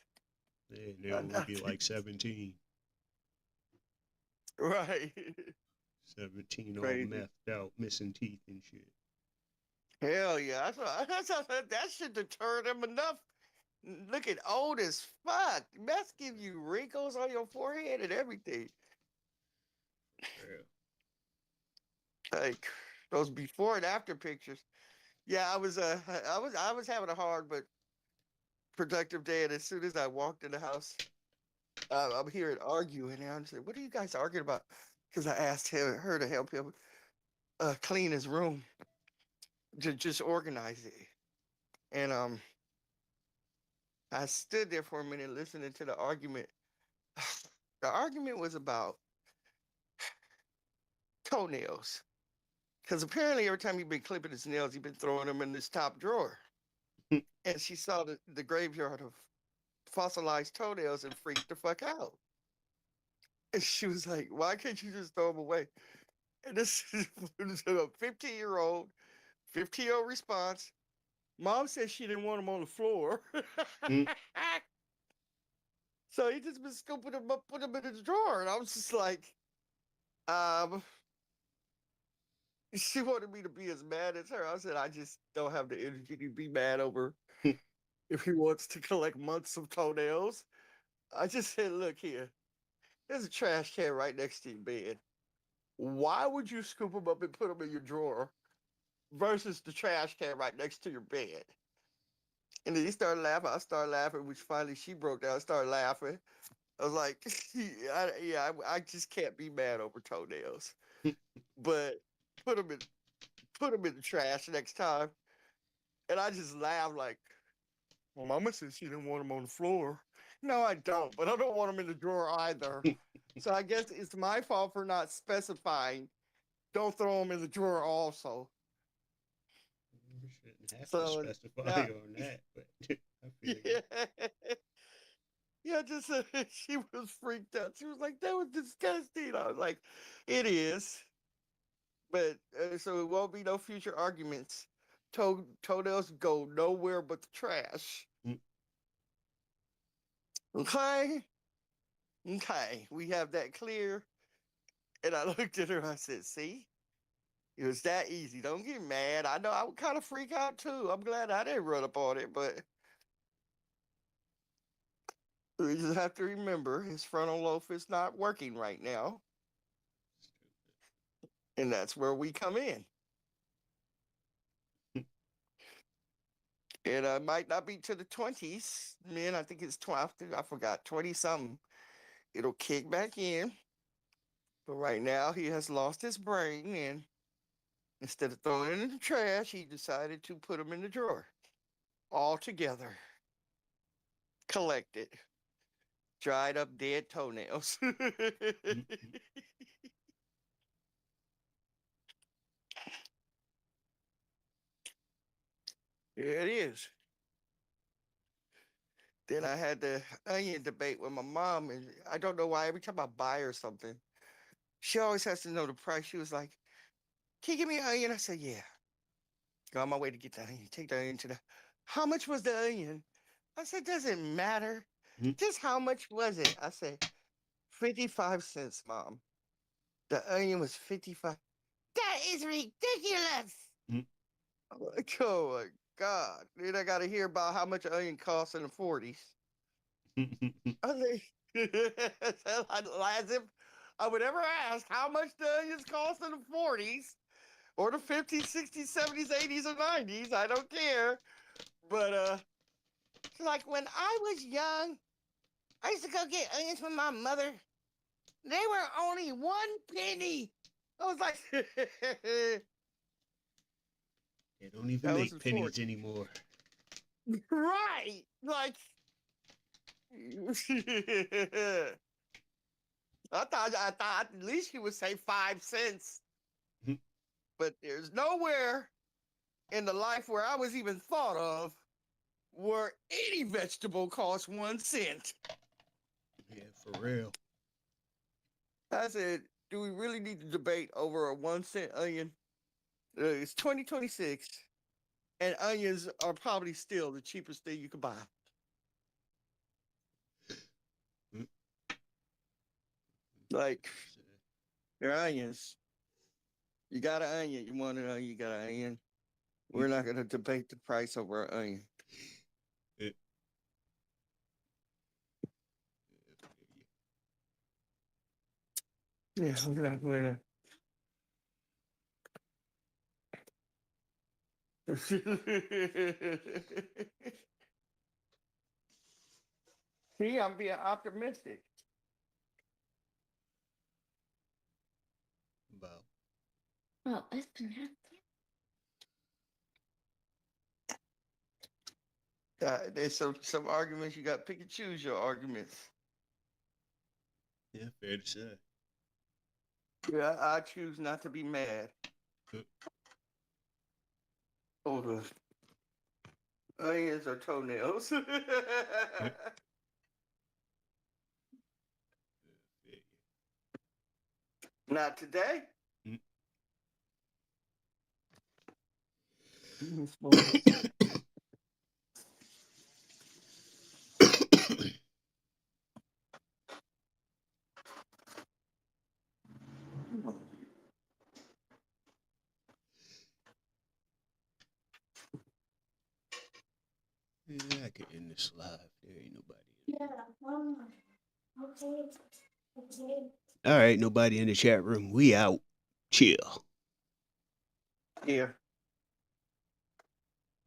Yeah, they only be like 17. Right. 17 all Crazy. methed out, missing teeth and shit. Hell yeah. That should deter them enough. Looking old as fuck. Meth give you wrinkles on your forehead and everything. Yeah. Like those before and after pictures. Yeah, I was having a hard but productive day, and as soon as I walked in the house, I'm hearing arguing, and I said, "What are you guys arguing about?" Because I asked her to help him clean his room, to just organize it, and I stood there for a minute listening to the argument. The argument was about toenails, because apparently every time he'd been clipping his nails, he'd been throwing them in his top drawer, and she saw the graveyard of fossilized toenails and freaked the fuck out. And she was like, "Why can't you just throw them away?" And this is a 15-year-old response. Mom said she didn't want them on the floor. So he just been scooping them up, put them in his drawer. And I was just like, she wanted me to be as mad as her. I said, I just don't have the energy to be mad over if he wants to collect months of toenails. I just said, look here, there's a trash can right next to your bed. Why would you scoop them up and put them in your drawer versus the trash can right next to your bed? And then he started laughing. I started laughing, which finally she broke down. I started laughing. I was like, I just can't be mad over toenails. But put them in the trash next time. And I just laughed like, well, Mama said she didn't want them on the floor. No, I don't, but I don't want them in the drawer either. So I guess it's my fault for not specifying. Don't throw them in the drawer also. You shouldn't have to specify on that, but I feel yeah, just she was freaked out. She was like, "That was disgusting." I was like, "It is," but so it won't be no future arguments. Toenails go nowhere but the trash. Okay, we have that clear. And I looked at her. I said, "See, it was that easy. Don't get mad. I know I would kind of freak out too. I'm glad I didn't run up on it, but." We just have to remember his frontal lobe is not working right now. And that's where we come in. It might not be to the 20s. Man, I think it's 12. I forgot, 20 something. It'll kick back in. But right now, he has lost his brain. And instead of throwing it in the trash, he decided to put them in the drawer. All together. Collected. Dried up dead toenails. Yeah, it is. Then I had the onion debate with my mom, and I don't know why. Every time I buy her something, she always has to know the price. She was like, "Can you give me an onion?" I said, "Yeah." Go on my way to get the onion. Take the onion to the. How much was the onion? I said, "Doesn't matter. Just how much was it?" I said, 55 cents, Mom. The onion was 55. That is ridiculous. I'm like, oh my God. Then I got to hear about how much an onion costs in the 40s. I think, as if I would ever ask how much the onions cost in the 40s or the 50s, 60s, 70s, 80s, or 90s. I don't care. But like when I was young, I used to go get onions from my mother. They were only 1 penny. I was like, They don't even that was make a pennies fortune. anymore. Right. Like, I thought at least he would say 5 cents. But there's nowhere in the life where I was even thought of where any vegetable costs 1 cent. Yeah, for real. I said, do we really need to debate over a 1 cent onion? It's 2026, and onions are probably still the cheapest thing you could buy. Like, they're onions. You got an onion. You want an onion, you got an onion. We're not going to debate the price over an onion. Yeah, we're not going to. See, I'm being optimistic. About. Well, it's been happening. There's some arguments you got to pick and choose your arguments. Yeah, fair to say. Yeah, I choose not to be mad. Over onions or toenails. Not today. Yeah, I could end this live. There ain't nobody. Yeah. Okay. Okay. All right, nobody in the chat room. We out. Chill. Yeah.